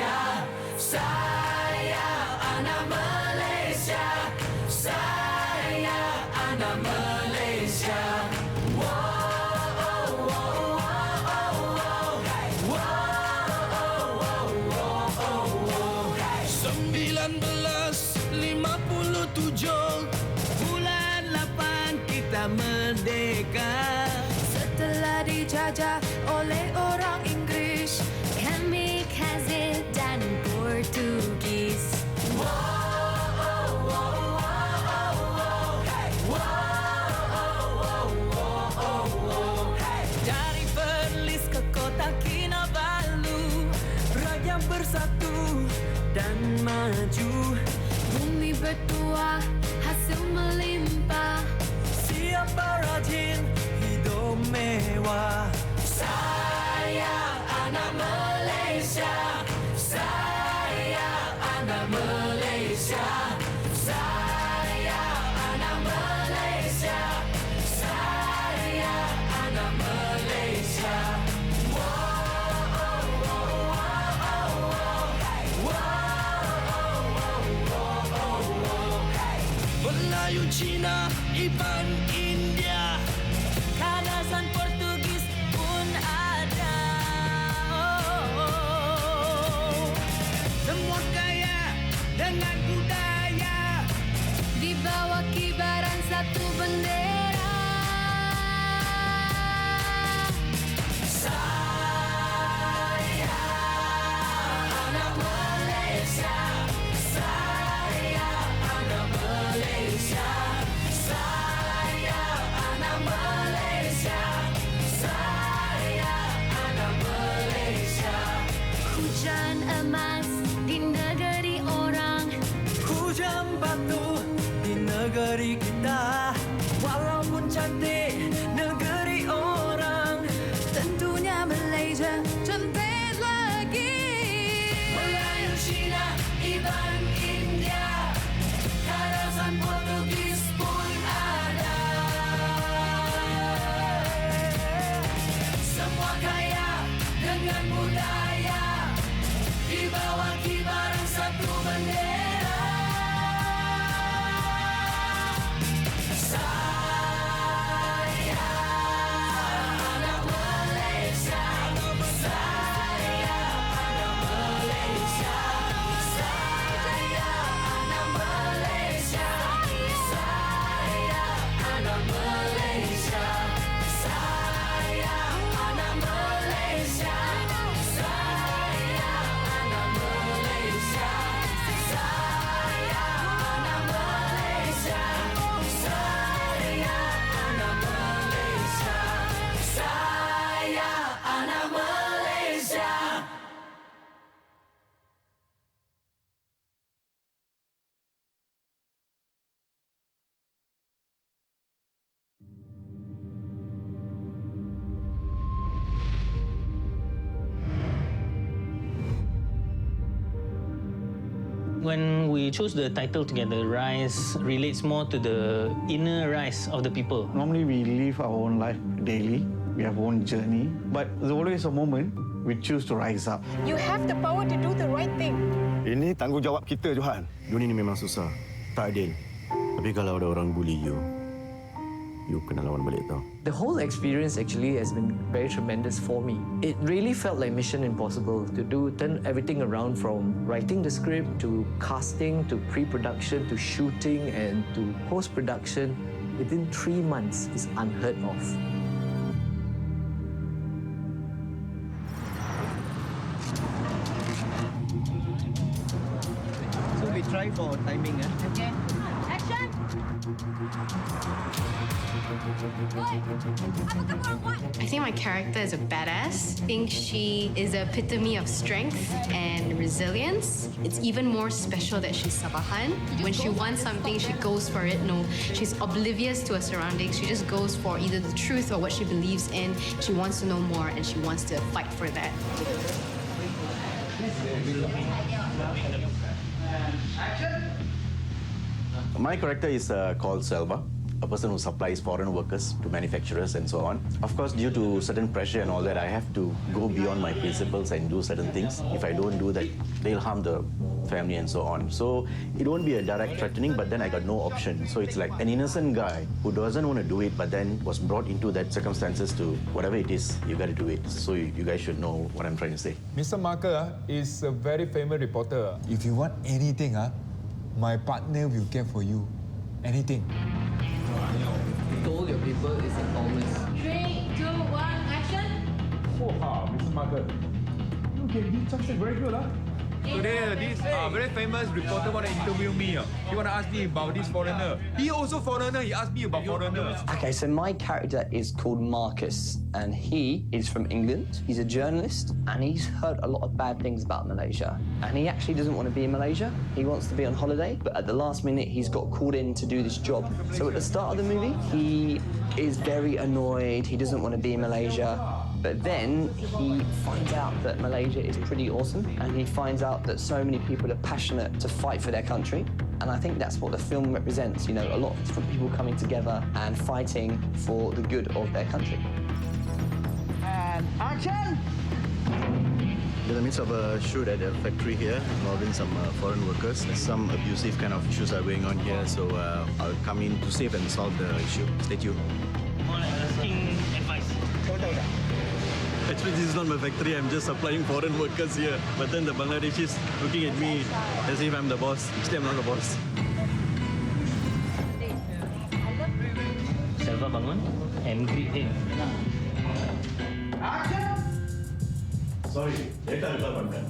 Malaysia. Saya anak Malaysia. Saya anak Malaysia. Bulan 8 kita merdeka. Setelah dijajah oleh orang Inggeris, Kamikaze dan Portugis. Dari Perlis ke kota Kinabalu, rakyat bersatu dan maju. bumi bertuah, hasil melimpah. Siapa rajin, hidup mewah. Saya anak Malaysia. Saya anak Malaysia. Saya anak Malaysia. Saya anak Malaysia. Melayu, Cina, Iban, India, Kanasan, Portugis pun ada. Semua kaya dengan budaya, Di bawah kibaran satu bendera. Saya anak Malaysia. Saya anak Malaysia. Saya anak Malaysia. Saya anak Malaysia. Hujan emas di negeri orang. Hujan batu di negeri kita. Walaupun cantik negeri orang, Tentunya Malaysia cantik lagi. Melayu, Cina, Iban, India, Kanasan, Portugis pun ada. Semua kaya dengan budaya, di bawah kibaran satu bendera. Saya anak Malaysia. Saya anak Malaysia. Saya anak Malaysia. Saya anak Malaysia. Saya anak Malaysia. Saya anak Malaysia. Saya anak Malaysia. Saya anak Malaysia. Saya anak Malaysia. When we choose the title together, Rise relates more to the inner rise of the people. Normally we live our own life daily, we have our own journey, but there's always a moment we choose to rise up. You have the power to do the right thing. Ini tanggungjawab kita, Johan. Dunia ni memang susah, tak adil. Tapi kalau ada orang bully you kena lawan balik tau. The whole experience actually has been very tremendous for me. It really felt like Mission Impossible to turn everything around from writing the script to casting to pre-production to shooting and to post-production within 3 months is unheard of. So we try for timing. Okay. Action! I think my character is a badass. I think she is the epitome of strength and resilience. It's even more special that she's Sabahan. When she wants something, she goes for it. No, she's oblivious to her surroundings. She just goes for either the truth or what she believes in. She wants to know more and she wants to fight for that. My character is called Selva. a person who supplies foreign workers to manufacturers and so on. Of course, due to certain pressure and all that, I have to go beyond my principles and do certain things. If I don't do that, they'll harm the family and so on. So it won't be a direct threatening, but then I got no option. So it's like an innocent guy who doesn't want to do it, but then was brought into that circumstances to whatever it is, you got to do it. So you guys should know what I'm trying to say. Mr. Marker is a very famous reporter. If you want anything, my partner will get for you. Anything. Told your people it's enormous. 3, 2, 1, action! Wow, Mr. Marker. You can be such very good, Today, this very famous reporter want to interview me. He want to ask me about this foreigner. He also foreigner. He asked me about foreigner. Okay, so my character is called Marcus, and he is from England. He's a journalist, and he's heard a lot of bad things about Malaysia. And he actually doesn't want to be in Malaysia. He wants to be on holiday, but at the last minute, he's got called in to do this job. So at the start of the movie, he is very annoyed. He doesn't want to be in Malaysia. But then he finds out that Malaysia is pretty awesome, and he finds out that so many people are passionate to fight for their country. And I think that's what the film represents, you know, a lot of different people coming together and fighting for the good of their country. And action! In the midst of a shoot at a factory here involving some foreign workers, some abusive kind of issues are going on here, so I'll come in to save and solve the issue. Stay tuned. More like asking advice. Actually, this is not my factory. I'm just supplying foreign workers here. But then the Bangladeshis looking at me as if I'm the boss. Actually, I'm not the boss. Selva bangun and greet him. Sorry, later I'll come back.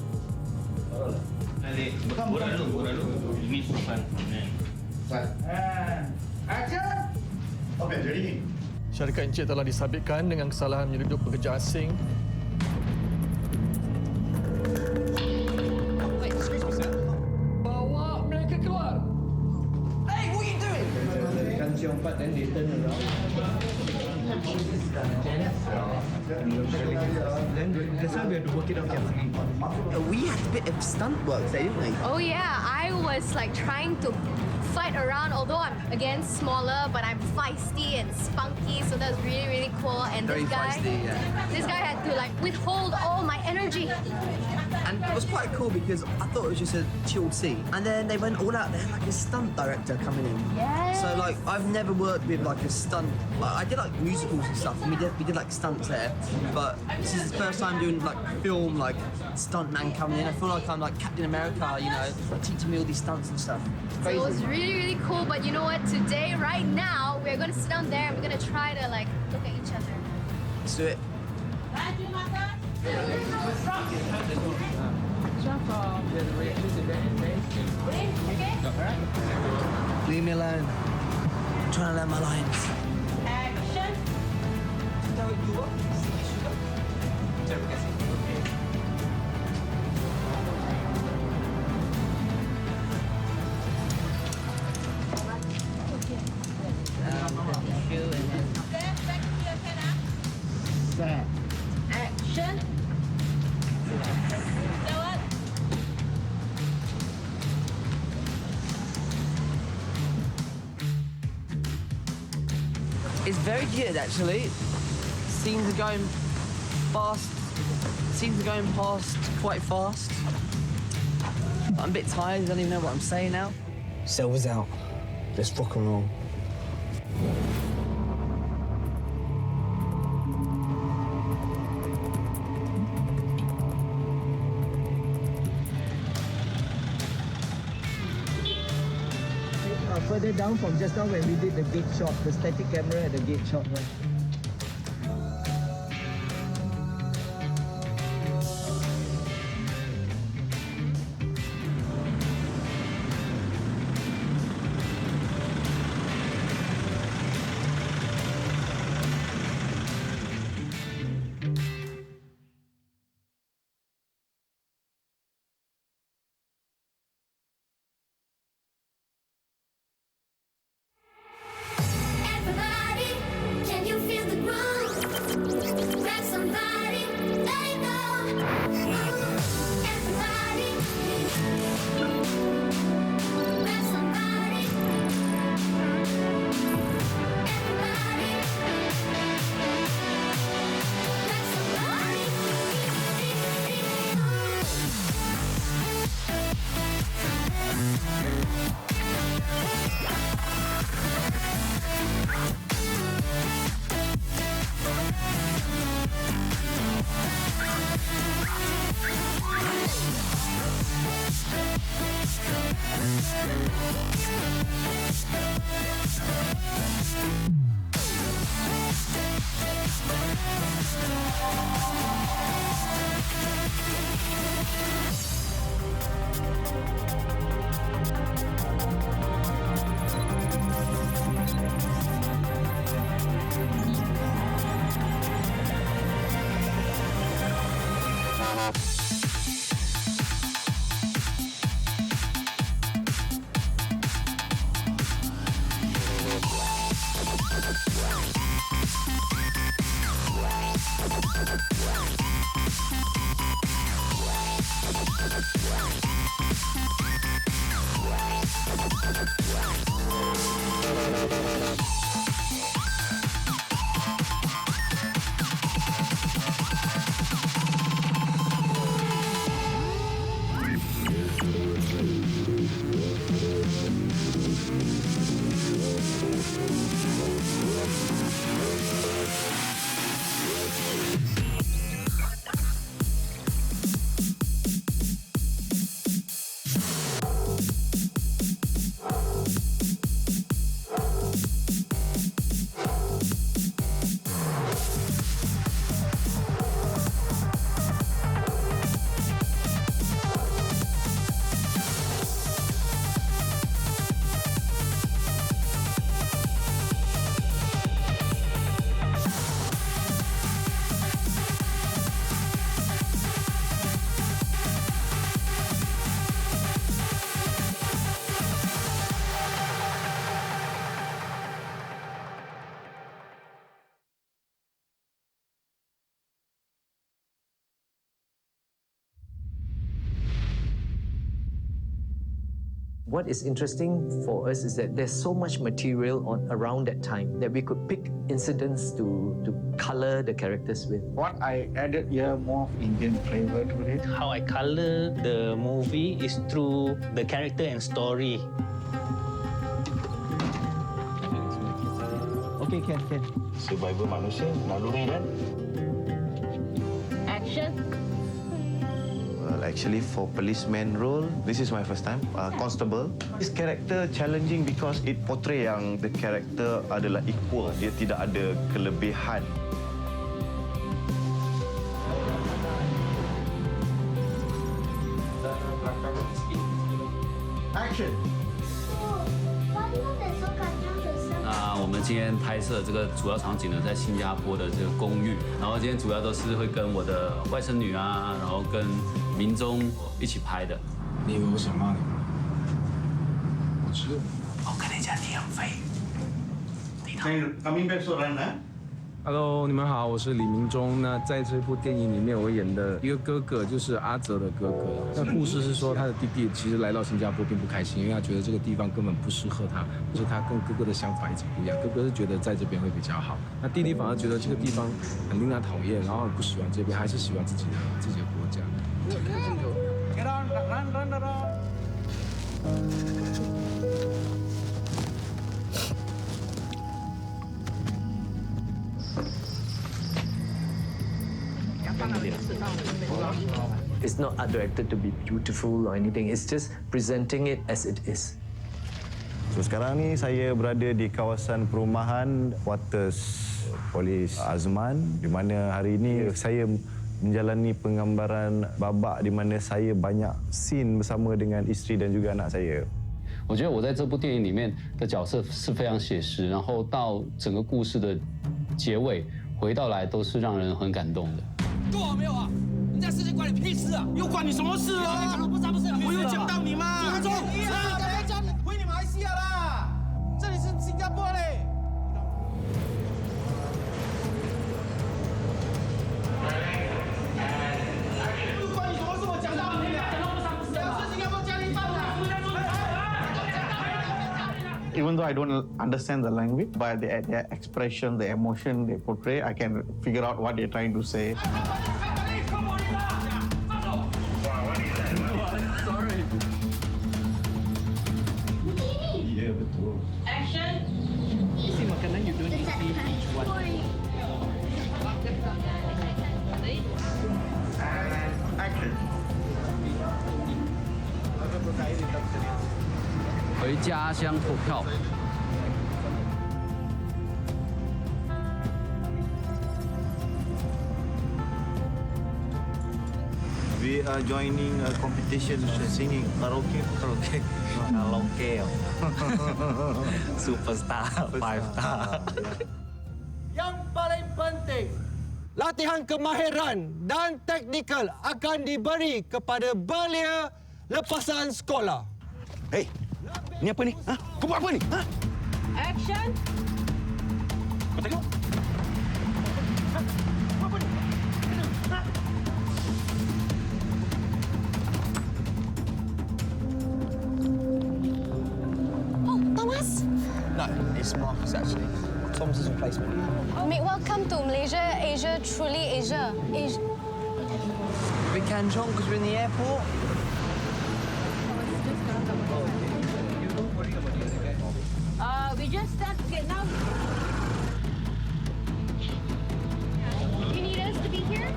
Alik, borak dulu. Ini for fun. Okay, jadi. Syarikat Encik telah disabitkan dengan kesalahan menyeruduk pekerja asing. Bawa mereka keluar. Hey, what are you doing? Country 4, then they turn around. Then that's why we have to work it out carefully. We had a bit of stunt work there, didn't we? Oh yeah, I was like trying to fight around, although I'm again smaller, but I'm feisty and spunky, so that's really, really cool. And Very this guy, feisty, yeah. this guy had to like withhold all my energy. And it was quite cool because I thought it was just a chilled scene. And then they went all out there, like a stunt director coming in. Yes. So like, I've never worked with like a stunt, like, I did like musicals and stuff, and we did like stunts there. But this is the first time doing like film, like stunt man coming in. I feel like I'm like Captain America, you know, teaching me all these stunts and stuff. So it was really, really cool. But you know what? Today, right now, we're gonna sit down there and we're gonna try to like look at each other. Let's do it. Leave me alone. I'm trying to learn my lines. Action. Action. It's very good, actually. Scenes are going fast. Scenes are going past quite fast. I'm a bit tired. I don't even know what I'm saying now. Silver's out. Let's rock and roll. Further down from just now when we did the gate shot, the static camera at the gate shot. Right? Everybody, can you What is interesting for us is that there's so much material around that time that we could pick incidents to color the characters with. What I added here more of Indian flavor to it. How I color the movie is through the character and story. Okay, can. Survivor manusia, naluri kan? Action. Well, actually, for policeman role, this is my first time. Constable. This character challenging because it portray yang the character adalah equal. Dia tidak ada kelebihan. Action. 那我们今天拍摄这个主要场景呢，在新加坡的这个公寓，然后今天主要都是会跟我的外甥女啊，然后跟民众一起拍的。你以为我想骂你吗？我知道。我跟你讲，你很废。Coming back to run, Hello， 你们好，我是李明忠。那在这部电影里面，我演的一个哥哥就是阿泽的哥哥。那故事是说，他的弟弟其实来到新加坡并不开心，因为他觉得这个地方根本不适合他，就是他跟哥哥的想法一直不一样。哥哥是觉得在这边会比较好，那弟弟反而觉得这个地方很令他讨厌，然后很不喜欢这边，还是喜欢自己的国家。Get on, run. It's not art directed to be beautiful or anything. It's just presenting it as it is. So sekarang ni saya berada di kawasan perumahan Quarters Polis Azman, di mana hari ini saya menjalani penggambaran babak di mana saya banyak scene bersama dengan isteri dan juga anak saya. 我觉得我在这部电影里面的角色是非常写实，然后到整个故事的结尾回到来都是让人很感动的。够好没有啊？人家世界关你屁事啊！又关你什么事啊？你讲的不是我有讲到你吗？几分钟？赶快叫你回你马来西亚啦！这里是新加坡嘞。关你什么事？我讲到你了，讲到不三不四了。是新加坡家庭犯了。Even though I don't understand the language, but their expression, the emotion they portray, I can figure out what they're trying to say. Yeah, betul. Action. Isi makanan you don't isi each one. 回家乡投票。 We are joining a competition singing karaoke. Karaoke. Superstar, 5 star. Yang paling penting, latihan kemahiran dan teknikal akan diberi kepada belia lepasan sekolah. Hei, ni apa ni? Ha? Kau buat apa ni? Ha? Action. Kau tengok. Oh, Thomas. No, it's Marcus actually. Thomas's replacement. Mate, welcome to Malaysia, Asia, truly Asia. We can jump because we're in the airport. We just start. Okay, now. You need us to be here?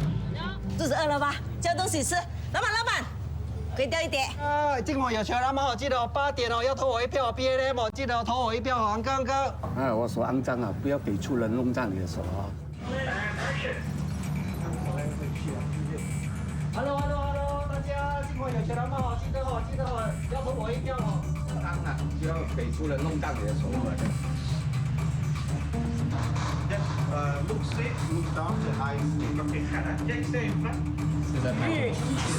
肚子饿了吧？叫东西吃。老板，可以掉一点。今晚有球了吗？记得8点要投我一票 BLM， 记得投我一票黄刚哥。我手肮脏啊，不要给粗人弄脏你的手啊。Hello， 大家今晚有球了吗？记得要投我一票哦。脏啊，不要给粗人弄脏你的手。Look straight, look down, the eyes. Okay, Jack, stay in front.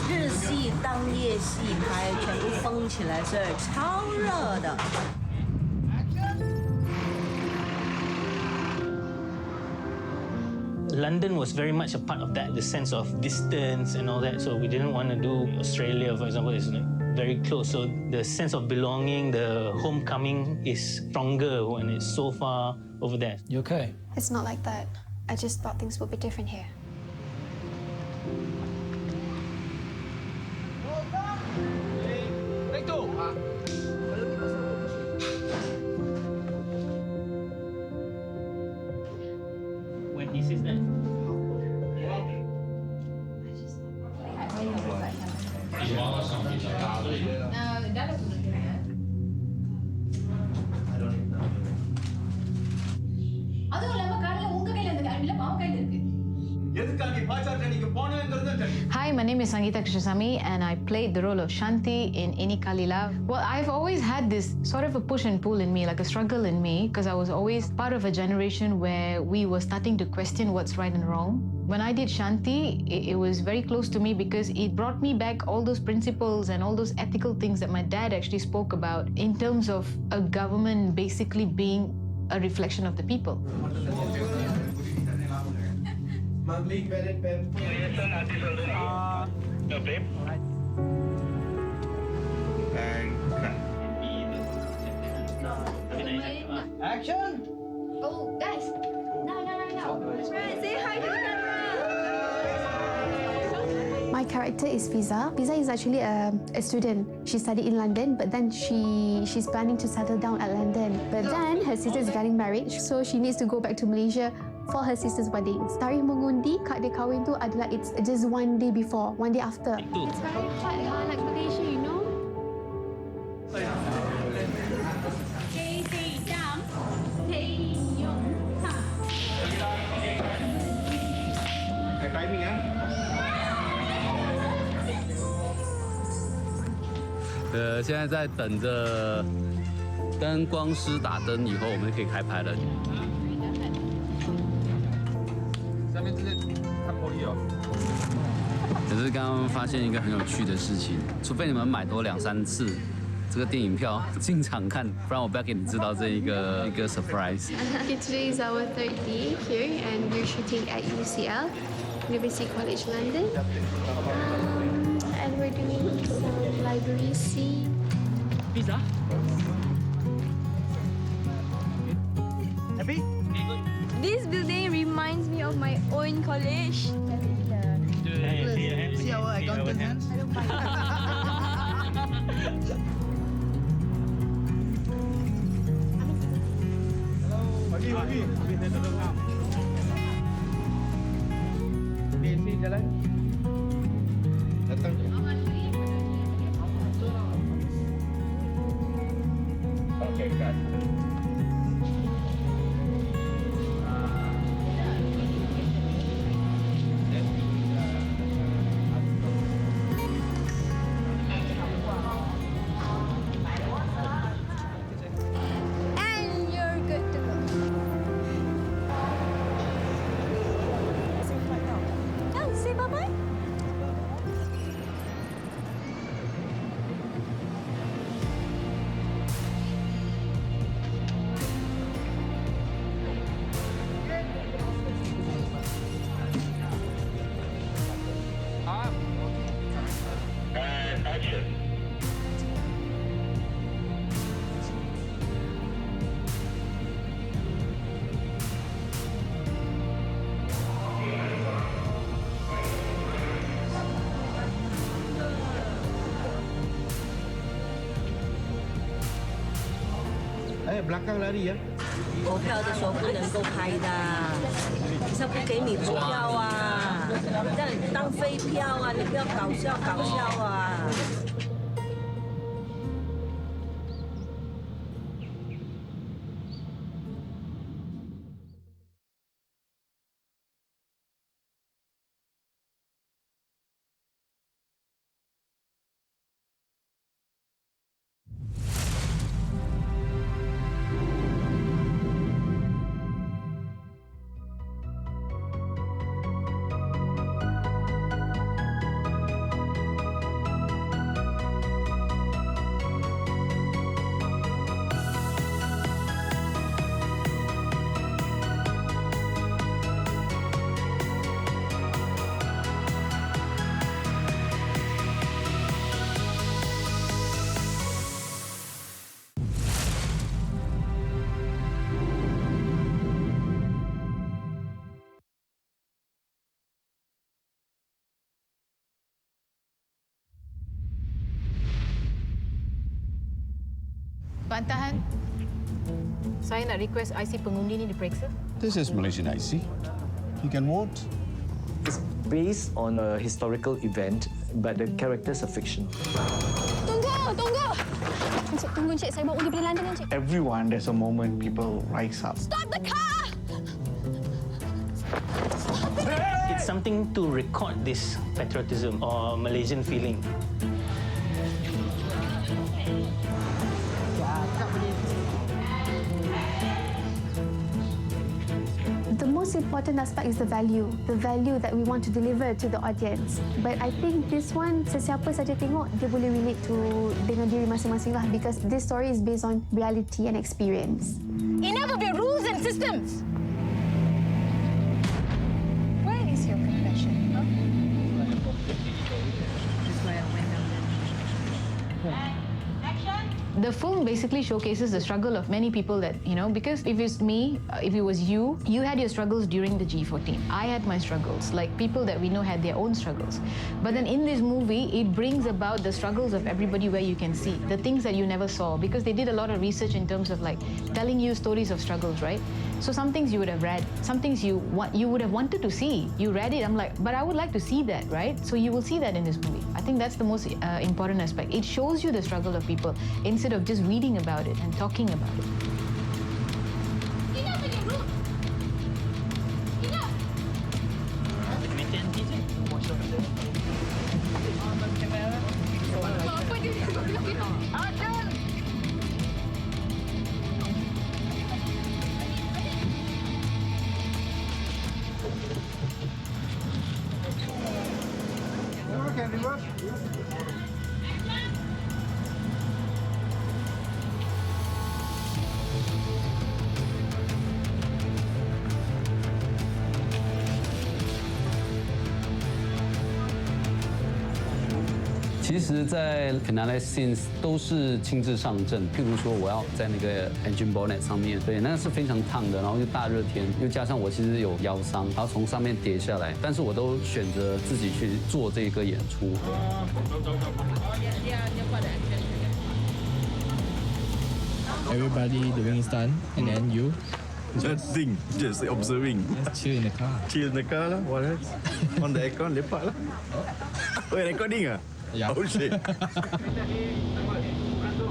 日系当夜戏拍，全部封起来，所以超热的。London was very much a part of that, the sense of distance and all that. So we didn't want to do Australia, for example, it's like very close. So the sense of belonging, the homecoming is stronger when it's so far over there. You okay? It's not like that. I just thought things would be different here. When he says that. Hi, my name is Sangeeta Krishnasamy and I played the role of Shanti in Ini Kalilah. Well, I've always had this sort of a push and pull in me, like a struggle in me, because I was always part of a generation where we were starting to question what's right and wrong. When I did Shanti, it was very close to me because it brought me back all those principles and all those ethical things that my dad actually spoke about in terms of a government basically being a reflection of the people. Action! Oh, guys. No. Say hi to the camera. My character is Fiza. Fiza is actually a student. She studied in London, but then she's planning to settle down at London. But then her sister is getting married, so she needs to go back to Malaysia for her sister's wedding. Tarikh mengundi kad dia kahwin tu adalah it's just one day before, one day after. It's very hot like Malaysia, you know. Timing, ah. 现在在等着灯光师打灯以后，我们就可以开拍了。下面这些看玻璃哦。可是刚刚发现一个很有趣的事情，除非你们买多2、3次这个电影票进场看，不然我不要给你知道这一个 surprise。 Okay, today is our third day here and we're shooting at UCL, University College London. And we're doing some library scene. Pizza? Happy? This building reminds me of my own college. See our accountant hands? I don't mind. Pagi. Sini jalan. Datang. Okay, cut. And you're good to go. attention. belakang lari ya. 投票的时候不能够拍的，是不给你投票啊，让你当废票啊，你不要搞笑啊。Bantahan, saya nak request IC pengundi ni diperiksa. This is Malaysian IC. You can vote. It's based on a historical event, but the characters are fiction. Tunggu! Encik, tunggu Encik. Saya bawa undi pergi London, Encik. Everyone, there's a moment people rise up. Stop the car! It's something to record this patriotism or Malaysian feeling. The most important aspect is the value that we want to deliver to the audience. But I think this one, sesiapa saja tengok, dia boleh relate to dengan diri masing-masing lah, because this story is based on reality and experience. Enough of your rules and systems! Where is your confession? Huh? That's why I went down there. The film basically showcases the struggle of many people that, because if it's me, if it was you had your struggles during the G14. I had my struggles, like people that we know had their own struggles. But then in this movie, it brings about the struggles of everybody where you can see the things that you never saw, because they did a lot of research in terms of like telling you stories of struggles, right? So some things you would have read, some things you would have wanted to see. You read it, I'm like, but I would like to see that, right? So you will see that in this movie. I think that's the most important aspect. It shows you the struggle of people instead of just reading about it and talking about it. Enough of your rules! Enough! Apa dia? Action! Can reverse.其实，在 finale scenes 都是亲自上阵。譬如说，我要在那个 engine bonnet 上面，对，那是非常烫的，然后又大热天，又加上我其实有腰伤，然后从上面跌下来，但是我都选择自己去做这个演出。Everybody doing his done, and then you. Nothing, just observing. Just chill in the car. Chill in the car lah. What else? On the aircon, lepak lah. Oh, recording ah? Yeah. Oh shit.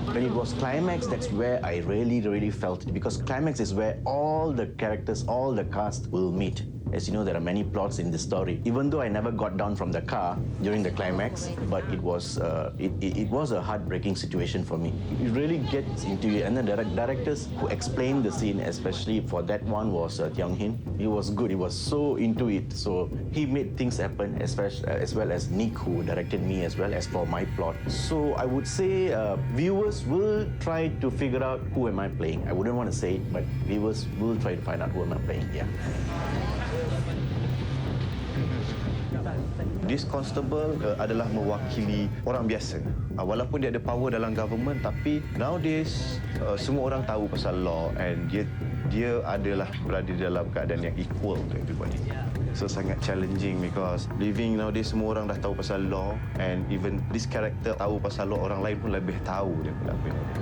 When it was climax, that's where I really felt it, because climax is where all the characters, all the cast will meet. As you know, there are many plots in this story. Even though I never got down from the car during the climax, but it was a heartbreaking situation for me. It really gets into it. And the directors who explained the scene, especially for that one, was Tiong Hin. He was good. He was so into it. So he made things happen, especially as well as Nick, who directed me as well as for my plot. So I would say viewers will try to figure out who am I playing. I wouldn't want to say it, but viewers will try to find out who am I playing. Yeah. This constable adalah mewakili orang biasa. Walaupun dia ada power dalam government, tapi nowadays semua orang tahu pasal law and dia adalah berada dalam keadaan yang equal to everybody. So sangat challenging because living nowadays semua orang dah tahu pasal law and even this character tahu pasal law, orang lain pun lebih tahu daripada apa yang ada.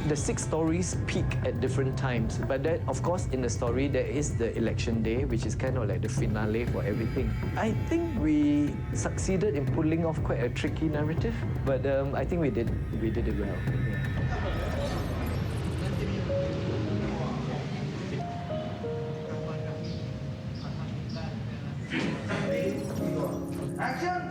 The 6 stories peak at different times, but then of course in the story there is the election day, which is kind of like the finale for everything. I think we succeeded in pulling off quite a tricky narrative, but I think we did it well. Yeah.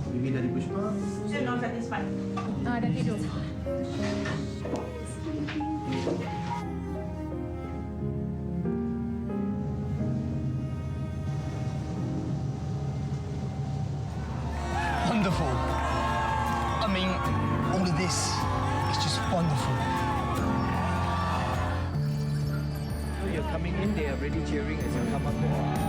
Bibi dari Pushpa? Still not satisfied. Dah tidur. Wonderful. I mean, all of this is just wonderful. So you're coming in, they are already cheering as you come up there.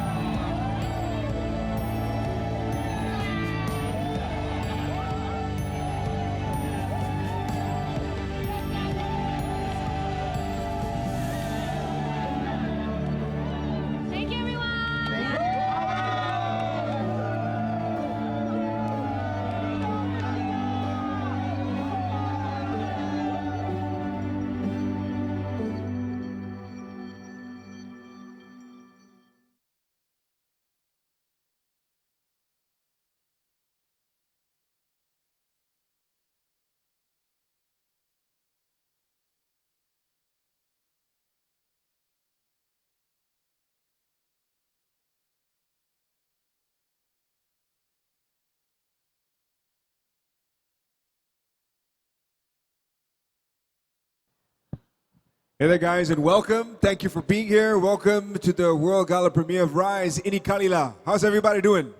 Hey there, guys, and welcome. Thank you for being here. Welcome to the World Gala premiere of Rise, Ini Kalilah. How's everybody doing?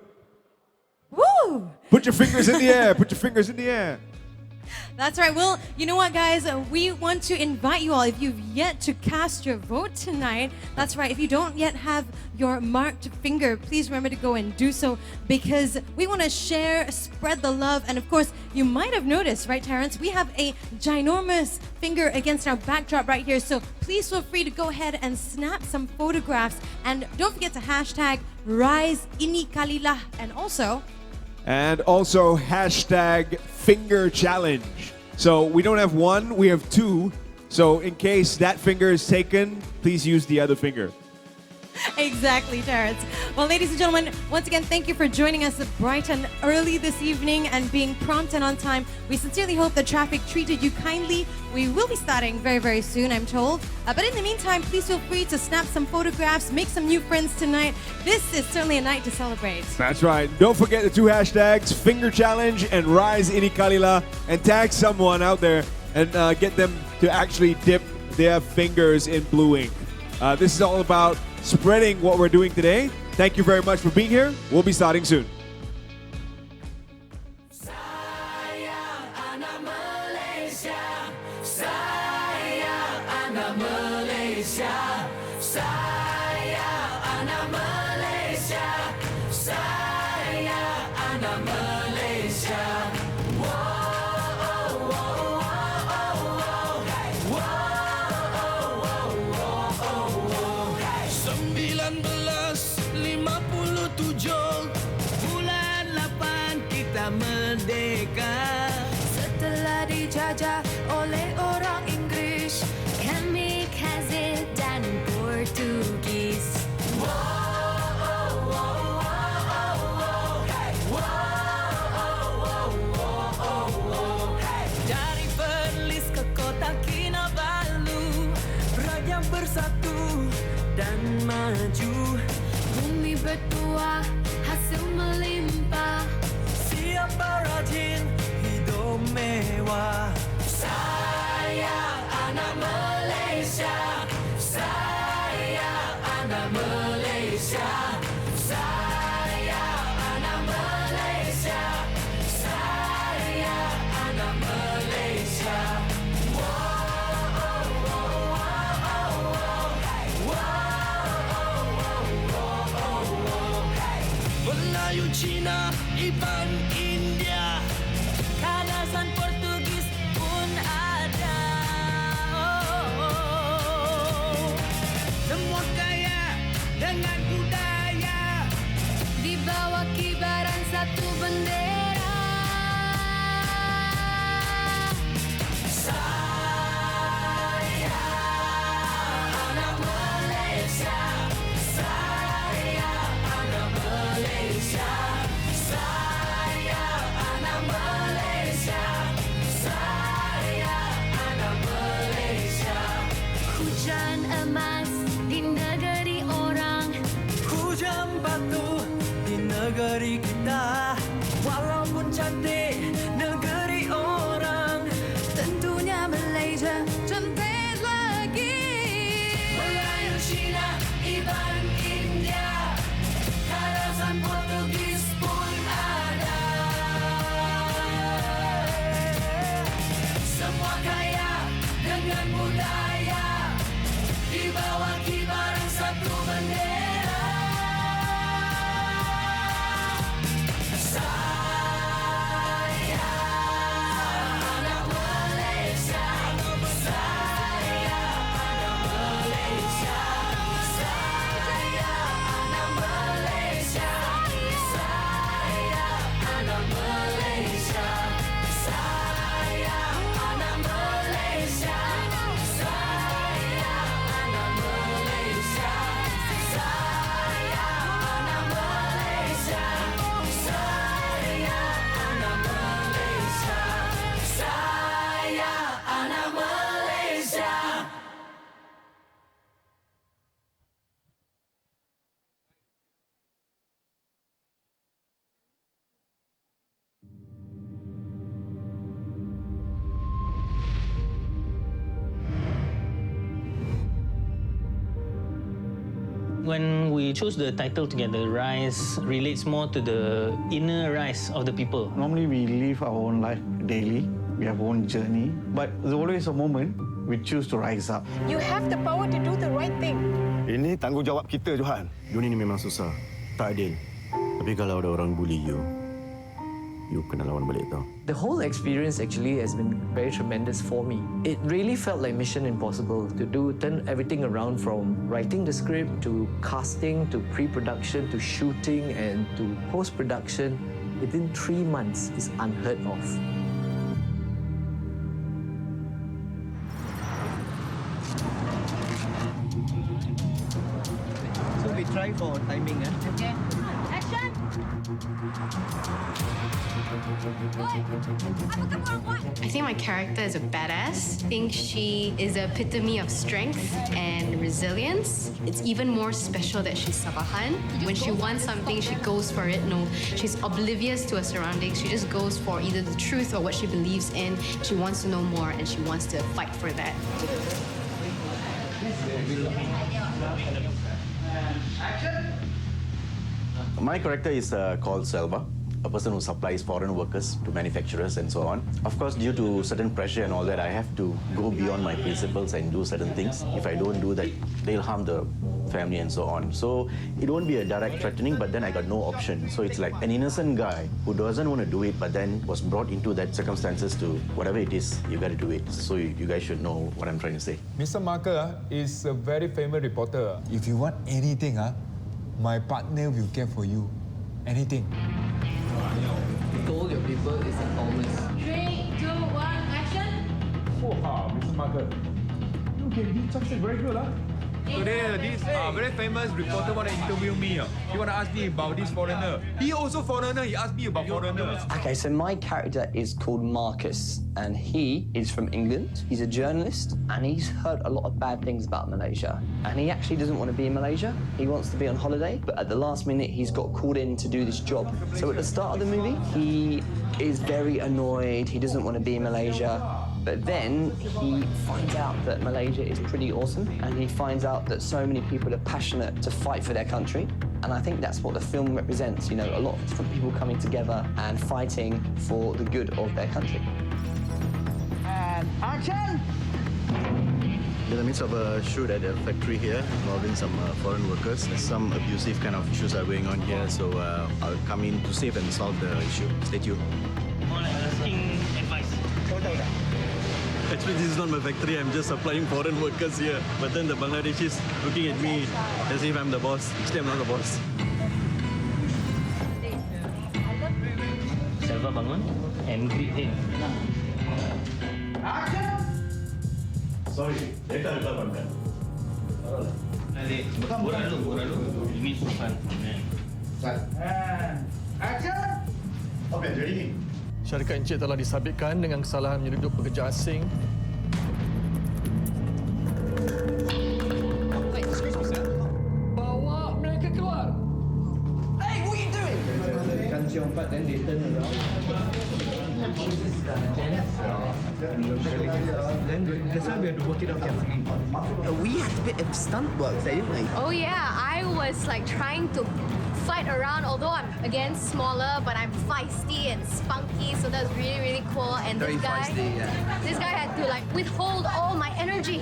Woo! Put your fingers in the air. Put your fingers in the air. That's right. Well, you know what, guys? We want to invite you all, if you've yet to cast your vote tonight, that's right. If you don't yet have your marked finger, please remember to go and do so, because we want to share, spread the love. And of course, you might have noticed, right, Terrence? We have a ginormous finger against our backdrop right here. So please feel free to go ahead and snap some photographs. And don't forget to hashtag Rise Ini Kalilah. And also hashtag finger challenge. So we don't have one, we have 2. So in case that finger is taken, please use the other finger. Exactly, Terrence. Well, ladies and gentlemen, once again, thank you for joining us bright and early this evening and being prompt and on time. We sincerely hope the traffic treated you kindly. We will be starting very, very soon, I'm told. But in the meantime, please feel free to snap some photographs, make some new friends tonight. This is certainly a night to celebrate. That's right. Don't forget the 2 hashtags, finger challenge and Rise Ini Kalilah, and tag someone out there and get them to actually dip their fingers in blue ink. This is all about spreading what we're doing today. Thank you very much for being here. We'll be starting soon. Merdeka. Setelah dijajah oleh orang Inggris, kamikaze dan Portugis. Dari Perlis ke kota Kinabalu, raja bersatu dan maju. Bumi bertuah, hasil melimpah. Siapa rajin hidup mewah. Sayang anak Malaysia. Melayu, Cina, Iban, India. Kanasan Portugis pun ada. Semua kaya dengan budaya. Di bawah kibaran satu bendera. Saya anak Malaysia. Saya anak Malaysia. Saya anak Malaysia. Saya anak Malaysia. Hujan emas di negeri orang. Hujan batu di negeri kita. Walaupun cantik negeri orang, Tentunya Malaysia cantik lagi. Melayu, Cina, Iban, India. Kanasan Portugis pun ada. Semua kaya dengan budaya. Di bawah kibaran satu bendera. Saya anak Malaysia. Saya anak Malaysia. Saya anak Malaysia. Saya anak Malaysia. Saya anak Malaysia. Saya anak Malaysia. Saya anak Malaysia. Saya anak Malaysia. Saya anak Malaysia. When we choose the title together, Rise relates more to the inner rise of the people. Normally we live our own life daily. We have our own journey. But there's always a moment we choose to rise up. You have the power to do the right thing. Ini tanggungjawab kita, Johan. Dunia ni memang susah. Tak adil. Tapi kalau ada orang bully you kena lawan balik tau. The whole experience actually has been very tremendous for me. It really felt like Mission Impossible to turn everything around from writing the script to casting to pre-production to shooting and to post-production within 3 months is unheard of. So we try for timing. Okay. Action! I think my character is a badass. I think she is the epitome of strength and resilience. It's even more special that she's Sabahan. When she wants something, she goes for it. No, she's oblivious to her surroundings. She just goes for either the truth or what she believes in. She wants to know more and she wants to fight for that. My character is called Selva, a person who supplies foreign workers to manufacturers and so on. Of course, due to certain pressure and all that, I have to go beyond my principles and do certain things. If I don't do that, they'll harm the family and so on. So it won't be a direct threatening, but then I got no option. So it's like an innocent guy who doesn't want to do it, but then was brought into that circumstances to whatever it is, you got to do it. So you guys should know what I'm trying to say. Mr. Marker is a very famous reporter. If you want anything, my partner will care for you. Anything. Told your people it's a promise. 3, 2, 1, action! Wow, Mr. Marker. You can do something very good, Today, this very famous reporter want to interview me. He want to ask me about this foreigner. He also foreigner. He asked me about foreigner. Okay, so my character is called Marcus, and he is from England. He's a journalist, and he's heard a lot of bad things about Malaysia. And he actually doesn't want to be in Malaysia. He wants to be on holiday, but at the last minute, he's got called in to do this job. So at the start of the movie, he is very annoyed. He doesn't want to be in Malaysia. But then he finds out that Malaysia is pretty awesome, and he finds out that so many people are passionate to fight for their country. And I think that's what the film represents, you know, a lot of different people coming together and fighting for the good of their country. And action! In the midst of a shoot at a factory here involving some foreign workers. Some abusive kind of issues are going on here, so I'll come in to save and solve the issue. Stay tuned. More like asking advice. Actually, this is not my factory. I'm just supplying foreign workers here. But then the Bangladeshis looking at me as if I'm the boss. Actually, I'm not the boss. Selva bangun and greet him. Sorry, later I'll come back. Adik, borak dulu. Ini sopan. Action! Okay, ready? Syarikat Encik telah disabitkan dengan kesalahan menyelundup pekerja asing. Bawa mereka keluar. Hey, what are you doing? Country on part, then they turn around. Then that's why we have to work it out carefully. We had a bit of stunt work there, didn't we? Oh yeah, I was like trying to fight around, although I'm again smaller, but I'm feisty and spunky, so that was really, really cool. And Very feisty, yeah. this guy had to like withhold all my energy.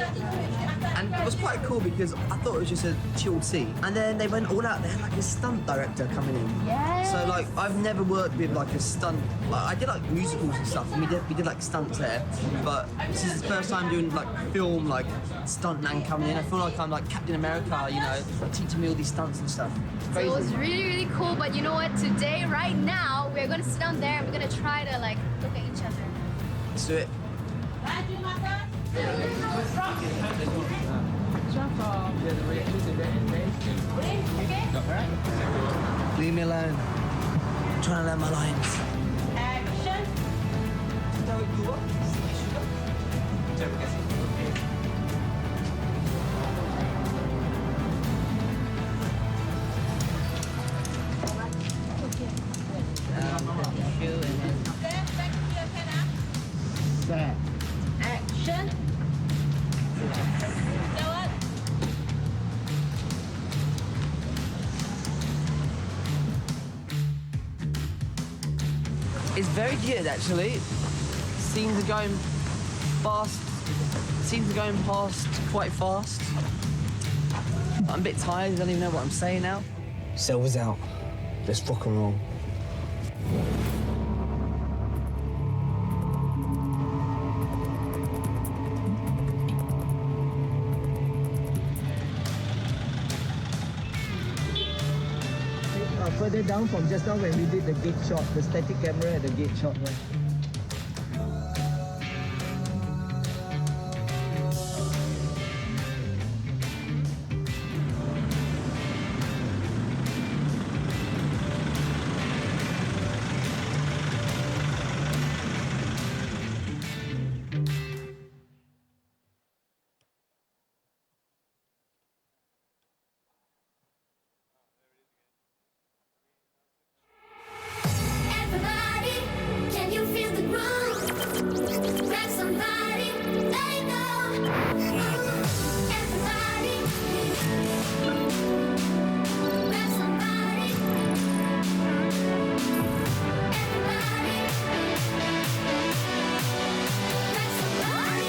And it was quite cool because I thought it was just a chill scene. And then they went all out. They had like a stunt director coming in. Yes. So like I've never worked with like a stunt. Like, I did like musicals and stuff, and we did like stunts there. But this is the first time doing like film, like stuntman coming in. I feel like I'm like Captain America, you know, teaching me all these stunts and stuff. So Crazy. it was really, really cool. But you know what? Today, right now, we're gonna sit down there and we're gonna try to like look at each other. Let's do it. Leave me alone. I'm trying to learn my lines. Action. Action. Jawab. It's very good actually. Scenes are going fast. Scenes are going past quite fast. I'm a bit tired, I don't even know what I'm saying now. Silver's out. Let's rock and roll. Further down from just now when we did the gate shot, the static camera at the gate shot. Right? Everybody, can you feel the groove? Grab somebody, let it go. Everybody, grab somebody. Everybody, grab somebody.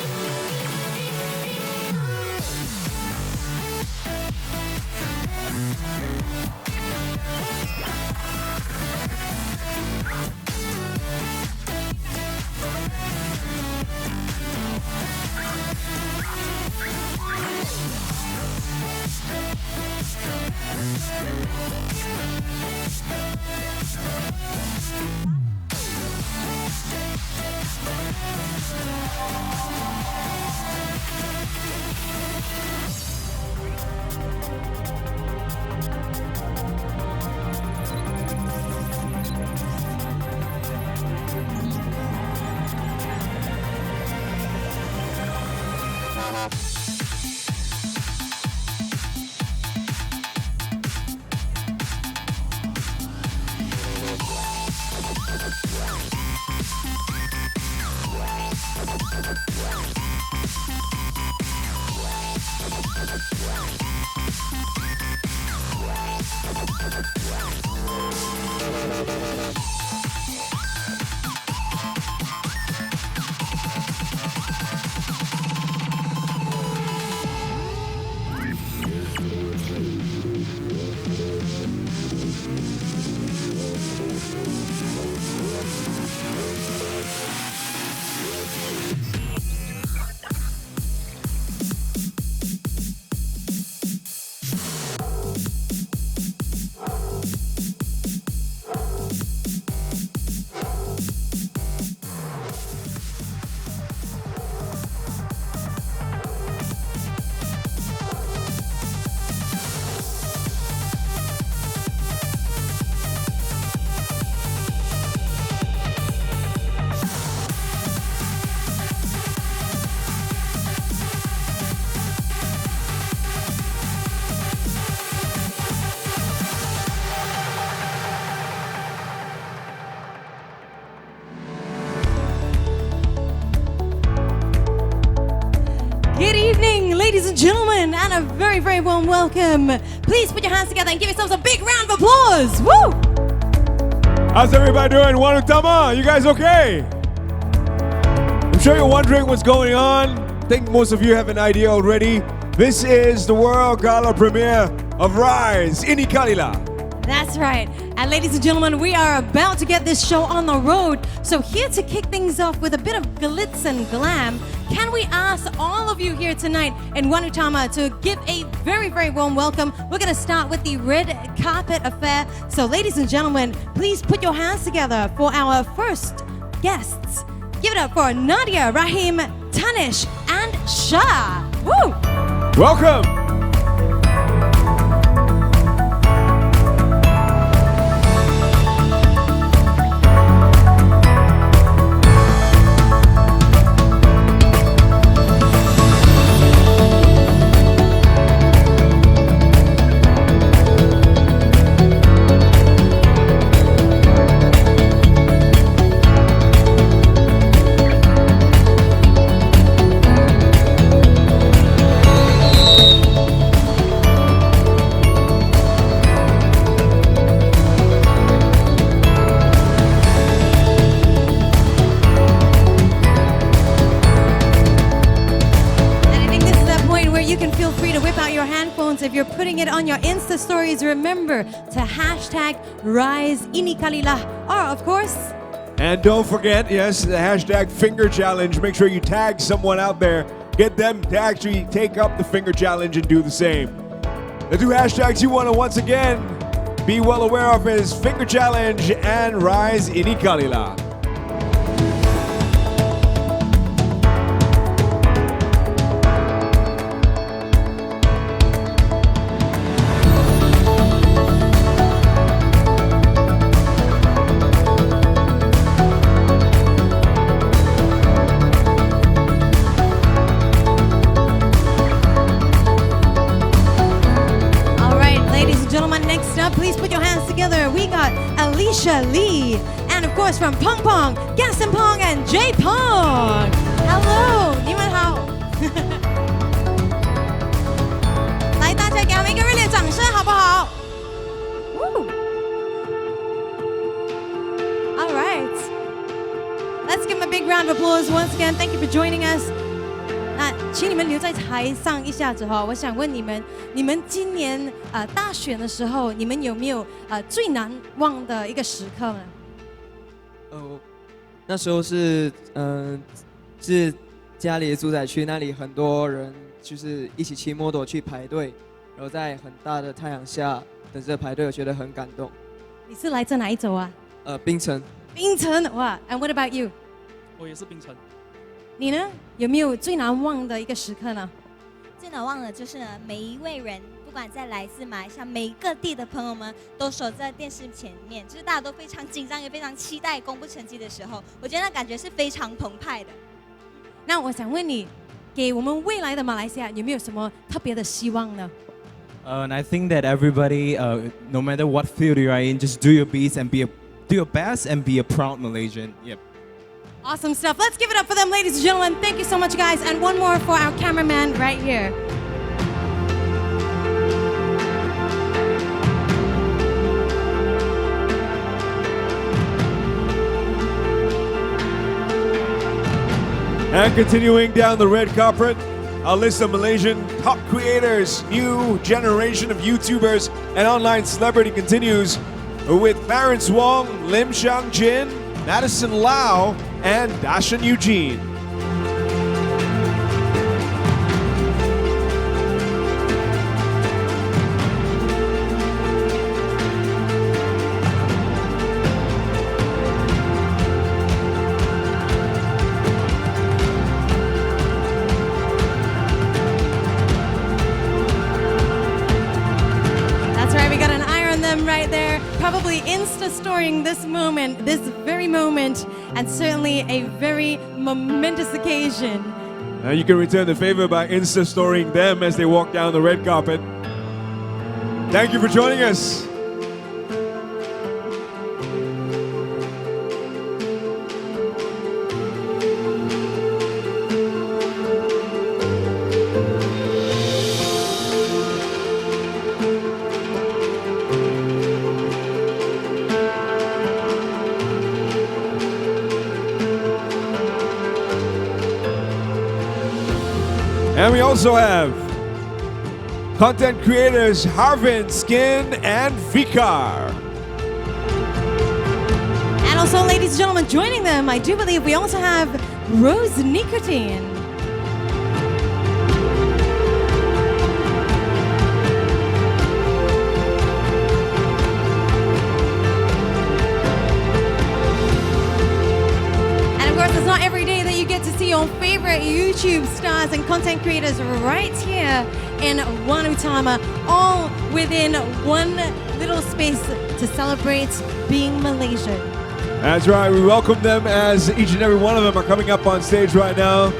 very, very warm welcome. Please put your hands together and give yourselves a big round of applause. Woo! How's everybody doing? Wanutama, you guys okay? I'm sure you're wondering what's going on. I think most of you have an idea already. This is the world gala premiere of Rise, Ini Kalilah. That's right. And ladies and gentlemen, we are about to get this show on the road. So here to kick things off with a bit of glitz and glam, can we ask all of you here tonight in Wanutama to give a very, very warm welcome. We're going to start with the red carpet affair. So ladies and gentlemen, please put your hands together for our first guests. Give it up for Nadia, Rahim, Tanish, and Shah. Woo! Welcome. If you're putting it on your Insta stories, remember to hashtag Rise Ini Kalilah, or of course, and don't forget, yes, the hashtag finger challenge. Make sure you tag someone out there. Get them to actually take up the finger challenge and do the same. The two hashtags you want to once again be well aware of is finger challenge and Rise Ini Kalilah. Lee, and of course from Pong Pong, Gaston Pong, and J Pong. Hello, 你们好。来，大家给他们一个热烈掌声，好不好？ All right, let's give them a big round of applause once again. Thank you for joining us. 那请你们留在台上一下子哈，我想问你们，你们今年大选的时候，你们有没有最难忘的一个时刻呢？那时候是是家里的住宅区，那里很多人就是一起骑摩托去排队，然后在很大的太阳下等着排队，我觉得很感动。你是来自哪一州啊？槟城。槟城，哇 ！And what about you？ 我也是槟城。 你呢？有没有最难忘的一个时刻呢？最难忘的就是每一位人，不管在来自马来西亚每各地的朋友们，都守在电视前面，就是大家都非常紧张，也非常期待公布成绩的时候，我觉得那感觉是非常澎湃的。那我想问你，给我们未来的马来西亚有没有什么特别的希望呢？ And I think that everybody, no matter what field you are in, just do your best and do your best and be a proud Malaysian. Yep. Awesome stuff. Let's give it up for them, ladies and gentlemen. Thank you so much, guys. And one more for our cameraman right here. And continuing down the red carpet, a list of Malaysian top creators, new generation of YouTubers, and online celebrity continues with Clarence Wong, Lim Shang Jin, Madison Lau, and Dashan Eugene. That's right, we got an eye on them right there. Probably Insta-storying this moment, this very moment, and certainly a very momentous occasion. Now you can return the favor by Insta-storying them as they walk down the red carpet. Thank you for joining us. And we also have content creators Harvin, Skin, and Vikar. And also, ladies and gentlemen, joining them, I do believe we also have Rose Nicotine. And of course, it's not every day that you get to see your favorite YouTube stars and content creators right here in Wanutama, all within one little space to celebrate being Malaysian. That's right, we welcome them as each and every one of them are coming up on stage right now.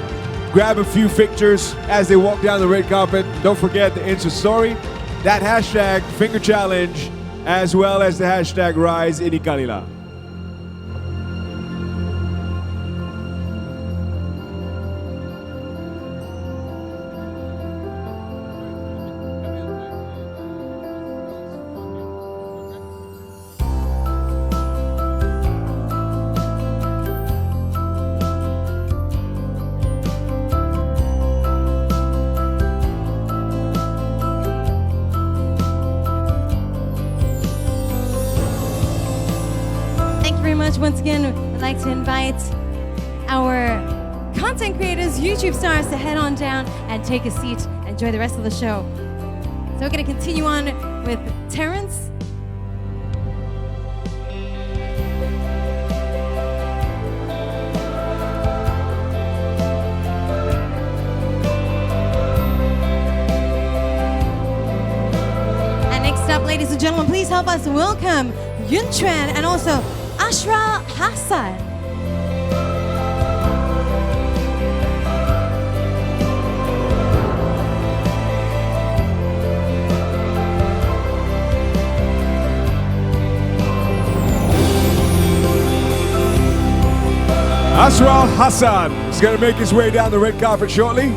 Grab a few pictures as they walk down the red carpet. Don't forget the Insta story, that hashtag finger challenge, as well as the hashtag Rise Ini Kalilah. Once again, I'd like to invite our content creators, YouTube stars, to head on down and take a seat and enjoy the rest of the show. So we're going to continue on with Terrence. And next up, ladies and gentlemen, please help us welcome Yun Chuan and also Ashra Hassan. Ashra Hassan is going to make his way down the red carpet shortly.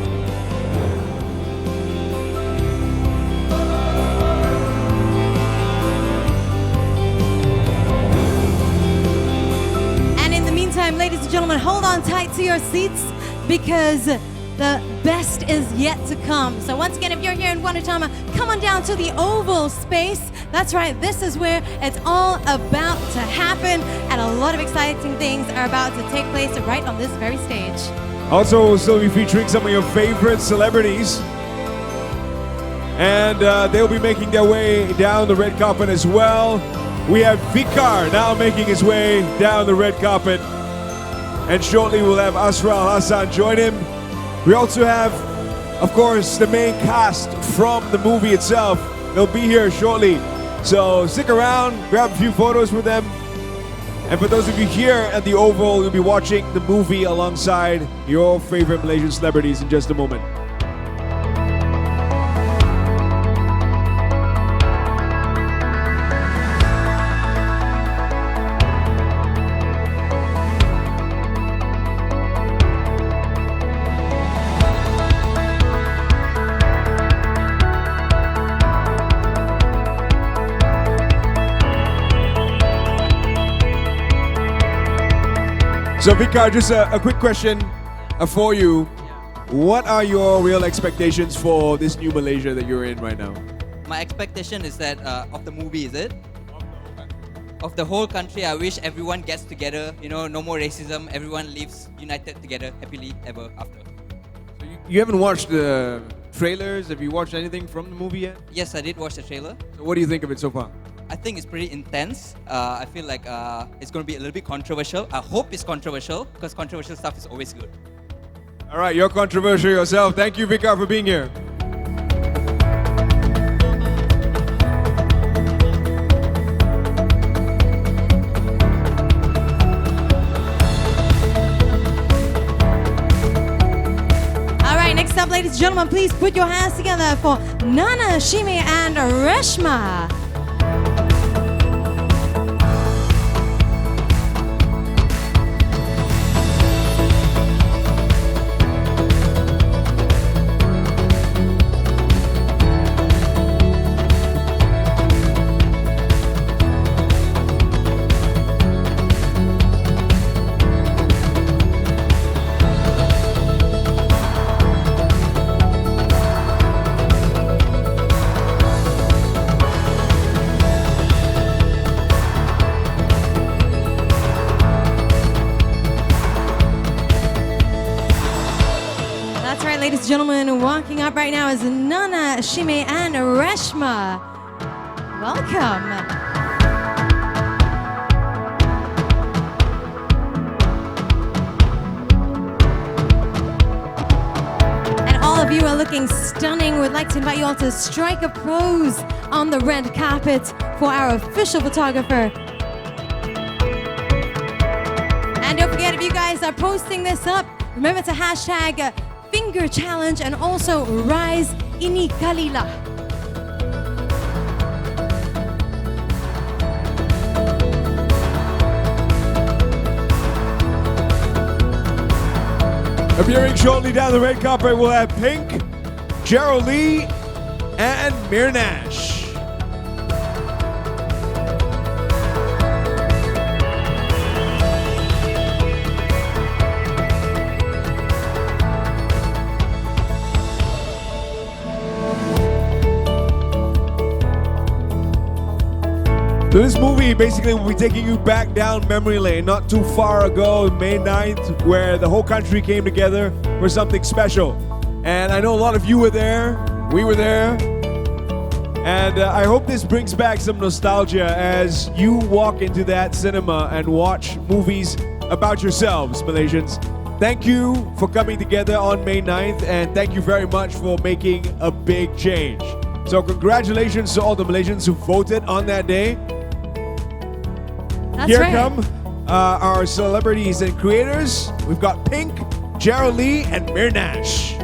Ladies and gentlemen, hold on tight to your seats because the best is yet to come. So once again, if you're here in Wanutama, come on down to the oval space. That's right, this is where it's all about to happen, and a lot of exciting things are about to take place right on this very stage. Also, we'll still be featuring some of your favorite celebrities, and they'll be making their way down the red carpet as well. We have Vikar now making his way down the red carpet. And shortly we'll have Asra Hassan join him. We also have, of course, the main cast from the movie itself. They'll be here shortly. So stick around, grab a few photos with them. And for those of you here at the Oval, you'll be watching the movie alongside your favorite Malaysian celebrities in just a moment. So Vikar, just a quick question for you. What are your real expectations for this new Malaysia that you're in right now? My expectation is that of the movie, is it? Of the whole country, I wish everyone gets together, no more racism, everyone lives united together, happily ever after. So you haven't watched the trailers? Have you watched anything from the movie yet? Yes, I did watch the trailer. So what do you think of it so far? I think it's pretty intense. I feel like it's going to be a little bit controversial. I hope it's controversial because controversial stuff is always good. All right, you're controversial yourself. Thank you, Vikar, for being here. All right, next up, ladies and gentlemen, please put your hands together for Nana, Shimi, and Reshma. and gentlemen, walking up right now is Nana, Shime, and Reshma. Welcome. All of you are looking stunning. We'd like to invite you all to strike a pose on the red carpet for our official photographer. And don't forget, if you guys are posting this up, remember to hashtag Finger Challenge and also Rise Ini Kalilah. Appearing shortly down the red carpet, we'll have Pink, Gerald Lee, and Mirnash. So this movie basically will be taking you back down memory lane, not too far ago, May 9th, where the whole country came together for something special. And I know a lot of you were there, we were there, and I hope this brings back some nostalgia as you walk into that cinema and watch movies about yourselves, Malaysians. Thank you for coming together on May 9th, and thank you very much for making a big change. So congratulations to all the Malaysians who voted on that day. That's Here right. come our celebrities and creators. We've got Pink, Gerald Lee, and Mirnash.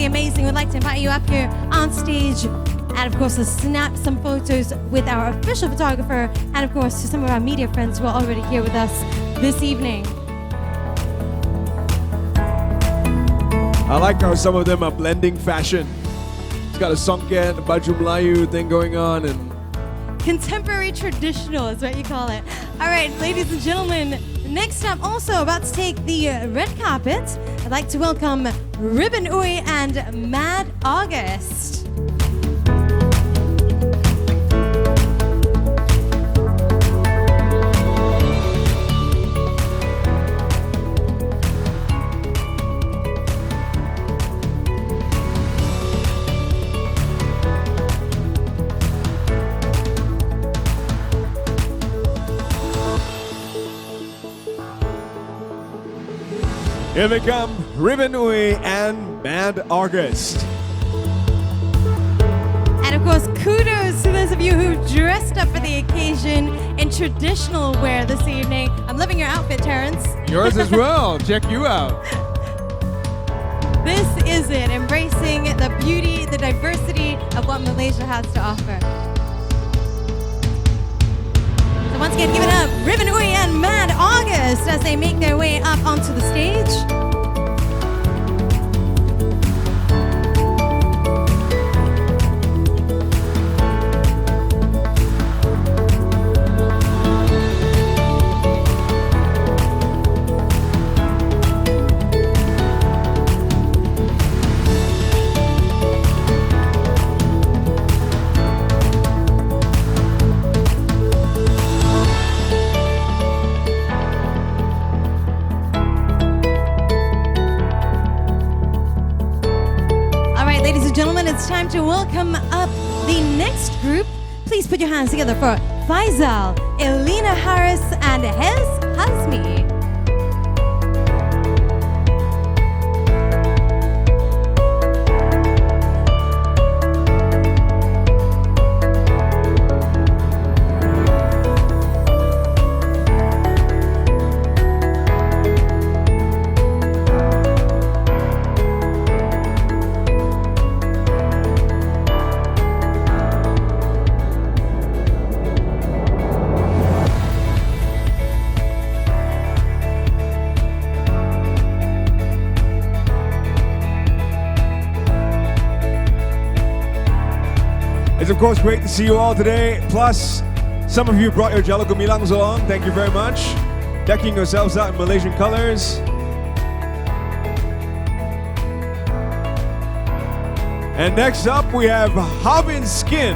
Amazing. We'd like to invite you up here on stage and of course to snap some photos with our official photographer and of course to some of our media friends who are already here with us this evening. I like how some of them are blending fashion. It's got a songket, a baju Melayu thing going on, and contemporary traditional is what you call it. All right, ladies and gentlemen, next up, also about to take the red carpet, I'd like to welcome Ribbon Uy and Mad August. here they come, Ribbon Uy and Mad August. And of course, kudos to those of you who dressed up for the occasion in traditional wear this evening. I'm loving your outfit, Terrence. Yours as well. Check you out. This is it, embracing the beauty, the diversity of what Malaysia has to offer. So once again, give it up, Ribbon Uy and Mad August as they make their way up onto the stage. It's time to welcome up the next group. Please put your hands together for Faisal, Elena Harris, and Hez Hazmi. course, great to see you all today. Plus, some of you brought your Jalur Gemilang's along. Thank you very much. Decking yourselves out in Malaysian colors. And next up, we have Harbin Skin.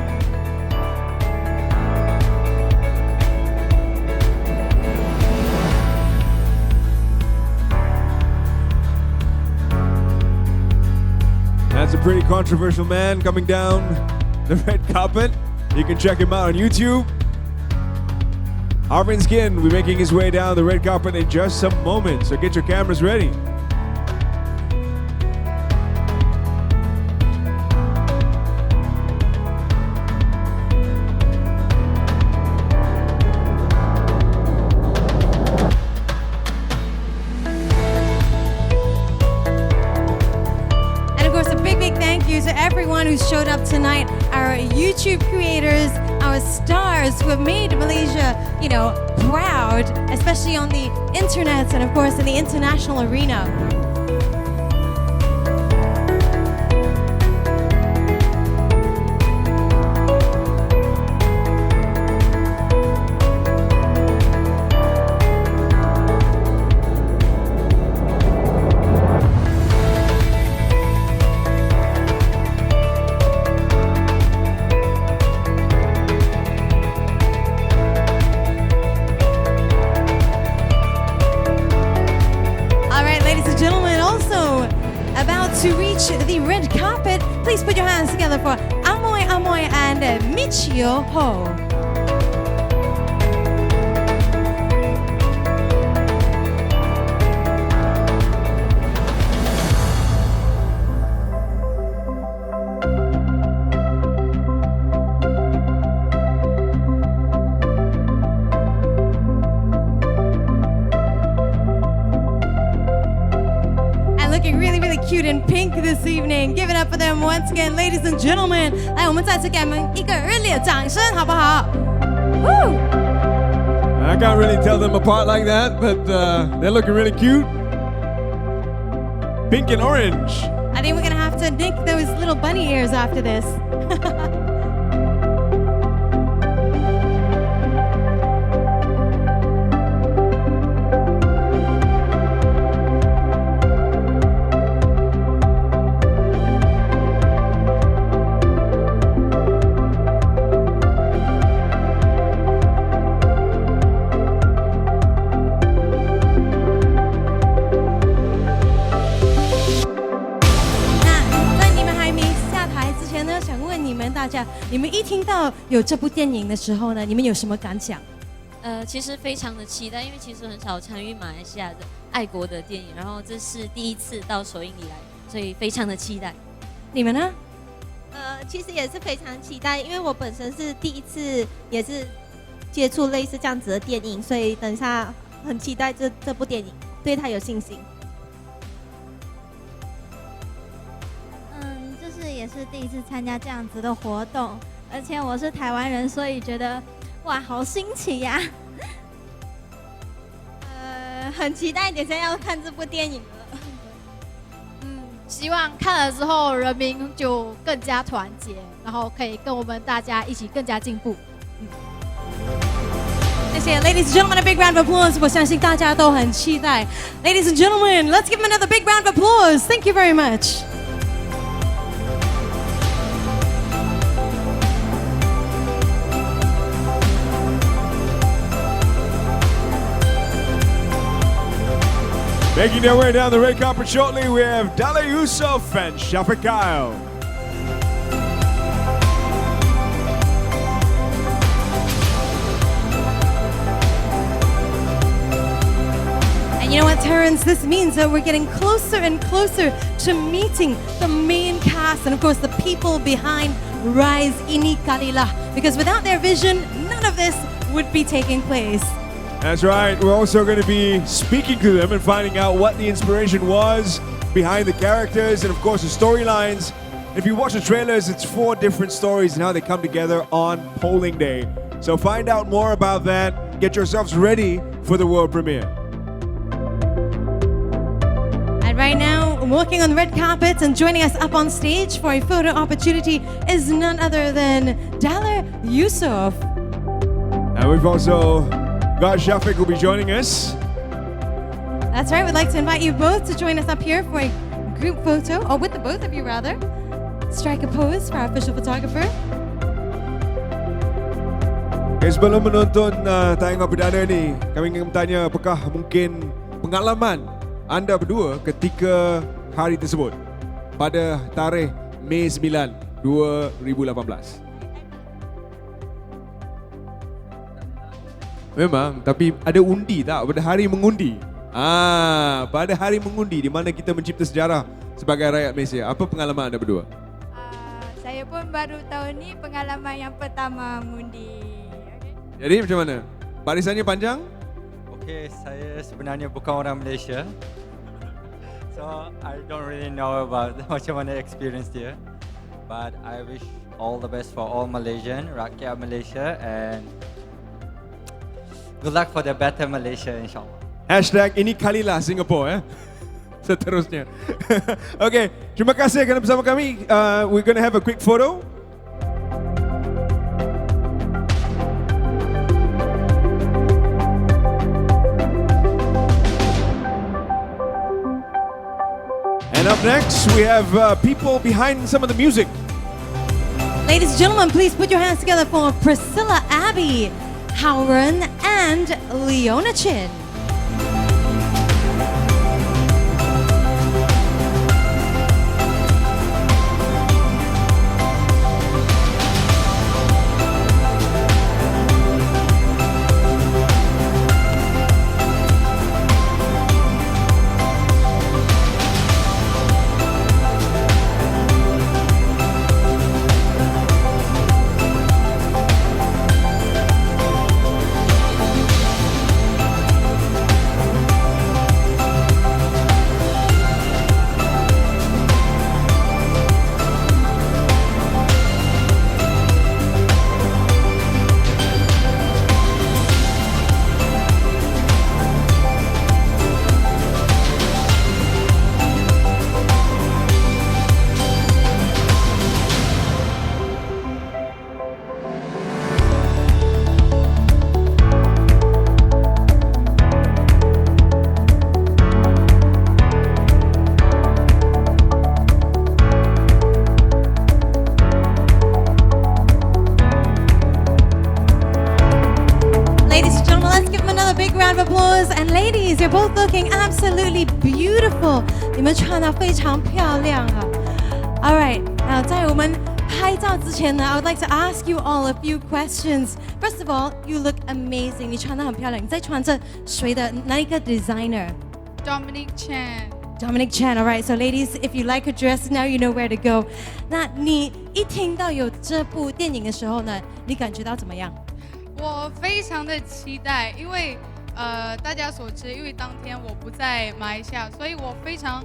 That's a pretty controversial man coming down the red carpet. You can check him out on YouTube. Harbin Skin will be making his way down the red carpet in just some moments, so get your cameras ready. Who showed up tonight, our YouTube creators, our stars who have made Malaysia, proud, especially on the internet and of course in the international arena. To reach the red carpet, please put your hands together for Amoy Amoy and Michio Ho. Cute in pink this evening. Give it up for them once again, ladies and gentlemen. 来，我们再次给他们一个热烈的掌声，好不好？ Woo! I can't really tell them apart like that, but they're looking really cute. Pink and orange. I think we're gonna have to nick those little bunny ears after this.大家，你们一听到有这部电影的时候呢，你们有什么感想？其实非常的期待，因为其实很少参与马来西亚的爱国的电影，然后这是第一次到首映礼来，所以非常的期待。你们呢？其实也是非常期待，因为我本身是第一次也是接触类似这样子的电影，所以等一下很期待这部电影，对它有信心。也是第一次参加这样子的活动，而且我是台湾人，所以觉得哇，好新奇呀！很期待等下要看这部电影了。希望看了之后人民就更加团结，然后可以跟我们大家一起更加进步。谢谢 ，Ladies and gentlemen, a big round of applause！ 我相信大家都很期待。Ladies and gentlemen, let's give them another big round of applause! Thank you very much. Making their way down the red carpet shortly, we have Dale Yusuf and Shafiq Kyle. And you know what, Terrence? This means that we're getting closer and closer to meeting the main cast and, of course, the people behind Rise Ini Kalilah. Because without their vision, none of this would be taking place. That's right. We're also going to be speaking to them and finding out what the inspiration was behind the characters and, of course, the storylines. If you watch the trailers, it's 4 different stories and how they come together on polling day. So find out more about that. Get yourselves ready for the world premiere. And right now, walking on the red carpet and joining us up on stage for a photo opportunity is none other than Daler Yusuf. And we've also got Shafiq who'll be joining us. That's right, we'd like to invite you both to join us up here for a group photo, or with the both of you rather. Strike a pose for our official photographer. Okay, sebelum menonton tayangan perdana ni, kami ingin bertanya apakah mungkin pengalaman anda berdua ketika hari tersebut pada tarikh Mei 9, 2018. Memang, tapi ada undi tak pada hari mengundi? Pada hari mengundi di mana kita mencipta sejarah sebagai rakyat Malaysia. Apa pengalaman anda berdua? Saya pun baru tahu ni pengalaman yang pertama mengundi. Jadi macam mana? Barisannya panjang? Okay, saya sebenarnya bukan orang Malaysia. So, I don't really know about macam mana experience dia. But I wish all the best for all Malaysian, rakyat Malaysia, and good luck for the better Malaysia, insyaAllah. #Ini Kalilah Singapore seterusnya. Okay, terima kasih kerana bersama kami. We're going to have a quick photo. And up next, we have people behind some of the music. Ladies and gentlemen, please put your hands together for Priscilla Abbey, Howren, and Leona Chin. And ladies, you're both looking absolutely beautiful. 你们穿得非常漂亮啊。All right, now 在我们拍照之前呢 I would like to ask you all a few questions. First of all, you look amazing. 你穿得很漂亮。你在穿着谁的哪一个 designer? Dominic Chan. Dominic Chan. All right, so ladies, if you like her dress, now you know where to go. 那你一听到有这部电影的时候呢，你感觉到怎么样？我非常的期待，因为大家所知，因为当天我不在马来西亚，所以我非常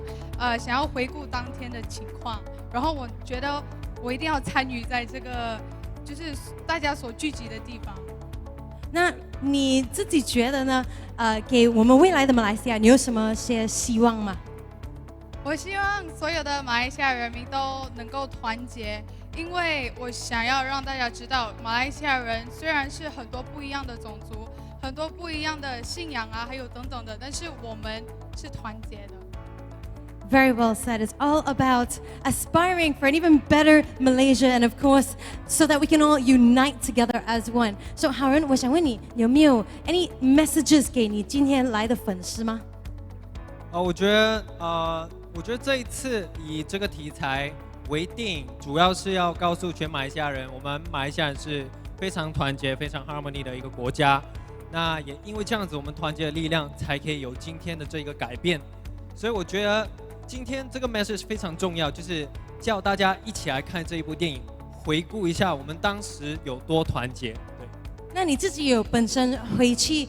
想要回顾当天的情况，然后我觉得我一定要参与在这个就是大家所聚集的地方。那你自己觉得呢？给我们未来的马来西亚，你有什么些希望吗？我希望所有的马来西亚人民都能够团结，因为我想要让大家知道，马来西亚人虽然是很多不一样的种族。很多不一样的信仰啊，还有等等的，但是我们是团结的。Very well said. It's all about aspiring for an even better Malaysia, and of course, so that we can all unite together as one. So, Howren, 我想问你，有没有 any messages 给你今天来的粉丝吗？我觉得这一次以这个题材为电影，主要是要告诉全马来西亚人，我们马来西亚人是非常团结、非常 harmony 的一个国家。那也因为这样子，我们团结的力量才可以有今天的这个改变。所以我觉得今天这个 message 非常重要，就是叫大家一起来看这一部电影，回顾一下我们当时有多团结。对。那你自己有本身回去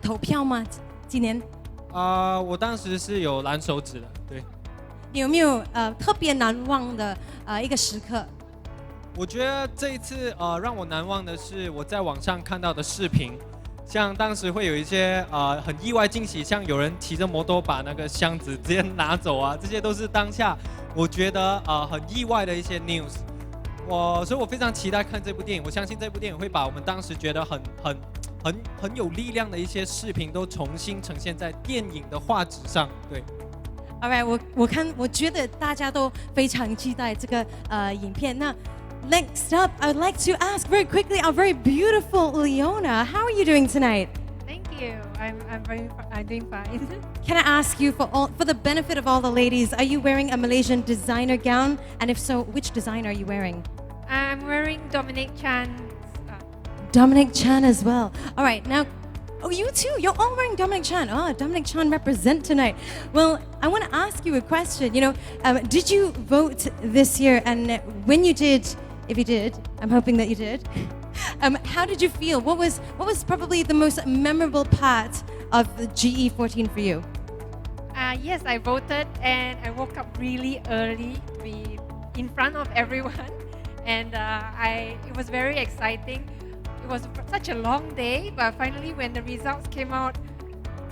投票吗？今年？我当时是有蓝手指的，对。你有没有特别难忘的一个时刻？我觉得这一次让我难忘的是我在网上看到的视频。像当时会有一些很意外惊喜，像有人骑着摩托把那个箱子直接拿走啊，这些都是当下我觉得很意外的一些 news。所以我非常期待看这部电影，我相信这部电影会把我们当时觉得很有力量的一些视频都重新呈现在电影的画纸上。对。Alright， 我觉得大家都非常期待这个影片。那 next up, I'd like to ask very quickly our very beautiful Leona. How are you doing tonight? Thank you. I'm doing fine. Can I ask you for the benefit of all the ladies, are you wearing a Malaysian designer gown? And if so, which design are you wearing? I'm wearing Dominic Chan. Dominic Chan as well. All right, now, oh, you too. You're all wearing Dominic Chan. Oh, Dominic Chan represent tonight. Well, I want to ask you a question. You know, did you vote this year? And when you did, if you did, I'm hoping that you did. How did you feel? What was probably the most memorable part of the GE14 for you? Yes, I voted and I woke up really early to be in front of everyone. And it was very exciting. It was such a long day, but finally when the results came out,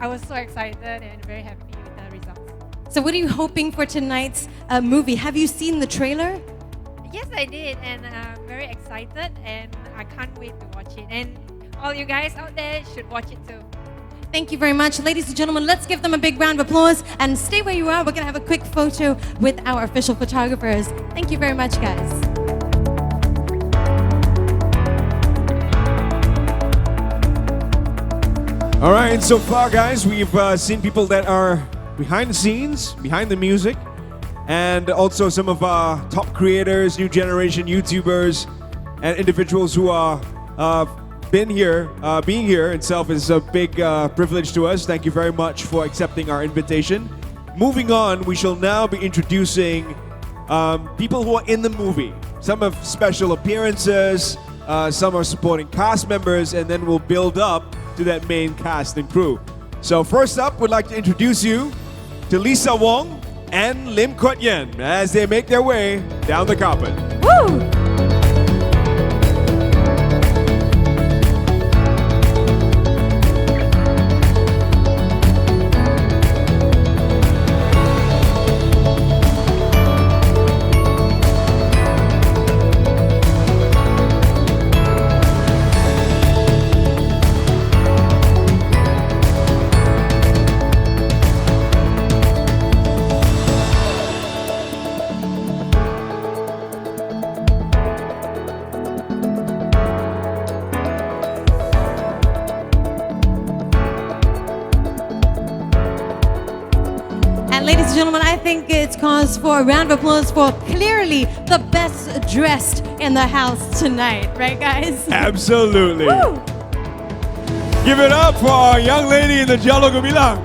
I was so excited and very happy with the results. So what are you hoping for tonight's movie? Have you seen the trailer? Yes, I did, and I'm very excited, and I can't wait to watch it. And all you guys out there should watch it too. Thank you very much. Ladies and gentlemen, let's give them a big round of applause and stay where you are. We're going to have a quick photo with our official photographers. Thank you very much, guys. All right, so far, guys, we've seen people that are behind the scenes, behind the music, and also some of our top creators, new generation YouTubers, and individuals who are been here. Being here itself is a big privilege to us. Thank you very much for accepting our invitation. Moving on, we shall now be introducing people who are in the movie. Some have special appearances, some are supporting cast members, and then we'll build up to that main cast and crew. So first up, we'd like to introduce you to Lisa Wong and Lim Kwat Yen as they make their way down the carpet. Woo! Ladies and gentlemen, I think it's cause for a round of applause for clearly the best dressed in the house tonight, right guys? Absolutely. Woo! Give it up for our young lady in the Jalo Gemilang.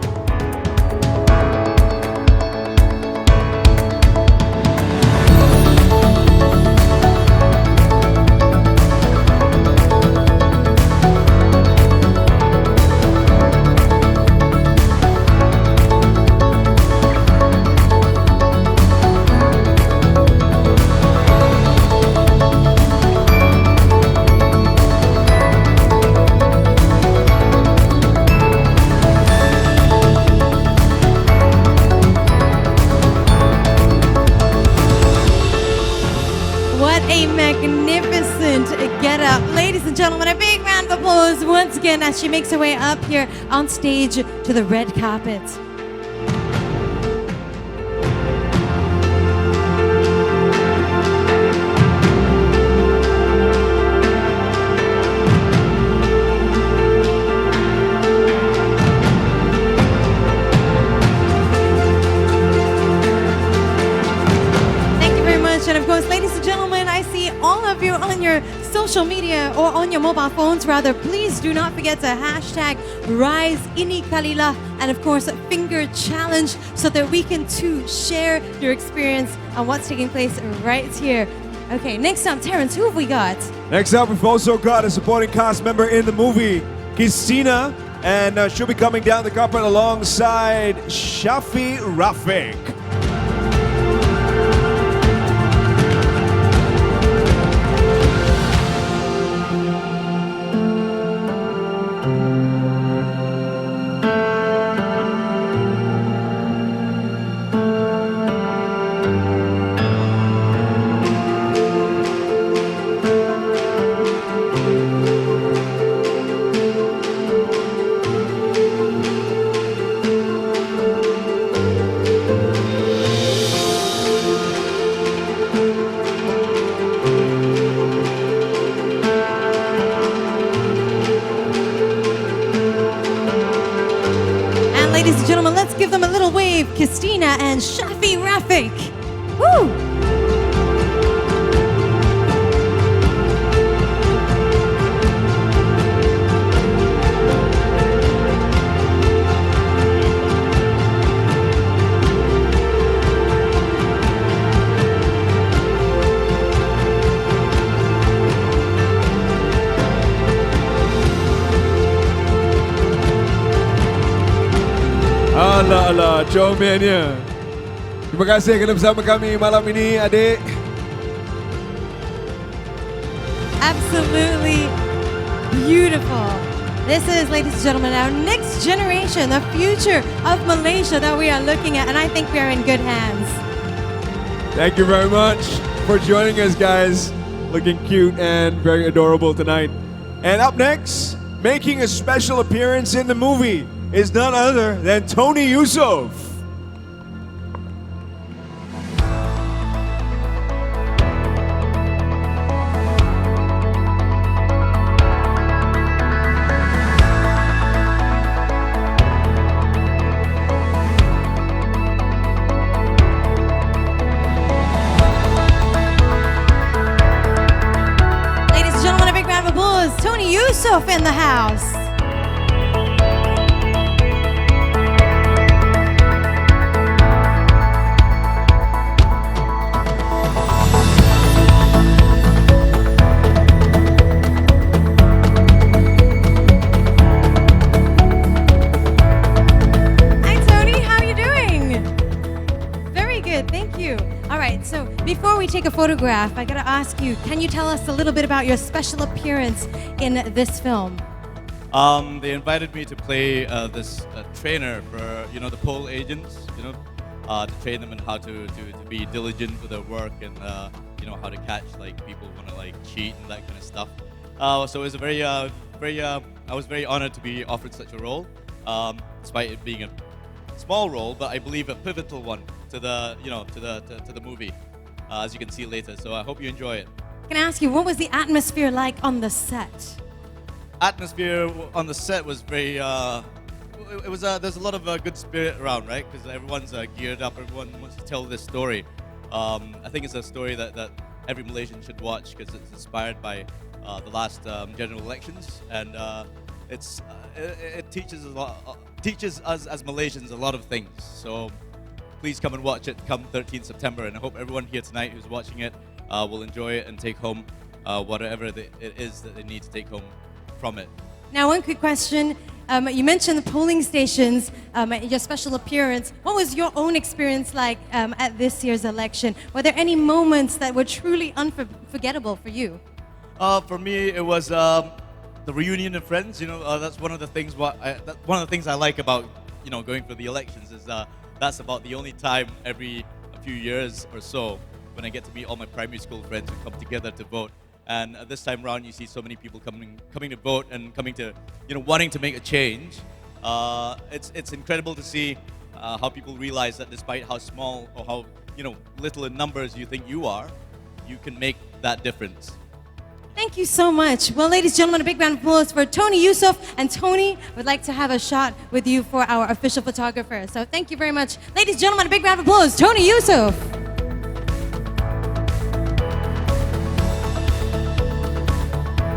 Ladies and gentlemen, a big round of applause once again as she makes her way up here on stage to the red carpet. Thank you very much. And of course, ladies and gentlemen, I see all of you on your social media or on your mobile phones rather. Please do not forget to hashtag Rise Ini Kalilah and of course Finger Challenge so that we can too share your experience on what's taking place right here. Okay, next up, Terrence, who have we got? Next up, we've also got a supporting cast member in the movie, Christina, and she'll be coming down the carpet alongside Shafi Rafiq. and gentlemen, let's give them a little wave. Christina and Shafi Rafik. Woo! Alah, comelnya. Terima kasih kerana bersama kami malam ini, adik. Absolutely beautiful. This is, ladies and gentlemen, our next generation, the future of Malaysia that we are looking at, and I think we are in good hands. Thank you very much for joining us, guys. Looking cute and very adorable tonight. And up next, making a special appearance in the movie is none other than Tony Yusuf. Ladies and gentlemen, a big round of applause. Tony Yusuf in the house. Hi, Tony. How are you doing? Very good. Thank you. All right. So before we take a photograph, I got to ask you, can you tell us a little bit about your special appearance in this film? They invited me to play this trainer for the poll agents, to train them in how to be diligent with their work and how to catch people who want to cheat and that kind of stuff. So it was I was very honored to be offered such a role, despite it being a small role, but I believe a pivotal one to the to the movie, as you can see later. So I hope you enjoy it. Can I ask you, what was the atmosphere like on the set? Atmosphere on the set was very it was there's a lot of good spirit around, right? Because everyone's geared up, everyone wants to tell this story. I think it's a story that every Malaysian should watch because it's inspired by the last general elections, and it teaches us as Malaysians a lot of things. So please come and watch it come 13th September, and I hope everyone here tonight who's watching it will enjoy it and take home whatever it is that they need to take home from it. Now, one quick question. You mentioned the polling stations, your special appearance. What was your own experience like at this year's election? Were there any moments that were truly unforgettable for you? For me, it was the reunion of friends. That's one of the things. One of the things I like about going for the elections is that's about the only time every few years or so when I get to meet all my primary school friends who come together to vote. And this time around, you see so many people coming to vote and coming to, wanting to make a change. It's incredible to see how people realize that despite how small or how little in numbers you think you are, you can make that difference. Thank you so much. Well, ladies and gentlemen, a big round of applause for Tony Yusuf. And Tony would like to have a shot with you for our official photographer. So thank you very much. Ladies and gentlemen, a big round of applause, Tony Yusuf.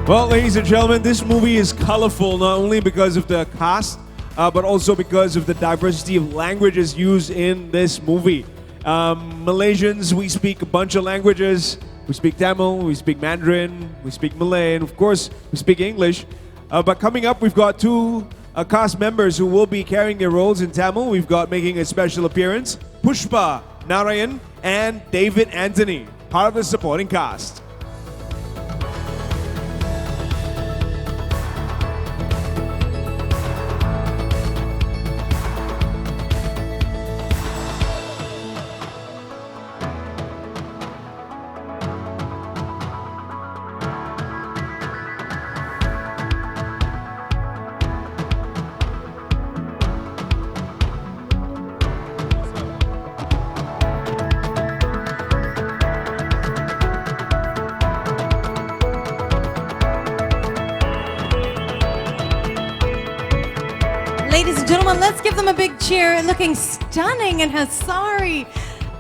Well, ladies and gentlemen, this movie is colorful not only because of the cast, but also because of the diversity of languages used in this movie. Malaysians, we speak a bunch of languages. We speak Tamil, we speak Mandarin, we speak Malay, and of course, we speak English. But coming up, we've got two cast members who will be carrying their roles in Tamil. We've got making a special appearance, Pushpa Narayan and David Anthony, part of the supporting cast. Ladies and gentlemen, let's give them a big cheer. Looking stunning in her sari.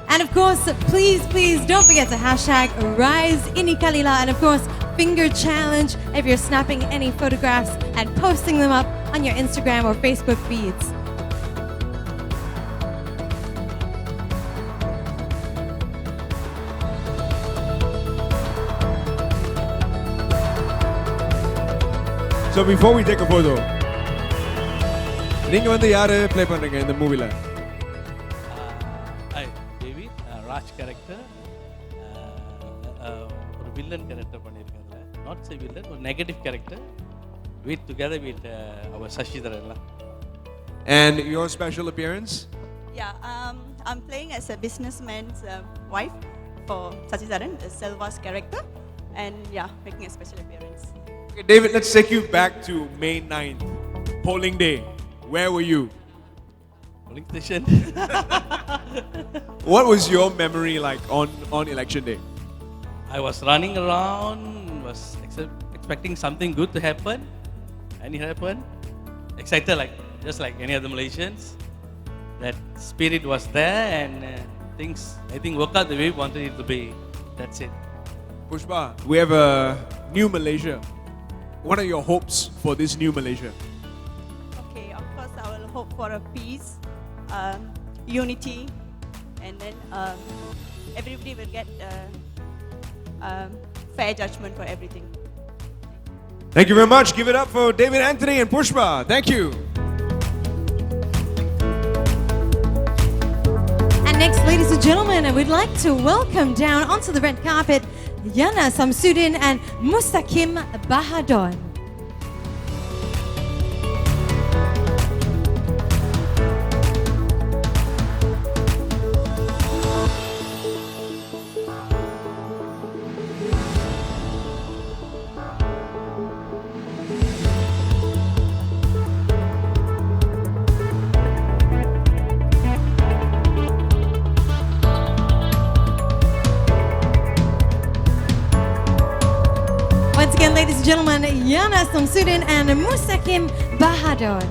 And of course, please don't forget to hashtag Rise Ini Kalilah, and of course, finger challenge if you're snapping any photographs and posting them up on your Instagram or Facebook feeds. So before we take a photo, நீங்க வந்து யாரு play பண்றீங்க இந்த மூவில? David, Raj character, ஒரு villain character பண்ணிருக்கேன் அதுல. Not say villain, ஒரு negative character. With together with our Sashidhara. And your special appearance? Yeah, I'm playing as a businessman's wife for Sachidharan, Selva's character, and yeah, making a special appearance. Okay, David, let's take you back to May 9th, polling day. Where were you? Polling station. What was your memory like on election day? I was running around, was expecting something good to happen, and it happened. Excited just like any other Malaysians. That spirit was there, and things I think worked out the way we wanted it to be. That's it. Pushpa, we have a new Malaysia. What are your hopes for this new Malaysia? Okay, of course I will hope for a peace, unity, and then everybody will get fair judgment for everything. Thank you very much. Give it up for David Anthony and Pushpa. Thank you. And next, ladies and gentlemen, we'd like to welcome down onto the red carpet Yana Samsudin and Mustaqim Bahadon. Once again, ladies and gentlemen, Yana Samsudin and Mustaqim Bahadon.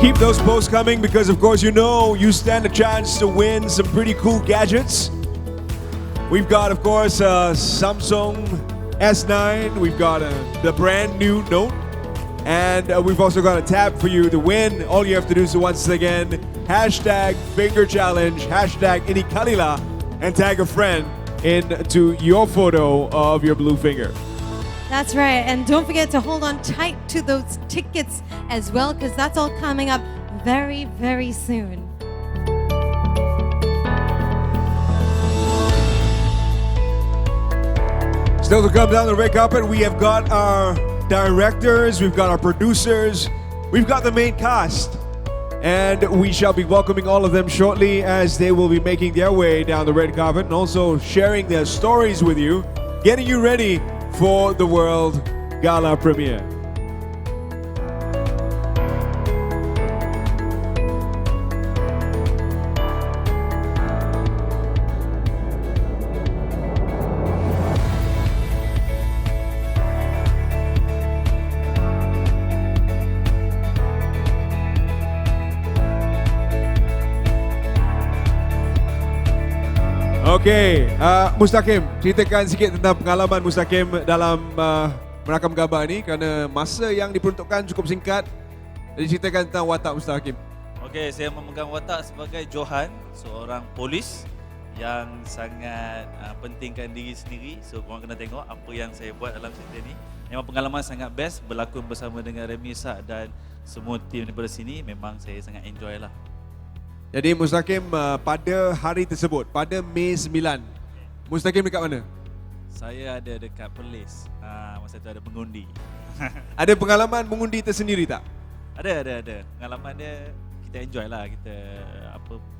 Keep those posts coming because, of course, you stand a chance to win some pretty cool gadgets. We've got, of course, Samsung S9. We've got the brand new Note. And we've also got a tab for you to win. All you have to do is once again, hashtag finger challenge, hashtag Ini Kalilah, and tag a friend into your photo of your blue finger. That's right, and don't forget to hold on tight to those tickets as well, because that's all coming up very, very soon. Still to come down the red carpet, we have got our directors, we've got our producers, we've got the main cast. And we shall be welcoming all of them shortly as they will be making their way down the red carpet and also sharing their stories with you, getting you ready for the World Gala premiere. Okay, Mustaqim, ceritakan sikit tentang pengalaman Mustaqim dalam merakam gambar ni kerana masa yang diperuntukkan cukup singkat. Jadi ceritakan tentang watak Mustaqim. Okay, saya memegang watak sebagai Johan, seorang polis yang sangat pentingkan diri sendiri. So korang kena tengok apa yang saya buat dalam cerita ni. Memang pengalaman sangat best berlakon bersama dengan Remy Sak dan semua tim daripada sini. Memang saya sangat enjoy lah. Jadi Mustaqim pada hari tersebut, pada Mei 9, Mustaqim dekat mana? Saya ada dekat Perlis. Masa tu ada mengundi. Ada pengalaman mengundi tersendiri tak? Ada. Pengalaman dia kita enjoy lah. Kita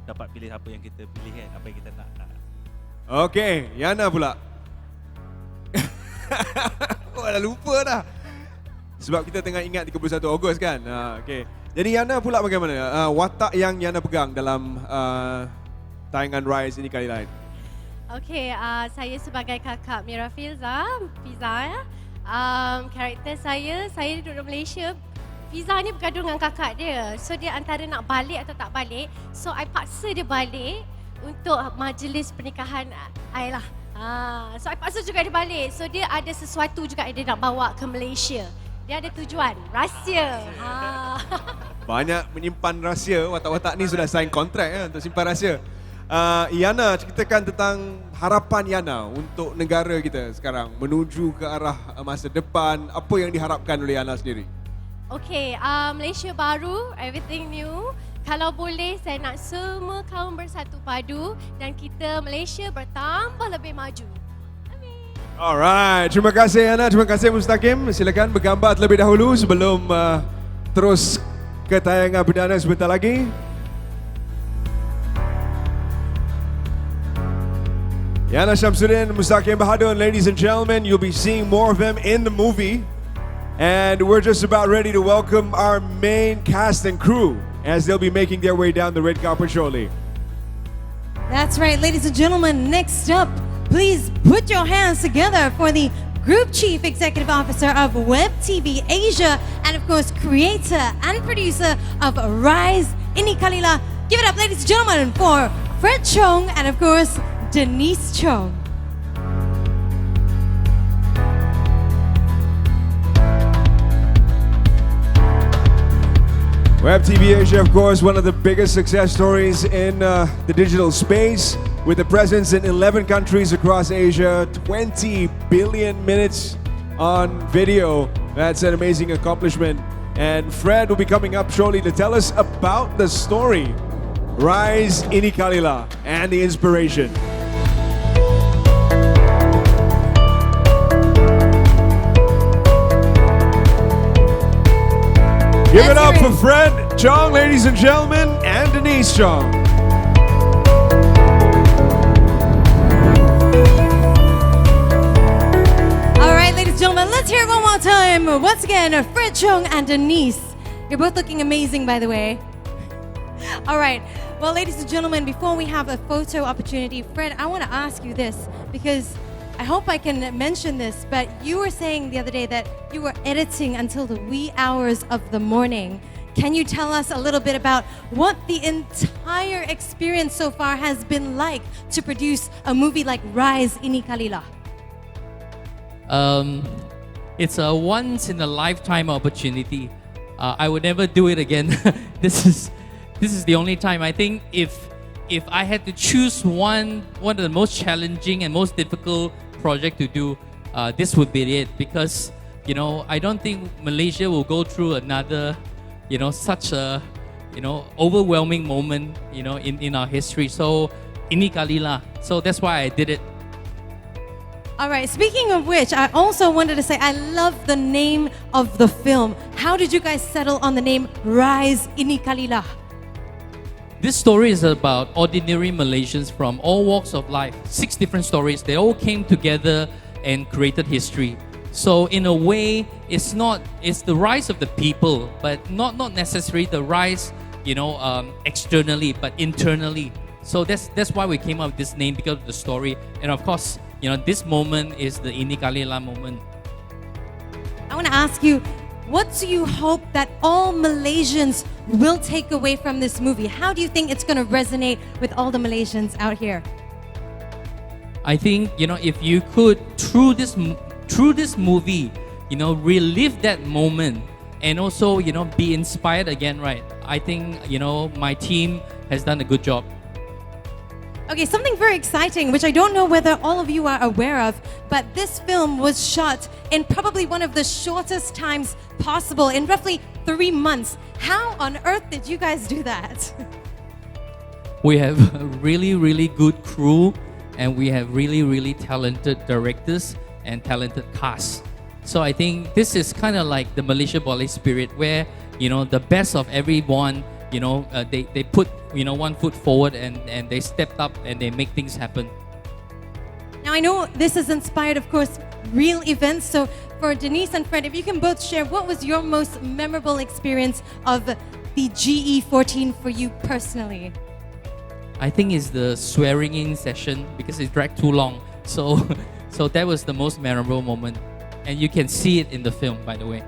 dapat pilih apa yang kita pilih kan, apa yang kita nak. Okay, Yana pula. Oh, dah lupa dah. Sebab kita tengah ingat 31 Ogos kan. Okay. Jadi Yana pula bagaimana? Watak yang Yana pegang dalam tayangan Rise Ini Kalilah. Okay, saya sebagai kakak Mira Fiza ya. Karakter saya duduk Malaysia. Fiza ni bergaduh dengan kakak dia. So dia antara nak balik atau tak balik. So I paksa dia balik untuk majlis pernikahan I lah. So I paksa juga dia balik. So dia ada sesuatu juga dia nak bawa ke Malaysia. Dia ada tujuan, rahsia. Banyak menyimpan rahsia. Watak-watak ni sudah sign kontrak untuk simpan rahsia. Yana, ceritakan tentang harapan Yana untuk negara kita sekarang menuju ke arah masa depan. Apa yang diharapkan oleh Yana sendiri? Okay, Malaysia baru, everything new. Kalau boleh, saya nak semua kaum bersatu padu dan kita Malaysia bertambah lebih maju. Alright, terima kasih Yana, terima kasih Mustaqim. Silakan bergambar terlebih dahulu sebelum terus ke tayangan perdana sebentar lagi. Yana Shamsuddin, Mustaqim Bahadur, ladies and gentlemen, you'll be seeing more of them in the movie. And we're just about ready to welcome our main cast and crew as they'll be making their way down the red carpet shortly. That's right, ladies and gentlemen. Next up, please put your hands together for the Group Chief Executive Officer of WebTVAsia and of course creator and producer of Rise, Ini Kalilah. Give it up, ladies and gentlemen, for Fred Chong and of course Denise Chong. WebTVAsia, of course, one of the biggest success stories in the digital space, with a presence in 11 countries across Asia, 20 billion minutes on video. That's an amazing accomplishment. And Fred will be coming up shortly to tell us about the story, Rise, Ini Kalilah, and the inspiration. Give it up for Fred Chong, ladies and gentlemen, and Denise Chong. All right, ladies and gentlemen, let's hear it one more time. Once again, Fred Chong and Denise. You're both looking amazing, by the way. All right. Well, ladies and gentlemen, before we have a photo opportunity, Fred, I want to ask you this because I hope I can mention this, but you were saying the other day that you were editing until the wee hours of the morning. Can you tell us a little bit about what the entire experience so far has been like to produce a movie like Rise, Ini Kalilah? It's a once-in-a-lifetime opportunity. I would never do it again. This is the only time. I think if I had to choose one of the most challenging and most difficult project to do, this would be it, because I don't think Malaysia will go through another such a overwhelming moment in our history. So Ini Kalilah. So that's why I did it. All right, speaking of which, I also wanted to say I love the name of the film. How did you guys settle on the name Rise, Ini Kalilah? This story is about ordinary Malaysians from all walks of life. 6 different stories. They all came together and created history. So in a way, it's the rise of the people, but not necessarily the rise, externally, but internally. So that's why we came up with this name, because of the story. And of course, this moment is the Ini Kalilah moment. I want to ask you, what do you hope that all Malaysians will take away from this movie? How do you think it's going to resonate with all the Malaysians out here? I think, if you could, through this movie, relive that moment and also, be inspired again, right? I think, my team has done a good job. Okay, something very exciting, which I don't know whether all of you are aware of, but this film was shot in probably one of the shortest times possible, in roughly 3 months. How on earth did you guys do that? We have a really, really good crew, and we have really, really talented directors and talented cast. So I think this is kind of like the Malaysia Boleh spirit, where the best of everyone, they put one foot forward and they stepped up and they make things happen. Now I know this is inspired, of course, real events. So for Denise and Fred, if you can both share, what was your most memorable experience of the GE14 for you personally? I think is the swearing in session because it dragged too long. So, so that was the most memorable moment, and you can see it in the film, by the way.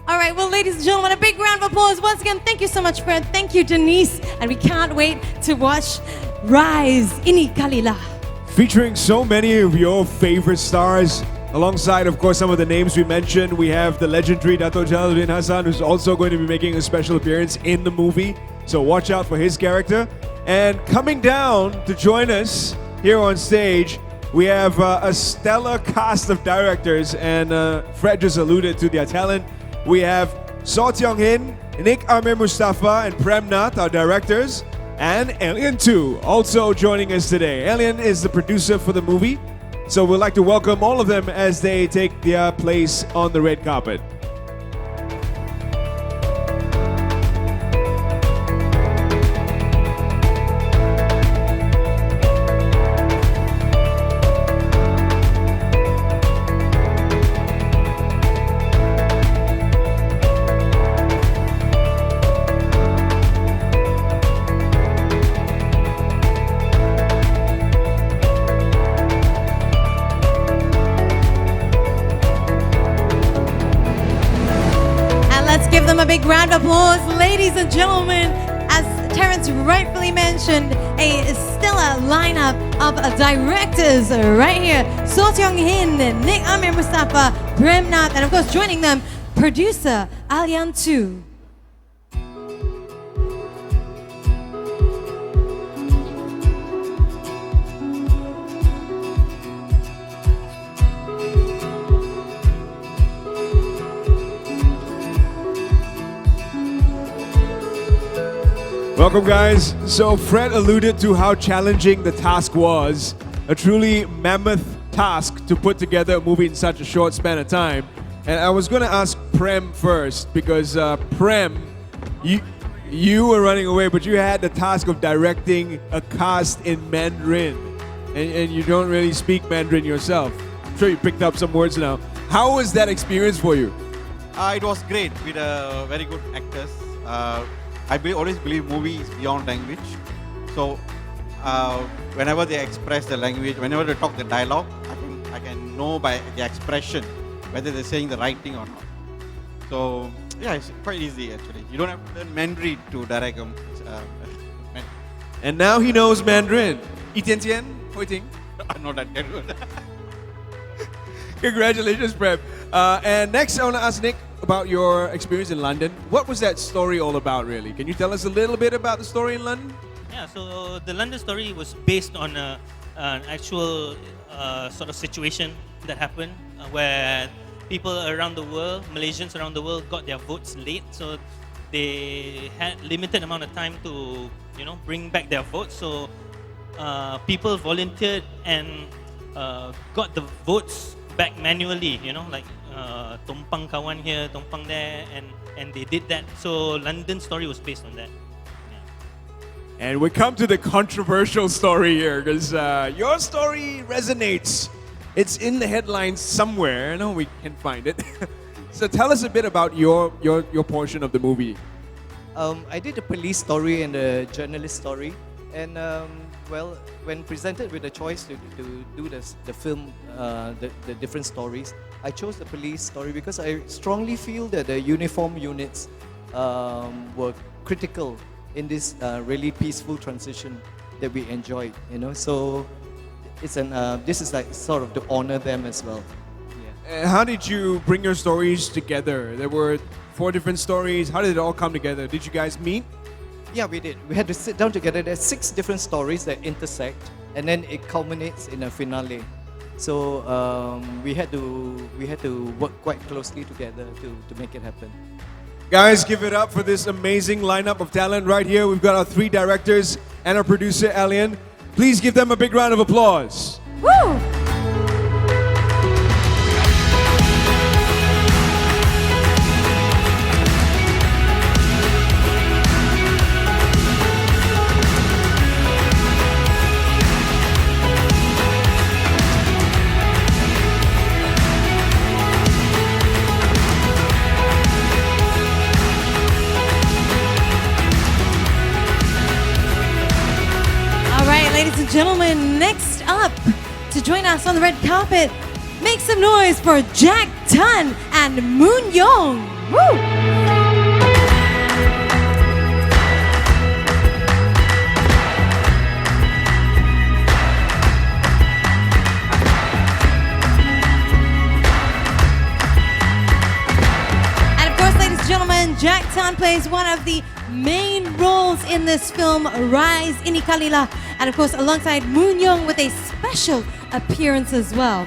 All right, well, ladies and gentlemen, a big round of applause. Once again, thank you so much, Fred. Thank you, Denise. And we can't wait to watch Rise, Ini Kalilah. Featuring so many of your favorite stars, alongside, of course, some of the names we mentioned. We have the legendary Dato' Jalaluddin Hassan, who's also going to be making a special appearance in the movie. So watch out for his character. And coming down to join us here on stage, we have a stellar cast of directors, and Fred just alluded to their talent. We have So Tiong Hin, Nick Amir Mustafa, and Prem Nath, our directors, and Alien 2 also joining us today. Alien is the producer for the movie, so we'd like to welcome all of them as they take their place on the red carpet. A big round of applause, ladies and gentlemen. As Terrence rightfully mentioned, a stellar lineup of directors right here. So Tiong Hin, Nick Amir Mustafa, Prem Nath, and of course joining them, producer Alien 2. Welcome, guys. So Fred alluded to how challenging the task was. A truly mammoth task to put together a movie in such a short span of time. And I was going to ask Prem first because Prem, you were running away, but you had the task of directing a cast in Mandarin. And you don't really speak Mandarin yourself. I'm sure you picked up some words now. How was that experience for you? It was great with very good actors. I always believe movie is beyond language. So whenever they express the language, whenever they talk the dialogue, I can know by the expression whether they're saying the right thing or not. So yeah, it's quite easy actually. You don't have to learn Mandarin to direct a Mandarin. And now he knows Mandarin. 一点点会听. I'm not that good. Congratulations, Prem. And next, I want to ask Nick about your experience in London. What was that story all about, really? Can you tell us a little bit about the story in London? Yeah, so the London story was based on an actual sort of situation that happened where people around the world, Malaysians around the world, got their votes late. So they had limited amount of time to, bring back their votes. So people volunteered and got the votes back manually, like tumpang kawan here, tumpang there, and they did that. So London story was based on that. And we come to the controversial story here because your story resonates. It's in the headlines somewhere. I know we can find it. So tell us a bit about your portion of the movie. I did a police story and a journalist story, and well, when presented with the choice to do the film, the different stories, I chose the police story because I strongly feel that the uniform units were critical in this really peaceful transition that we enjoyed. So it's this is like sort of to honor them as well. How did you bring your stories together? There were 4 different stories. How did it all come together? Did you guys meet? Yeah, we did. We had to sit down together. There's 6 different stories that intersect, and then it culminates in a finale. So we had to work quite closely together to make it happen. Guys, give it up for this amazing lineup of talent right here. We've got our 3 directors and our producer, Alien. Please give them a big round of applause. Woo! ladies and gentlemen, next up to join us on the red carpet, make some noise for Jack Tan and Moon Young. Woo! Gentlemen, Jack Tan plays one of the main roles in this film, Rise, Ini Kalilah, and of course alongside Moon Young with a special appearance as well.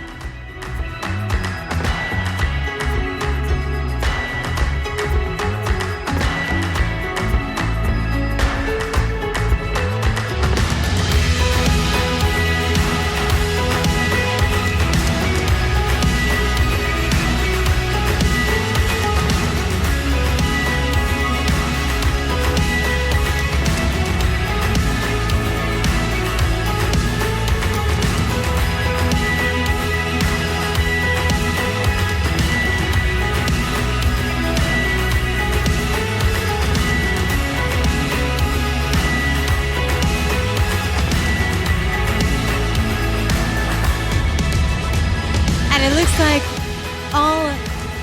It looks like all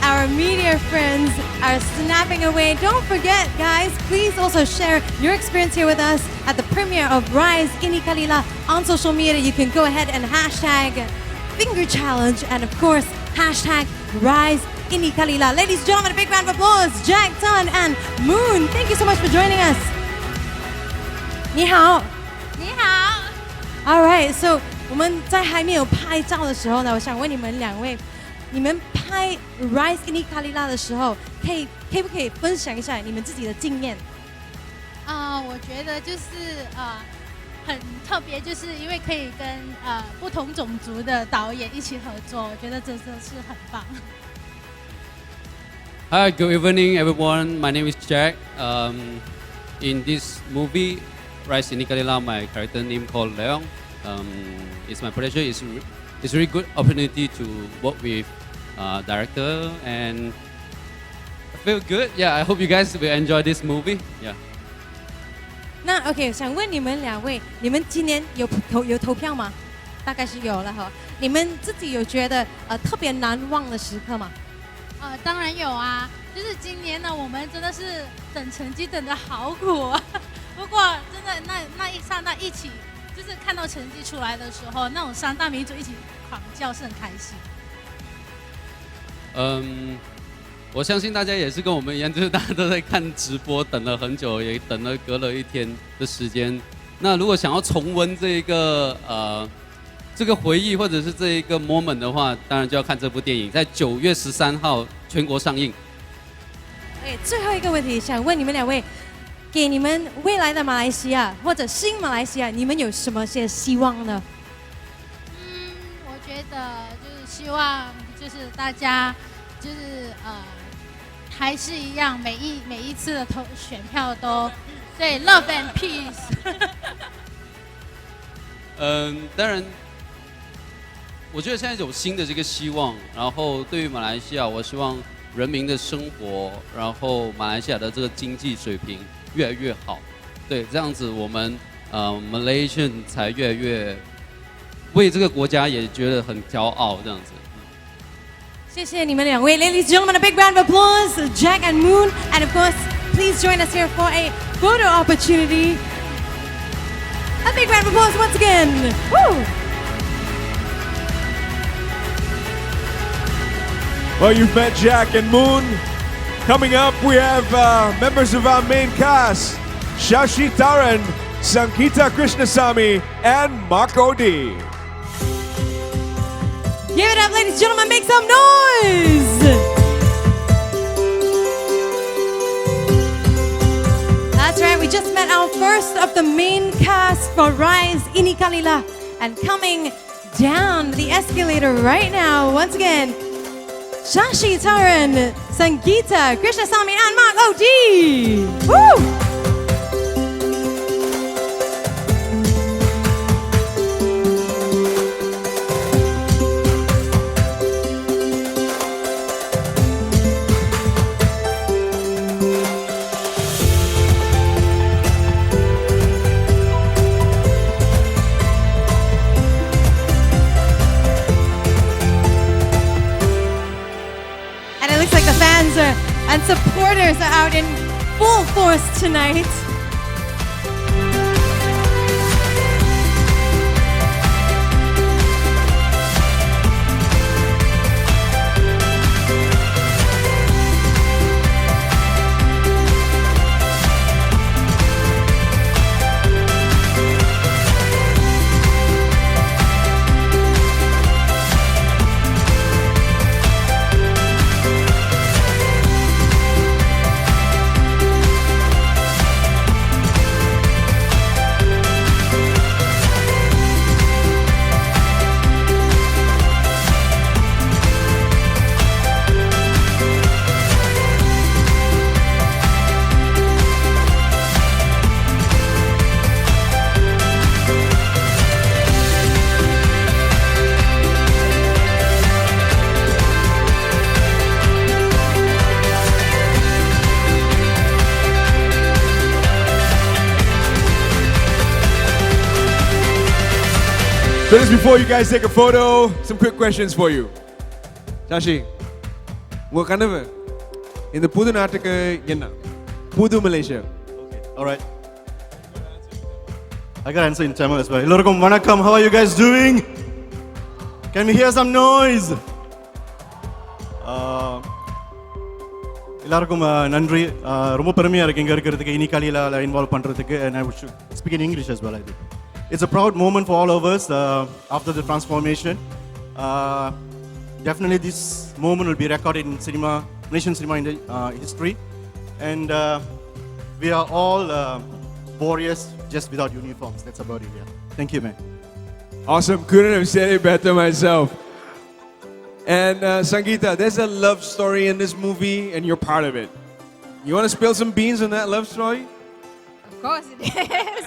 our media friends are snapping away. Don't forget, guys, please also share your experience here with us at the premiere of Rise, Ini Kalilah on social media. You can go ahead and hashtag Finger Challenge and, of course, hashtag Rise, Ini Kalilah. Ladies and gentlemen, a big round of applause. Jack Tan and Moon, thank you so much for joining us. 你好。你好。All right, so 我们在还没有拍照的时候呢，我想问你们两位，你们拍 Rise Ini Kalilah 的时候，可不可以分享一下你们自己的经验？我觉得就是很特别，就是因为可以跟不同种族的导演一起合作，我觉得真的是很棒。Hi, good evening, everyone. My name is Jack. In this movie, Rise Ini Kalilah, my character name called Leong. It's my pleasure. It's a really good opportunity to work with director, and I feel good. Yeah, I hope you guys will enjoy this movie. Yeah. 那 OK， 想问你们两位，你们今年有投票吗？大概是有了哈。你们自己有觉得特别难忘的时刻吗？当然有啊，就是今年呢，我们真的是等成绩等得好苦啊。不过真的那一刹那一起。就是看到成绩出来的时候，那种三大民族一起狂叫是很开心。我相信大家也是跟我们一样，就是大家都在看直播，等了很久，也等了隔了一天的时间。那如果想要重温这个回忆或者是这一个 moment 的话，当然就要看这部电影，在9月13号全国上映。最后一个问题想问你们两位。给你们未来的马来西亚或者新马来西亚，你们有什么些希望呢？我觉得就是希望就是大家就是还是一样，每一次的选票都对 love and peace 。当然，我觉得现在有新的这个希望，然后对于马来西亚，我希望人民的生活，然后马来西亚的这个经济水平。越来越好，对，这样子我们Malaysian 才越来越为这个国家也觉得很骄傲，这样子。谢谢你们两位 ，Ladies and gentlemen, a big round of applause, Jack and Moon, and of course, please join us here for a photo opportunity. A big round of applause once again. Woo! Well, you've met Jack and Moon. Coming up, we have members of our main cast, Shashi Taran, Sankita Krishnasamy, and Marco D. Give it up, ladies and gentlemen, make some noise! That's right, we just met our first of the main cast for Rise, Ini Kalilah. And coming down the escalator right now, once again, Shashi Taran, Sangeeta, Krishnasamy, and Mark O.D. Woo! and supporters are out in full force tonight. So just before you guys take a photo, some quick questions for you. Shashi, what kind of in the Pudu Nataka yenna? Pudu Malaysia. All right. I got answer in Tamil as well. Ellarukum vanakkam. How are you guys doing? Can we hear some noise? எல்லாருக்கும் நன்றி ரொம்ப பெருமையாக இருக்குது இங்கே இருக்கிறதுக்கு இனி கலியில் involve பண்ணுறதுக்கு and I should speak in English as well. I think it's a proud moment for all of us after the transformation. Definitely this moment will be recorded in cinema, Malaysian cinema in the history, and we are all warriors just without uniforms. That's about it. Yeah. Thank you, man. Awesome. Couldn't have said it better myself. And Sangeeta, there's a love story in this movie, and you're part of it. You want to spill some beans on that love story? Of course it is.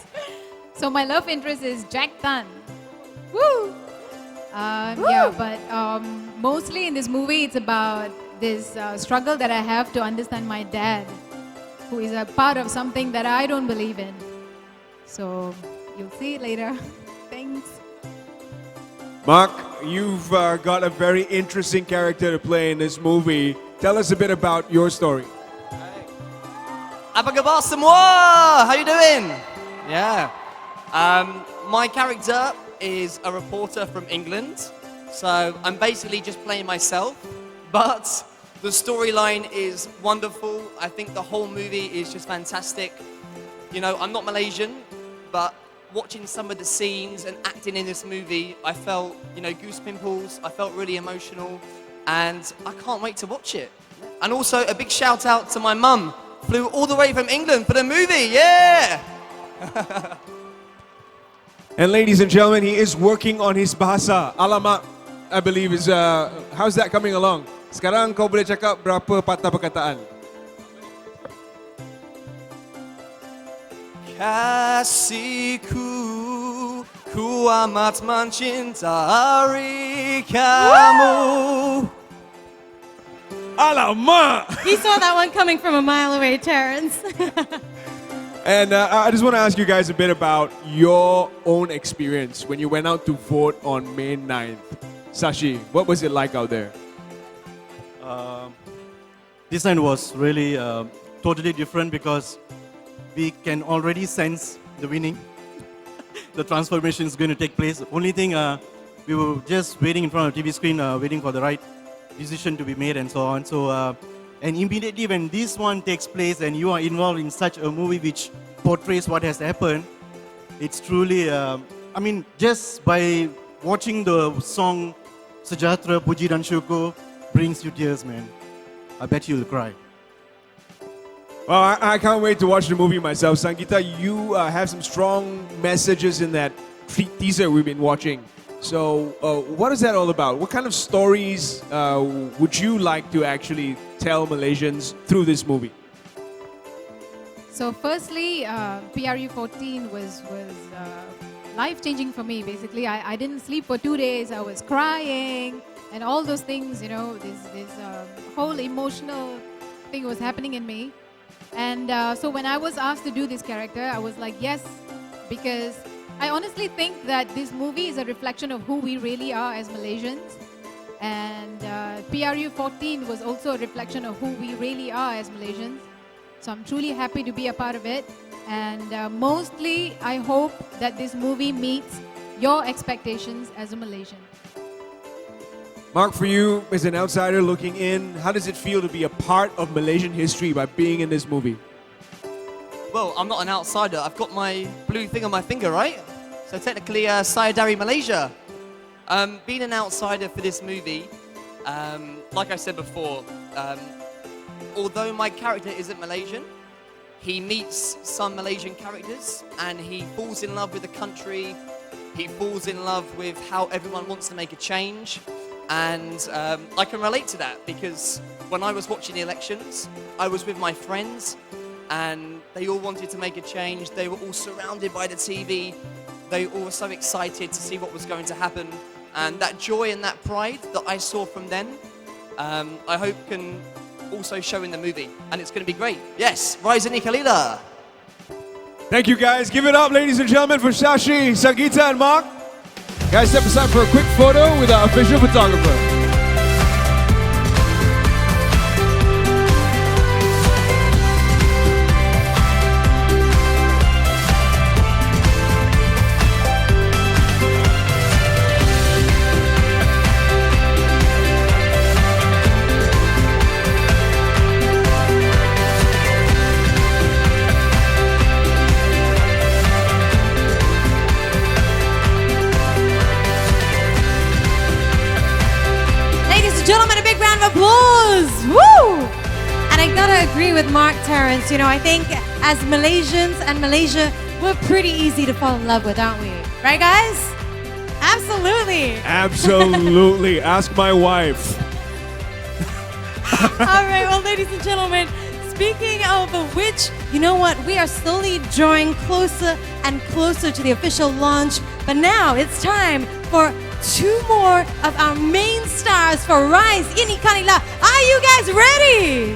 So my love interest is Jack Tan. Woo! Yeah, but mostly in this movie, it's about this struggle that I have to understand my dad, who is a part of something that I don't believe in. So you'll see it later. Thanks. Mark, you've got a very interesting character to play in this movie. Tell us a bit about your story. Apa khabar semua? How you doing? Yeah. My character is a reporter from England. So I'm basically just playing myself. But the storyline is wonderful. I think the whole movie is just fantastic. You know, I'm not Malaysian, but watching some of the scenes and acting in this movie, I felt, goose pimples. I felt really emotional, and I can't wait to watch it. And also a big shout out to my mum. Flew all the way from England for the movie. Yeah. And ladies and gentlemen, he is working on his bahasa. Alamak, I believe is how's that coming along? Sekarang kau boleh cakap berapa patah perkataan? Kasihku, ku amat mencintai kamu. Alamak! He saw that one coming from a mile away, Terrence. And I just want to ask you guys a bit about your own experience when you went out to vote on May 9th. Sashi, what was it like out there? This night was really totally different because we can already sense the winning. The transformation is going to take place. Only thing, we were just waiting in front of the TV screen, waiting for the right decision to be made and so on. So, and immediately when this one takes place and you are involved in such a movie which portrays what has happened, it's truly, just by watching the song Sejahtera, Puji dan Syukur brings you tears, man. I bet you'll cry. Well, I can't wait to watch the movie myself. Sangeeta, you have some strong messages in that teaser we've been watching. So what is that all about? What kind of stories would you like to actually tell Malaysians through this movie? So firstly, PRU 14 was life-changing for me, basically. I didn't sleep for 2 days. I was crying and all those things, this whole emotional thing was happening in me. And so when I was asked to do this character, I was like, yes, because I honestly think that this movie is a reflection of who we really are as Malaysians. And PRU 14 was also a reflection of who we really are as Malaysians. So I'm truly happy to be a part of it. And mostly, I hope that this movie meets your expectations as a Malaysian. Mark, for you as an outsider looking in, how does it feel to be a part of Malaysian history by being in this movie? Well, I'm not an outsider. I've got my blue thing on my finger, right? So technically, saya dari Malaysia. Being an outsider for this movie, like I said before, although my character isn't Malaysian, he meets some Malaysian characters and he falls in love with the country. He falls in love with how everyone wants to make a change. And I can relate to that because when I was watching the elections, I was with my friends and they all wanted to make a change. They were all surrounded by the TV. They all were so excited to see what was going to happen. And that joy and that pride that I saw from them, I hope can also show in the movie. And it's going to be great. Yes, Rise Ini Kalilah. Thank you guys. Give it up, ladies and gentlemen, for Shashi, Sangeeta, and Mark. Guys, step aside for a quick photo with our official photographer. Gentlemen, a big round of applause! Woo! And I gotta agree with Mark Terrence. You know, I think as Malaysians and Malaysia, we're pretty easy to fall in love with, aren't we? Right, guys? Absolutely. Absolutely. Ask my wife. All right, well, ladies and gentlemen, speaking of which, you know what? We are slowly drawing closer and closer to the official launch. But now it's time for two more of our main stars for Rise Ini Kalilah. Are you guys ready?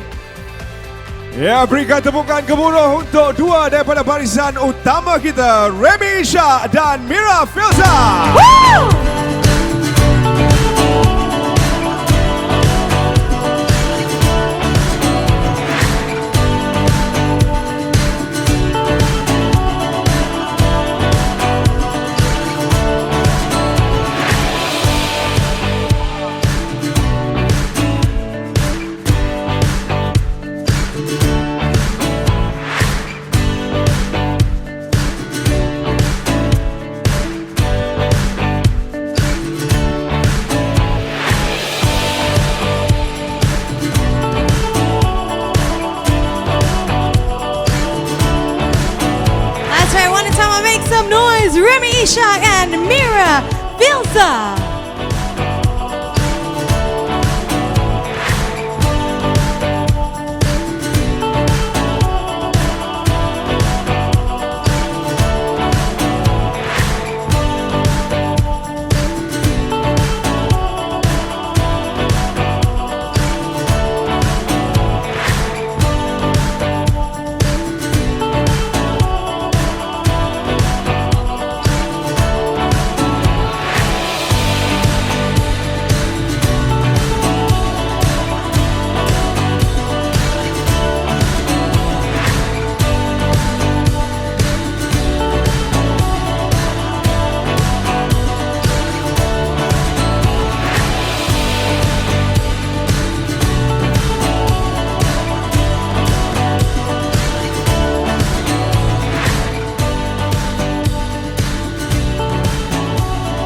Ya, berikan tepukan gemuruh untuk dua daripada barisan utama kita, Remy Shah dan Mira Filza. Woo! Some noise, Remy Ishak and Mira Filza.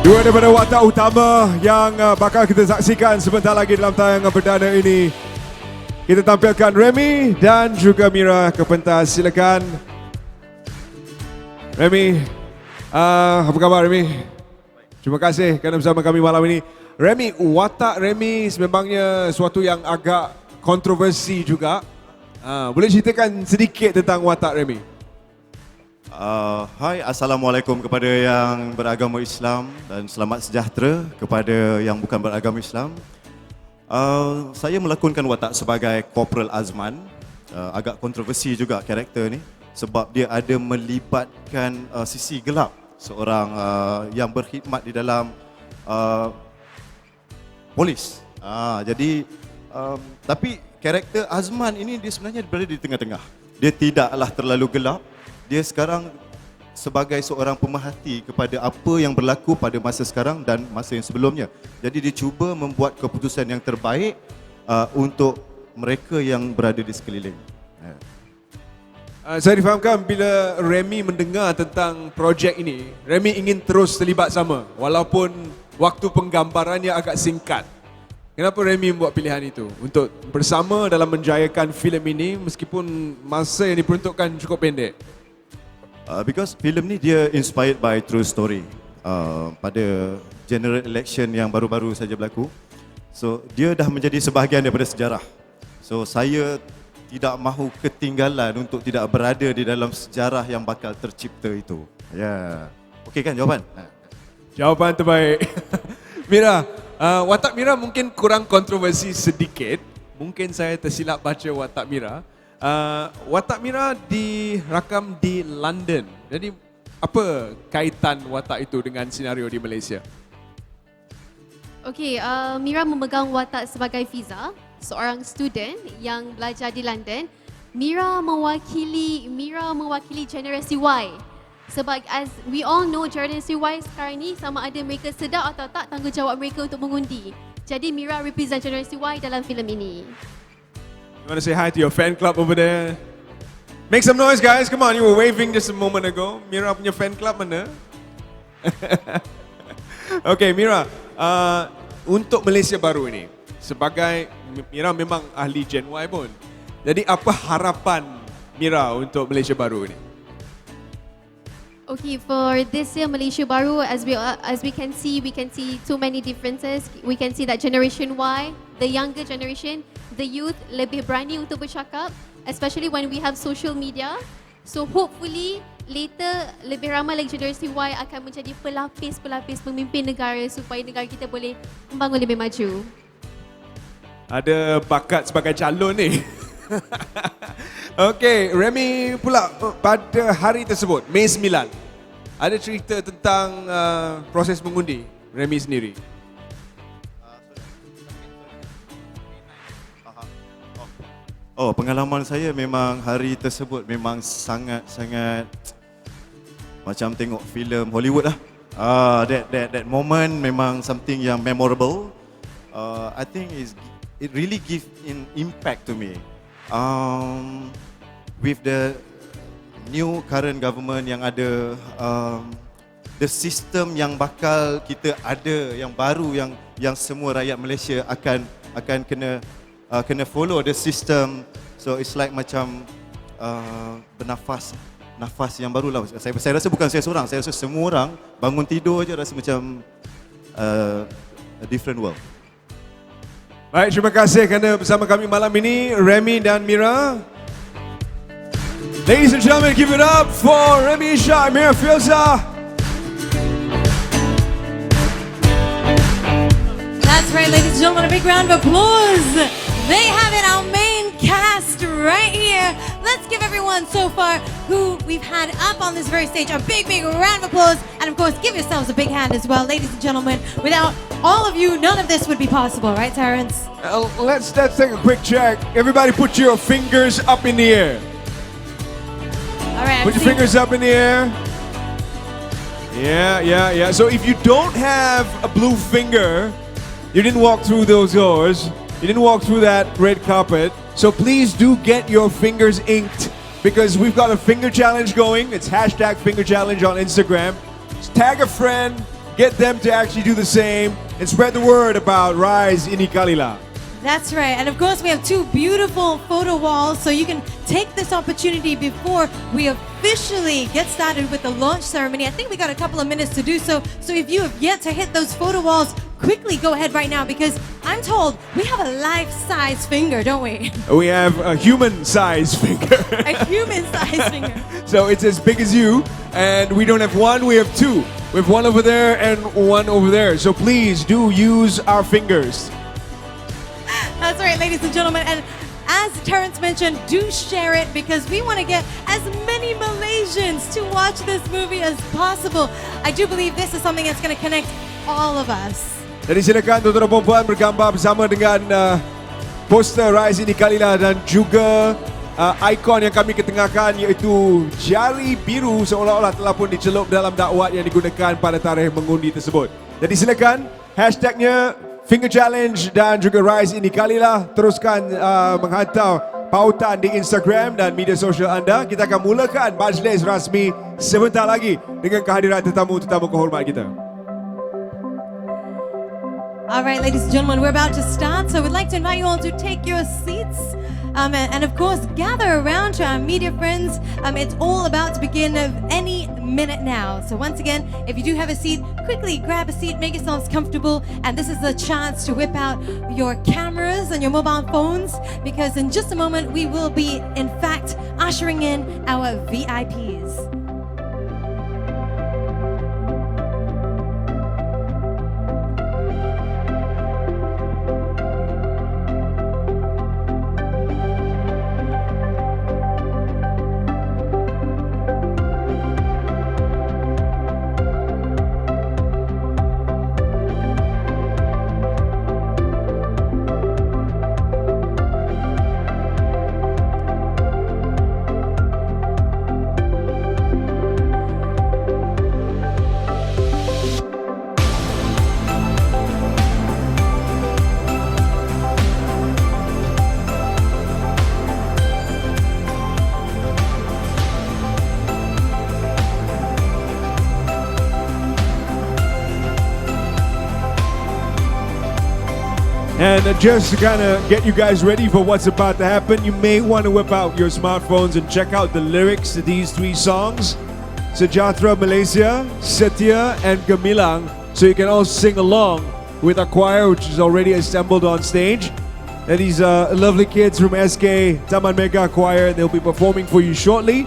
Dua daripada watak utama yang bakal kita saksikan sebentar lagi dalam tayangan perdana ini. Kita tampilkan Remy dan juga Mira ke pentas. Silakan. Remy, apa khabar Remy? Terima kasih kerana bersama kami malam ini. Remy, watak Remy sememangnya suatu yang agak kontroversi juga. Boleh ceritakan sedikit tentang watak Remy? Hai, Assalamualaikum kepada yang beragama Islam dan selamat sejahtera kepada yang bukan beragama Islam. Saya melakonkan watak sebagai Corporal Azman. Agak kontroversi juga karakter ni sebab dia ada melibatkan sisi gelap seorang yang berkhidmat di dalam polis. Jadi tapi karakter Azman ini dia sebenarnya berada di tengah-tengah. Dia tidaklah terlalu gelap. Dia sekarang sebagai seorang pemerhati kepada apa yang berlaku pada masa sekarang dan masa yang sebelumnya. Jadi dia cuba membuat keputusan yang terbaik untuk mereka yang berada di sekeliling. Saya difahamkan bila Remy mendengar tentang projek ini, Remy ingin terus terlibat sama walaupun waktu penggambarannya agak singkat. Kenapa Remy membuat pilihan itu untuk bersama dalam menjayakan filem ini meskipun masa yang diperuntukkan cukup pendek? Because filem ni dia inspired by true story. Pada general election yang baru-baru saja berlaku. So dia dah menjadi sebahagian daripada sejarah. So saya tidak mahu ketinggalan untuk tidak berada di dalam sejarah yang bakal tercipta itu. Ya. Okey kan jawapan? Jawapan terbaik. Mira, watak Mira mungkin kurang kontroversi sedikit. Mungkin saya tersilap baca watak Mira. Watak Mira dirakam di London. Jadi apa kaitan watak itu dengan senario di Malaysia? Okey, Mira memegang watak sebagai Fiza, seorang student yang belajar di London. Mira mewakili generasi Y. Sebab as we all know, generasi Y sekarang ni sama ada mereka sedar atau tak tanggungjawab mereka untuk mengundi. Jadi Mira represent generasi Y dalam filem ini. You want to say hi to your fan club over there? Make some noise guys, come on, you were waving just a moment ago. Mira punya fan club mana? Okay Mira, untuk Malaysia baru ini, sebagai Mira memang ahli Gen Y pun. Jadi apa harapan Mira untuk Malaysia baru ini? Okay, for this year Malaysia baru, as we can see too many differences. We can see that generation Y, the younger generation, the youth lebih berani untuk bercakap, especially when we have social media. So hopefully later lebih ramai lagi generasi Y akan menjadi pelapis-pelapis pemimpin negara supaya negara kita boleh membangun lebih maju. Ada bakat sebagai calon ni. Okay, Remy pula pada hari tersebut, Mei 9, ada cerita tentang proses mengundi Remy sendiri. Pengalaman saya memang hari tersebut memang sangat-sangat macam tengok filem Hollywood lah. That moment memang something yang memorable. I think it really give an impact to me. With the new current government yang ada, the system yang bakal kita ada yang baru yang semua rakyat Malaysia akan kena follow the system. So it's like macam nafas yang baru lah. Saya rasa bukan saya seorang, saya rasa semua orang bangun tidur je rasa macam a different world. Baik, terima kasih kerana bersama kami malam ini, Remy dan Mira. Ladies and gentlemen, give it up for Remy Shah, Mira Filza. That's right, ladies and gentlemen, a big round of applause. They have it, our main cast right here. Let's give everyone so far who we've had up on this very stage a big, big round of applause. And of course, give yourselves a big hand as well, ladies and gentlemen. Without all of you, none of this would be possible, right, Terrence? Let's take a quick check. Everybody put your fingers up in the air. All right. Put your fingers up in the air. Yeah. So if you don't have a blue finger, you didn't walk through those doors, you didn't walk through that red carpet, so please do get your fingers inked because we've got a finger challenge going. It's #finger challenge on Instagram. Just tag a friend, get them to actually do the same, and spread the word about Rise Ini Kalilah. That's right. And of course, we have two beautiful photo walls, so you can take this opportunity before we officially get started with the launch ceremony. I think we got a couple of minutes to do so. So if you have yet to hit those photo walls, quickly go ahead right now because I'm told we have a life-size finger, don't we? We have a human-sized finger. A human-sized finger. So it's as big as you, and we don't have one, we have two. We have one over there and one over there. So please do use our fingers. That's right, ladies and gentlemen. And as Terrence mentioned, do share it because we want to get as many Malaysians to watch this movie as possible. I do believe this is something that's going to connect all of us. Jadi silakan tuan-tuan dan puan bergambar bersama dengan poster Rise Ini Kalilah dan juga ikon yang kami ketengahkan iaitu jari biru seolah-olah telah pun dicelup dalam dakwat yang digunakan pada tarikh mengundi tersebut. Jadi silakan hashtagnya Finger Challenge dan juga Rise Ini Kalilah, teruskan menghantar pautan di Instagram dan media sosial anda. Kita akan mulakan majlis rasmi sebentar lagi dengan kehadiran tetamu-tetamu kehormat kita. All right, ladies and gentlemen, we're about to start, so we'd like to invite you all to take your seats and of course, gather around to our media friends. It's all about to begin any minute now. So once again, if you do have a seat, quickly grab a seat, make yourselves comfortable, and this is the chance to whip out your cameras and your mobile phones, because in just a moment, we will be, in fact, ushering in our VIPs. And just to kind of get you guys ready for what's about to happen, you may want to whip out your smartphones and check out the lyrics to these three songs, Sejahtera Malaysia, Setia, and Gemilang, so you can all sing along with our choir, which is already assembled on stage. And these lovely kids from SK Taman Mega Choir, they'll be performing for you shortly.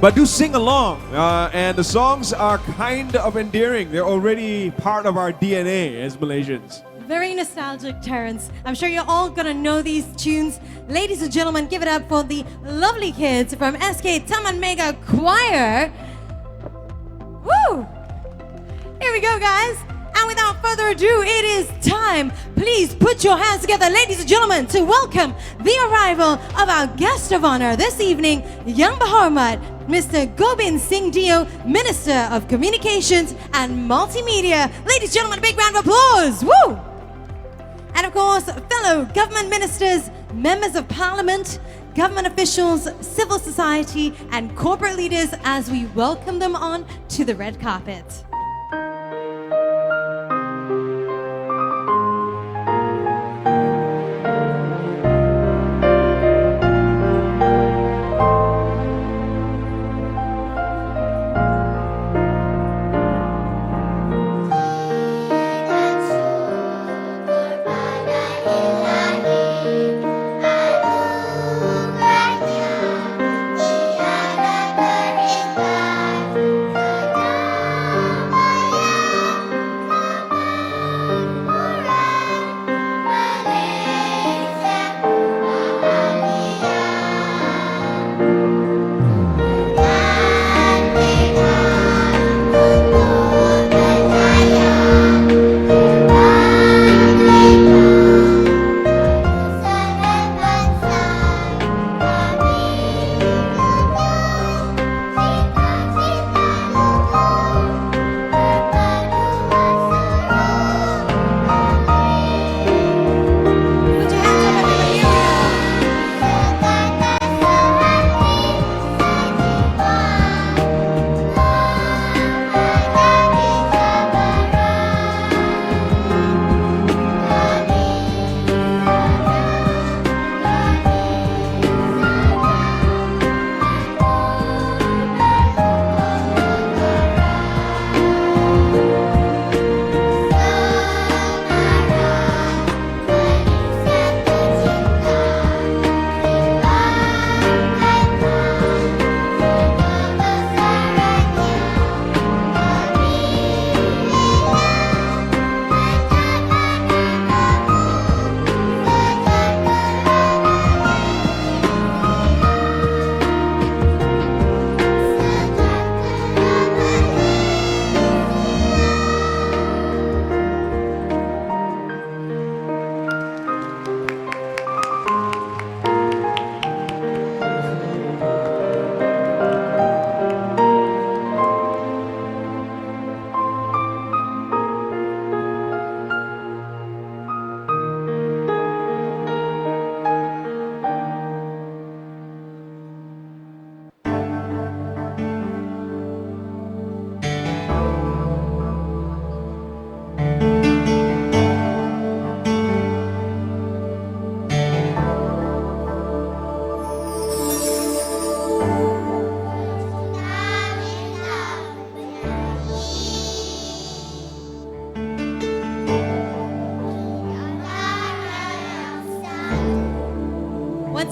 But do sing along, and the songs are kind of endearing. They're already part of our DNA as Malaysians. Very nostalgic, Terrence. I'm sure you're all gonna know these tunes. Ladies and gentlemen, give it up for the lovely kids from SK Taman Mega Choir. Woo! Here we go, guys. And without further ado, it is time. Please put your hands together, ladies and gentlemen, to welcome the arrival of our guest of honor this evening, Yang Berhormat, Mr. Gobind Singh Dio, Minister of Communications and Multimedia. Ladies and gentlemen, a big round of applause. Woo! And of course, fellow government ministers, members of parliament, government officials, civil society, and corporate leaders as we welcome them on to the red carpet.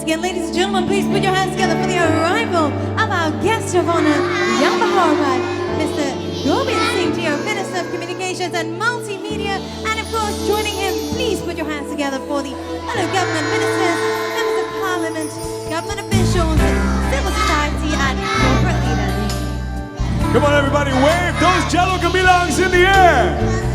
Once again, ladies and gentlemen, please put your hands together for the arrival of our guest of honor, Yang Bahormat, Mr. Gobind Singh Gio, Minister of Communications and Multimedia. And of course, joining him, please put your hands together for the fellow government ministers, members of parliament, government officials, civil society, and corporate leaders. Come on, everybody, wave those Jello Gabilangs in the air.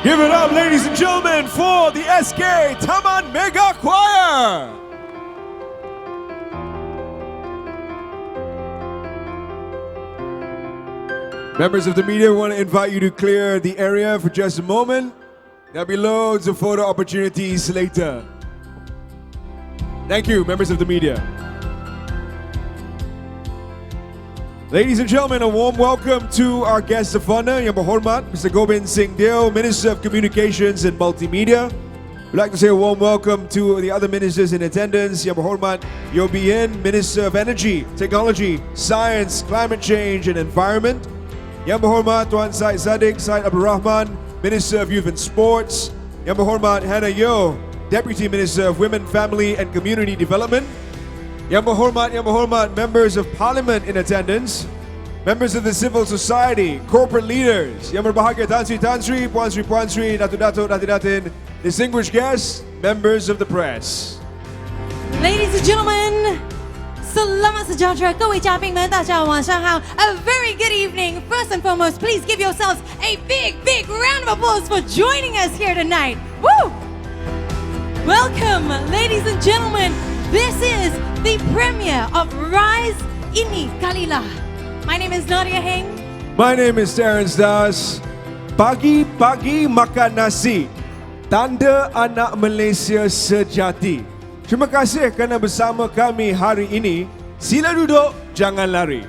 Give it up, ladies and gentlemen, for the SK Taman Mega Choir. Members of the media, we want to invite you to clear the area for just a moment. There'll be loads of photo opportunities later. Thank you, members of the media. Ladies and gentlemen, a warm welcome to our guest of honor, Yang Berhormat Mr. Gobind Singh Deo, Minister of Communications and Multimedia. We'd like to say a warm welcome to the other ministers in attendance, Yang Berhormat Yeo Bien, Minister of Energy, Technology, Science, Climate Change and Environment. Yang Berhormat Tuan Syed Saddiq Syed Abdul Rahman, Minister of Youth and Sports. Yang Berhormat Hannah Yeo, Deputy Minister of Women, Family and Community Development. Yang Berhormat, members of Parliament in attendance, members of the civil society, corporate leaders, Yang Berbahagia Tan Sri, Puan Sri, Datuk, Datin, distinguished guests, members of the press. Ladies and gentlemen, Selamat Sejahtera, 各位嘉宾们，大家晚上好. A very good evening. First and foremost, please give yourselves a big round of applause for joining us here tonight. Woo! Welcome, ladies and gentlemen. This is the premiere of Rise Ini Kalilah. My name is Nadia Heng. My name is Terence Das. Pagi-pagi makan nasi, tanda anak Malaysia sejati. Terima kasih kerana bersama kami hari ini. Sila duduk, jangan lari.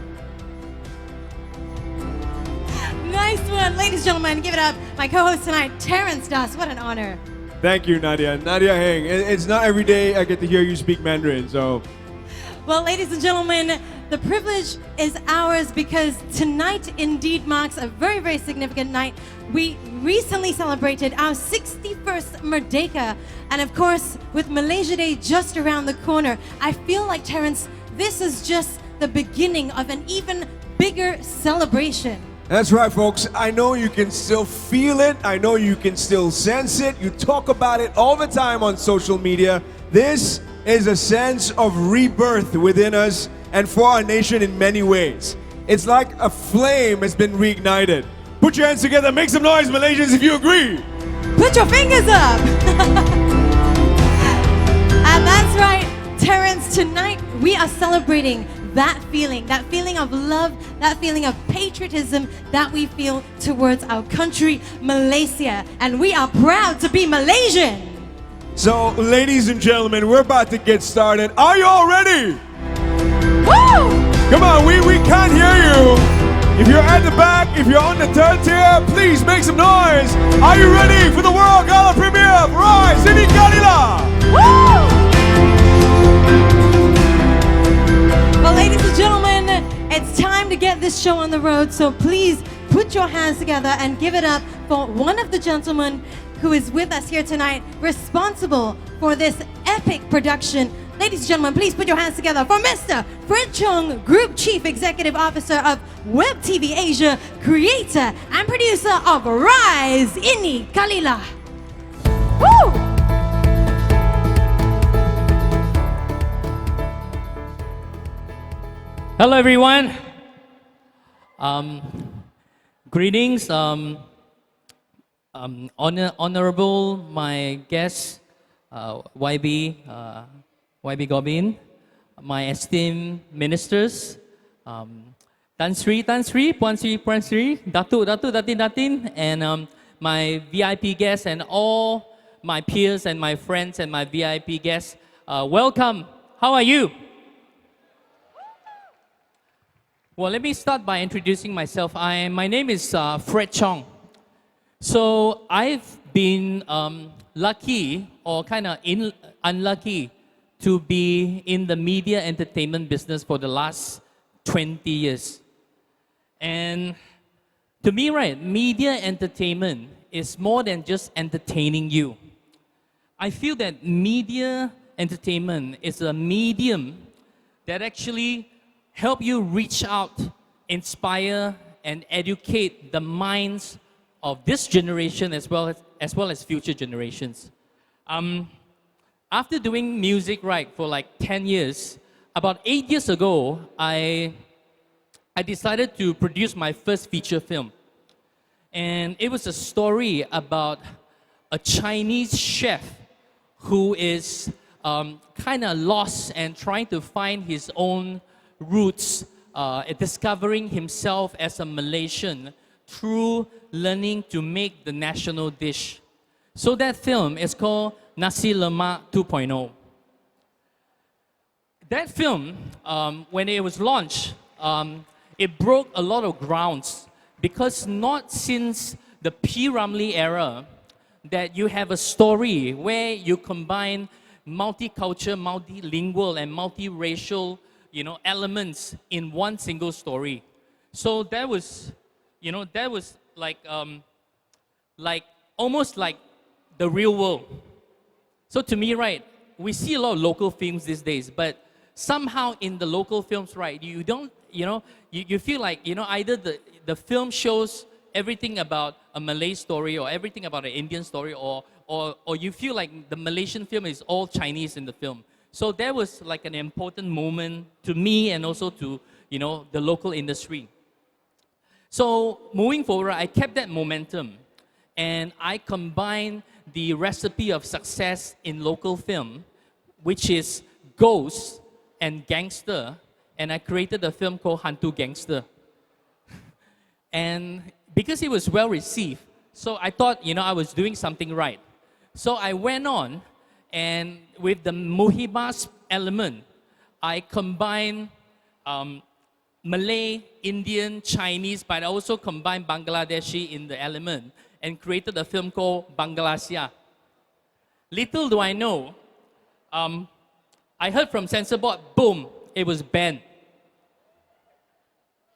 Nice one. Ladies and gentlemen, give it up. My co-host tonight, Terence Das. What an honor. Thank you, Nadia. Nadia Heng. It's not every day I get to hear you speak Mandarin, so. Well, ladies and gentlemen, the privilege is ours because tonight indeed marks a very significant night. We recently celebrated our 61st Merdeka. And of course, with Malaysia Day just around the corner, I feel like, Terence, this is just the beginning of an even bigger celebration. That's right, folks. I know you can still feel it. I know you can still sense it. You talk about it all the time on social media. This is a sense of rebirth within us and for our nation in many ways. It's like a flame has been reignited. Put your hands together, make some noise, Malaysians, if you agree. Put your fingers up. And that's right, Terence, tonight we are celebrating that feeling of love, that feeling of patriotism that we feel towards our country, Malaysia. And we are proud to be Malaysian. So, ladies and gentlemen, we're about to get started. Are you all ready? Woo! Come on, we can't hear you. If you're at the back, if you're on the third tier, please make some noise. Are you ready for the World Gala premiere of Rise Ini Kalilah? Woo! Well, ladies and gentlemen, it's time to get this show on the road, so please put your hands together and give it up for one of the gentlemen who is with us here tonight, responsible for this epic production. Ladies and gentlemen, please put your hands together for Mr. Fred Chong, Group Chief Executive Officer of WebTVAsia, creator and producer of Rise Ini Kalilah. Woo! Hello, everyone. Greetings, honorable my guests, YB Gobind, my esteemed ministers, Tan Sri, Puan Sri, Datuk, Datin, and my VIP guests and all my peers and my friends and my VIP guests. Welcome. How are you? Well, let me start by introducing myself. My name is Fred Chong. So I've been lucky or kind of unlucky to be in the media entertainment business for the last 20 years. And to me, right, media entertainment is more than just entertaining you. I feel that media entertainment is a medium that actually help you reach out, inspire, and educate the minds of this generation as well as future generations. After doing music for like 10 years, about 8 years ago, I decided to produce my first feature film. And it was a story about a Chinese chef who is kind of lost and trying to find his own roots, discovering himself as a Malaysian through learning to make the national dish. So that film is called Nasi Lemak 2.0. That film, when it was launched, it broke a lot of grounds because not since the P. Ramlee era that you have a story where you combine multicultural, multilingual, and multiracial, elements in one single story. So that was, like almost like the real world. So to me, right, we see a lot of local films these days, but somehow in the local films, right, you don't, you feel like, either the film shows everything about a Malay story or everything about an Indian story, or you feel like the Malaysian film is all Chinese in the film. So that was like an important moment to me and also to, the local industry. So moving forward, I kept that momentum and I combined the recipe of success in local film, which is ghost and gangster, and I created a film called Hantu Gangster. And because it was well received, so I thought, I was doing something right. So I went on, and with the Muhibah's element, I combined Malay, Indian, Chinese, but I also combined Bangladeshi in the element and created a film called WebTVAsia. Little do I know, I heard from censor board, boom, it was banned.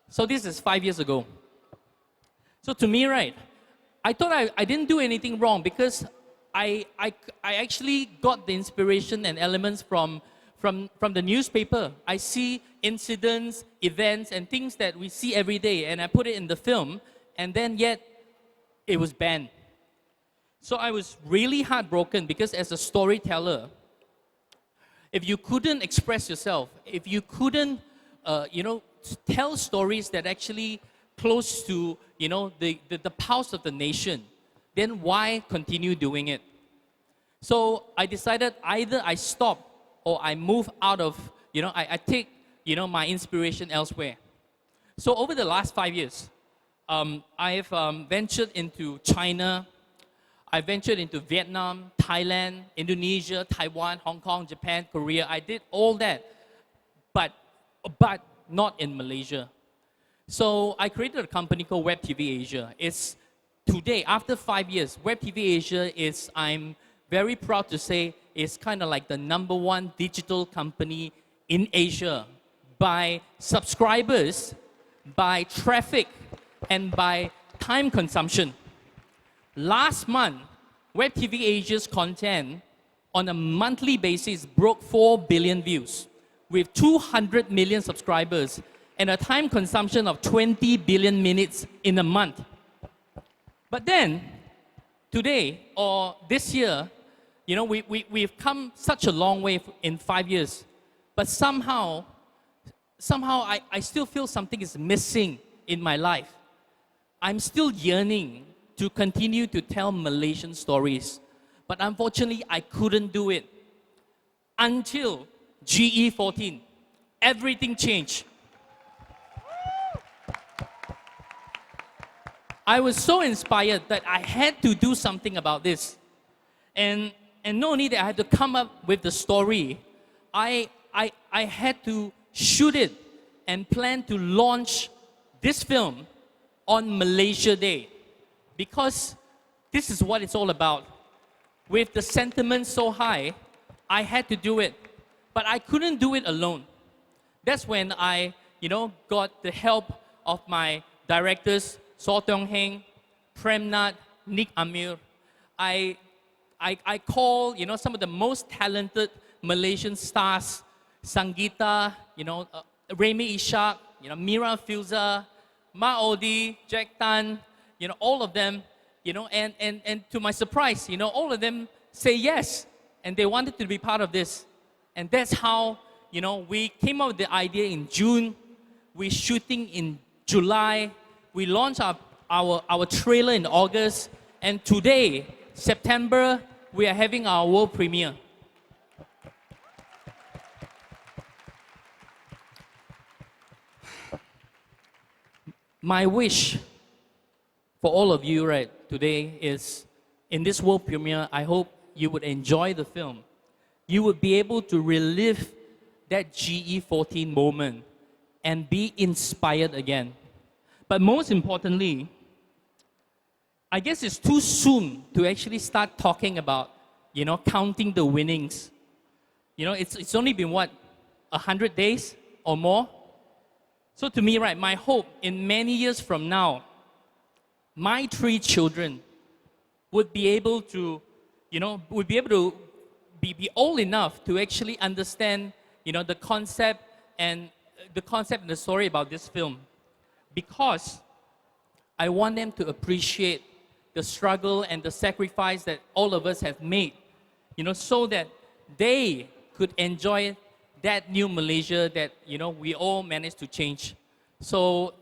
So this is 5 years ago. So to me, right, I thought I didn't do anything wrong because I actually got the inspiration and elements from the newspaper. I see incidents, events, and things that we see every day, and I put it in the film, and then yet it was banned. So I was really heartbroken because as a storyteller, if you couldn't express yourself, if you couldn't, tell stories that actually close to, the pulse of the nation, then why continue doing it? So I decided either I stop or I move out of, I take, my inspiration elsewhere. So over the last 5 years, I've ventured into China, I ventured into Vietnam, Thailand, Indonesia, Taiwan, Hong Kong, Japan, Korea. I did all that, but not in Malaysia. So I created a company called WebTVAsia. It's today, after 5 years, WebTVAsia is, I'm very proud to say, is kind of like the #1 digital company in Asia by subscribers, by traffic, and by time consumption. Last month, WebTVAsia's content on a monthly basis broke 4 billion views with 200 million subscribers and a time consumption of 20 billion minutes in a month. But then, today or this year, we've come such a long way in 5 years, but somehow I still feel something is missing in my life. I'm still yearning to continue to tell Malaysian stories, but unfortunately I couldn't do it until GE14. Everything changed. I was so inspired that I had to do something about this. And not only that I had to come up with the story, I had to shoot it and plan to launch this film on Malaysia Day. Because this is what it's all about. With the sentiment so high, I had to do it. But I couldn't do it alone. That's when I, got the help of my directors, Saw Tiong Heng, Prem Nath, Nick Amir. I call, some of the most talented Malaysian stars, Sangeeta, Remy Ishak, Mira Filza, Ma Odi, Jack Tan, all of them, and to my surprise, all of them say yes, and they wanted to be part of this. And that's how, we came up with the idea in June, we're shooting in July, we launched our our trailer in August, and today, September, we are having our world premiere. My wish for all of you right today is, in this world premiere, I hope you would enjoy the film. You would be able to relive that GE14 moment and be inspired again. But most importantly, I guess it's too soon to actually start talking about, counting the winnings. It's only been, 100 days or more? So to me, right, my hope in many years from now, my 3 children would be able to, be old enough to actually understand, the concept and the story about this film. Because I want them to appreciate the struggle and the sacrifice that all of us have made, so that they could enjoy that new Malaysia that, we all managed to change. So,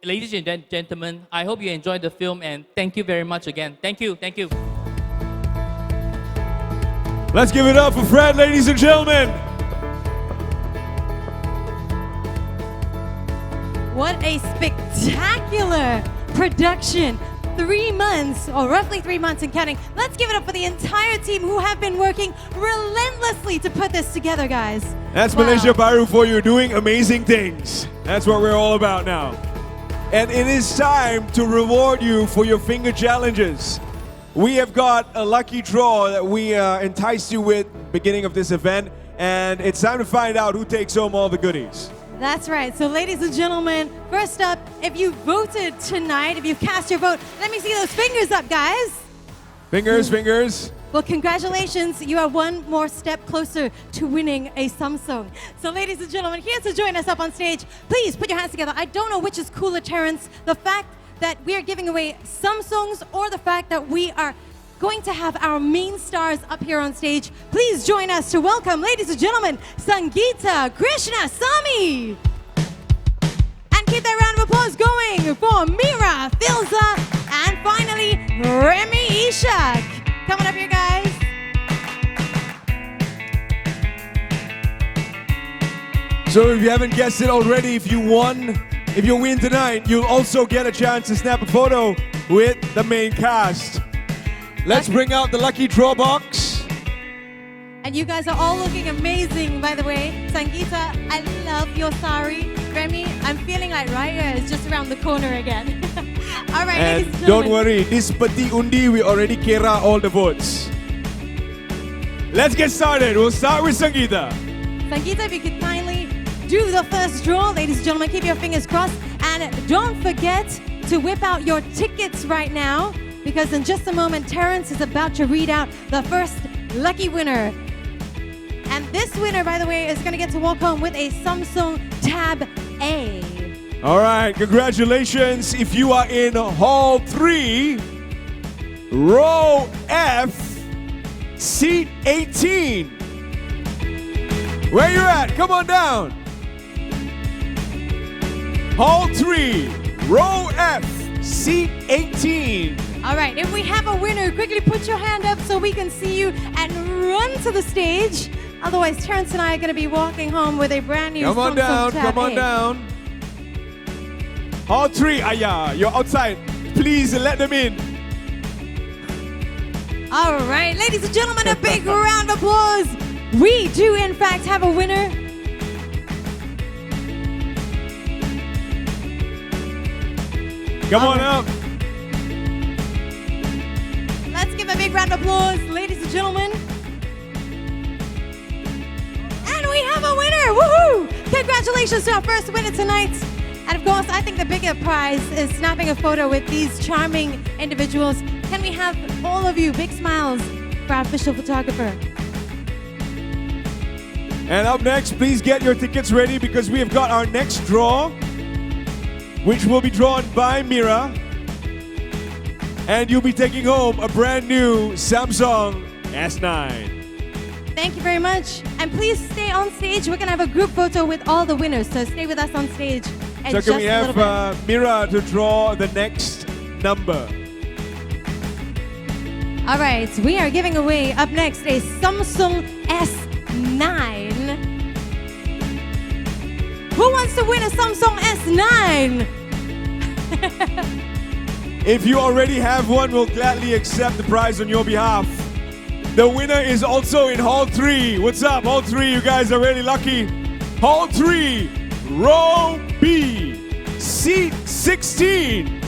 ladies and gentlemen, I hope you enjoyed the film, and thank you very much again. Thank you. Let's give it up for Fred, ladies and gentlemen. What a spectacular production. 3 months, or roughly 3 months and counting. Let's give it up for the entire team who have been working relentlessly to put this together, guys. That's Wow. Malaysia Baru for you, doing amazing things. That's what we're all about now. And it is time to reward you for your finger challenges. We have got a lucky draw that we enticed you with beginning of this event, and it's time to find out who takes home all the goodies. That's right. So, ladies and gentlemen, first up, if you voted tonight, if you cast your vote, let me see those fingers up, guys. Fingers. Well, congratulations. You are one more step closer to winning a Samsung. So, ladies and gentlemen, here to join us up on stage, please put your hands together. I don't know which is cooler, Terrence, the fact that we are giving away Samsungs or the fact that we are going to have our main stars up here on stage. Please join us to welcome, ladies and gentlemen, Sangeeta Krishna Sami. And keep that round of applause going for Mira Filza and finally Remy Ishak. Come on up here, guys. So if you haven't guessed it already, if you win tonight, you'll also get a chance to snap a photo with the main cast. Let's bring out the lucky draw box. And you guys are all looking amazing, by the way. Sangeeta, I love your sari. Remy, I'm feeling like Raya is just around the corner again. All right, And ladies and don't gentlemen. worry, this peti undi, we already kira all the votes. Let's get started. We'll start with Sangeeta. Sangeeta, if you could kindly do the first draw. Ladies and gentlemen, keep your fingers crossed. And don't forget to whip out your tickets right now, because in just a moment, Terrence is about to read out the first lucky winner. And this winner, by the way, is going to get to walk home with a Samsung Tab A. All right, congratulations. If you are in Hall 3, Row F, Seat 18. Where you at? Come on down. Hall 3, Row F, Seat 18. All right, if we have a winner, quickly put your hand up so we can see you and run to the stage. Otherwise, Terrence and I are going to be walking home with a brand new Come on Samsung down, Tab come on A. down. Hall 3, Aya, you're outside. Please let them in. All right, ladies and gentlemen, a big round of applause. We do, in fact, have a winner. Come on up. Let's give a big round of applause, ladies and gentlemen. And we have a winner! Woohoo! Congratulations to our first winner tonight. And of course, I think the bigger prize is snapping a photo with these charming individuals. Can we have all of you big smiles for our official photographer? And up next, please get your tickets ready because we have got our next draw, which will be drawn by Mira. And you'll be taking home a brand new Samsung S9. Thank you very much. And please stay on stage. We're going to have a group photo with all the winners. So stay with us on stage. So can we have Mira to draw the next number. All right, we are giving away up next a Samsung S9. Who wants to win a Samsung S9? If you already have one, we'll gladly accept the prize on your behalf. The winner is also in Hall 3. What's up, Hall 3? You guys are really lucky. Hall 3, row B, seat 16.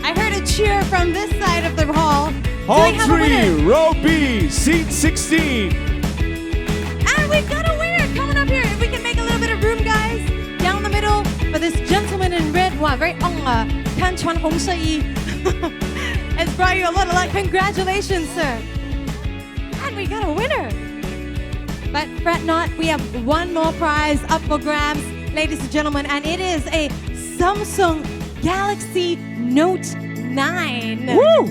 I heard a cheer from this side of the hall. Hall Do we have a 3, winner? row B, seat 16. And we got a winner coming up here. If we can make a little bit of room, guys, down the middle for this gentleman in red. Wow, very kan chuan hong se yi. It's brought you a lot of luck. Congratulations, sir. And we got a winner. But fret not, we have one more prize up for grabs, ladies and gentlemen, and it is a Samsung Galaxy Note 9. Woo!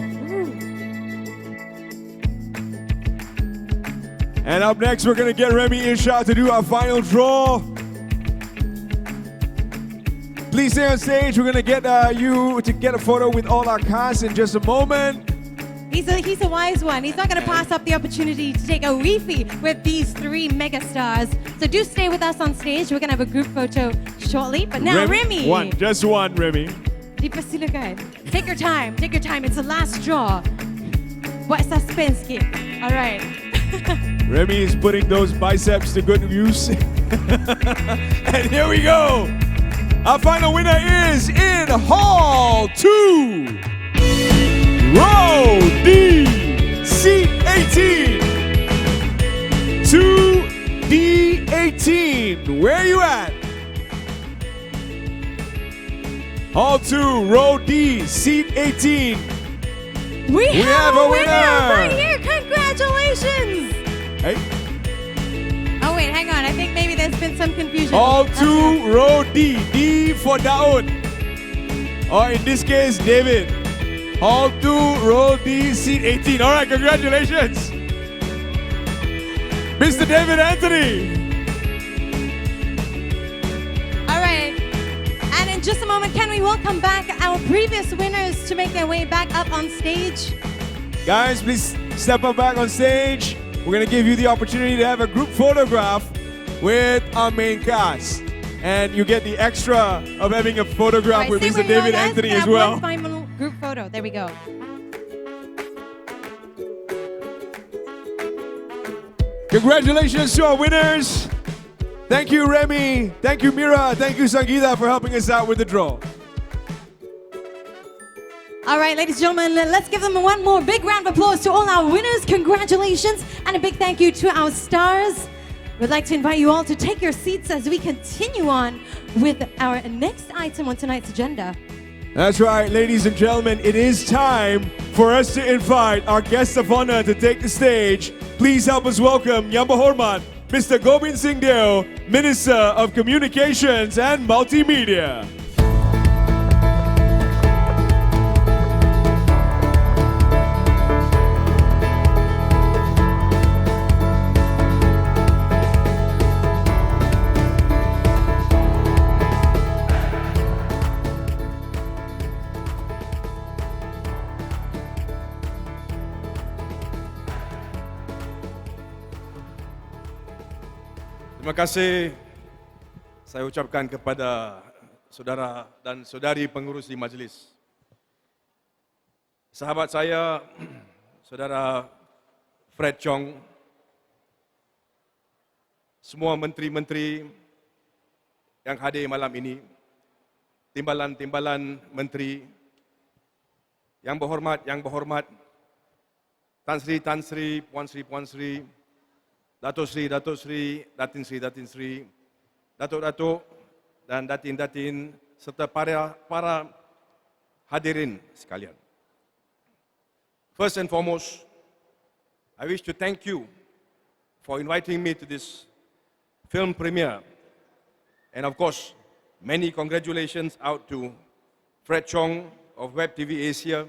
And up next, we're gonna get Remy Isha to do our final draw. Please stay on stage. We're gonna get you to get a photo with all our cast in just a moment. He's a wise one. He's not going to pass up the opportunity to take a weefy with these three megastars. So do stay with us on stage. We're going to have a group photo shortly. But now, Remy. One, just one, Remy. Dipersilakan. Take your time. Take your time. It's the last draw. What suspense kid. All right. Remy is putting those biceps to good use. And here we go. Our final winner is in Hall 2. Row D, seat 18. 2D18. Where are you at? Hall 2, row D, seat 18. We have a winner right winner. here. Congratulations. Hey. Oh, wait, hang on. I think maybe there's been some confusion. Hall 2, row D. D for Daud. Or in this case, David. Hall 2, row D, seat 18. All right, congratulations. Mr. David Anthony. All right. And in just a moment, can we welcome back our previous winners to make their way back up on stage? Guys, please step up back on stage. We're going to give you the opportunity to have a group photograph with our main cast. And you get the extra of having a photograph All right, with stay Mr. where you are, David guys. Anthony Can I as have well. One final group photo. There we go. Congratulations to our winners. Thank you, Remy. Thank you, Mira. Thank you, Sangeeta, for helping us out with the draw. All right, ladies and gentlemen, let's give them one more big round of applause to all our winners. Congratulations. And a big thank you to our stars. We'd like to invite you all to take your seats as we continue on with our next item on tonight's agenda. That's right, ladies and gentlemen. It is time for us to invite our guest of honor to take the stage. Please help us welcome Yang Berhormat, Mr. Gobind Singh Deo, Minister of Communications and Multimedia. Terima kasih saya ucapkan kepada saudara dan saudari pengurusi majlis. Sahabat saya, saudara Fred Chong, semua menteri-menteri yang hadir malam ini, timbalan-timbalan menteri, yang berhormat, Tan Sri, Puan Sri, Datuk Sri, Datin Sri, Datuk, dan Datin, serta para hadirin sekalian. First and foremost, I wish to thank you for inviting me to this film premiere. And of course, many congratulations out to Fred Chong of WebTVAsia,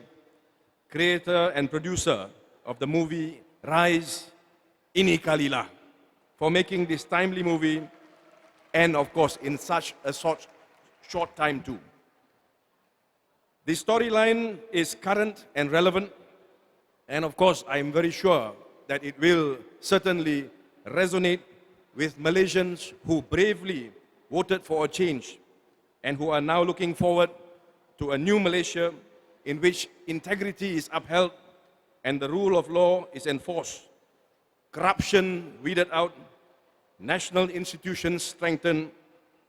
creator and producer of the movie Rise, Ini Kalilah, for making this timely movie, and of course in such a short time too. The storyline is current and relevant, and of course, I am very sure that it will certainly resonate with Malaysians who bravely voted for a change and who are now looking forward to a new Malaysia in which integrity is upheld and the rule of law is enforced, corruption weeded out, national institutions strengthened,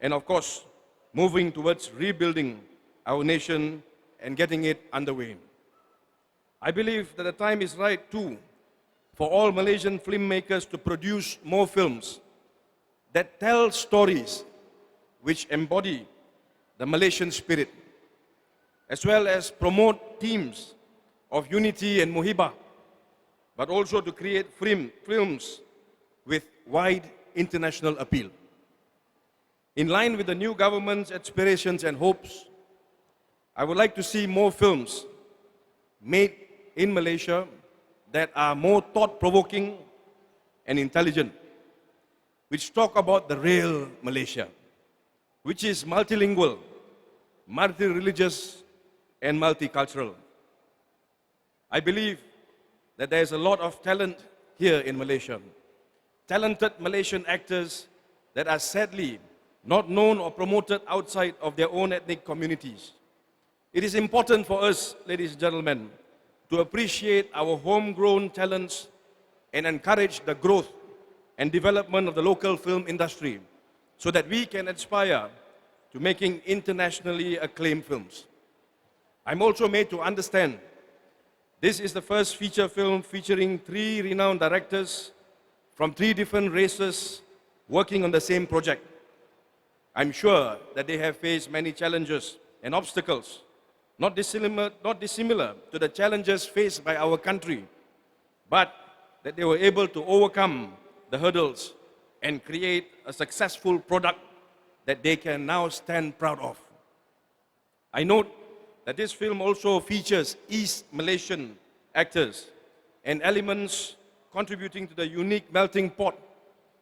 and of course, moving towards rebuilding our nation and getting it underway. I believe that the time is right too for all Malaysian filmmakers to produce more films that tell stories which embody the Malaysian spirit, as well as promote themes of unity and muhibah, but also to create films with wide international appeal. In line with the new government's aspirations and hopes, I would like to see more films made in Malaysia that are more thought-provoking and intelligent, which talk about the real Malaysia, which is multilingual, multi-religious, and multicultural. I believe that there is a lot of talent here in Malaysia. Talented Malaysian actors that are sadly not known or promoted outside of their own ethnic communities. It is important for us, ladies and gentlemen, to appreciate our homegrown talents and encourage the growth and development of the local film industry so that we can aspire to making internationally acclaimed films. I'm also made to understand this is the first feature film featuring 3 renowned directors from 3 different races working on the same project. I'm sure that they have faced many challenges and obstacles, not dissimilar to the challenges faced by our country, but that they were able to overcome the hurdles and create a successful product that they can now stand proud of. I note that this film also features East Malaysian actors and elements contributing to the unique melting pot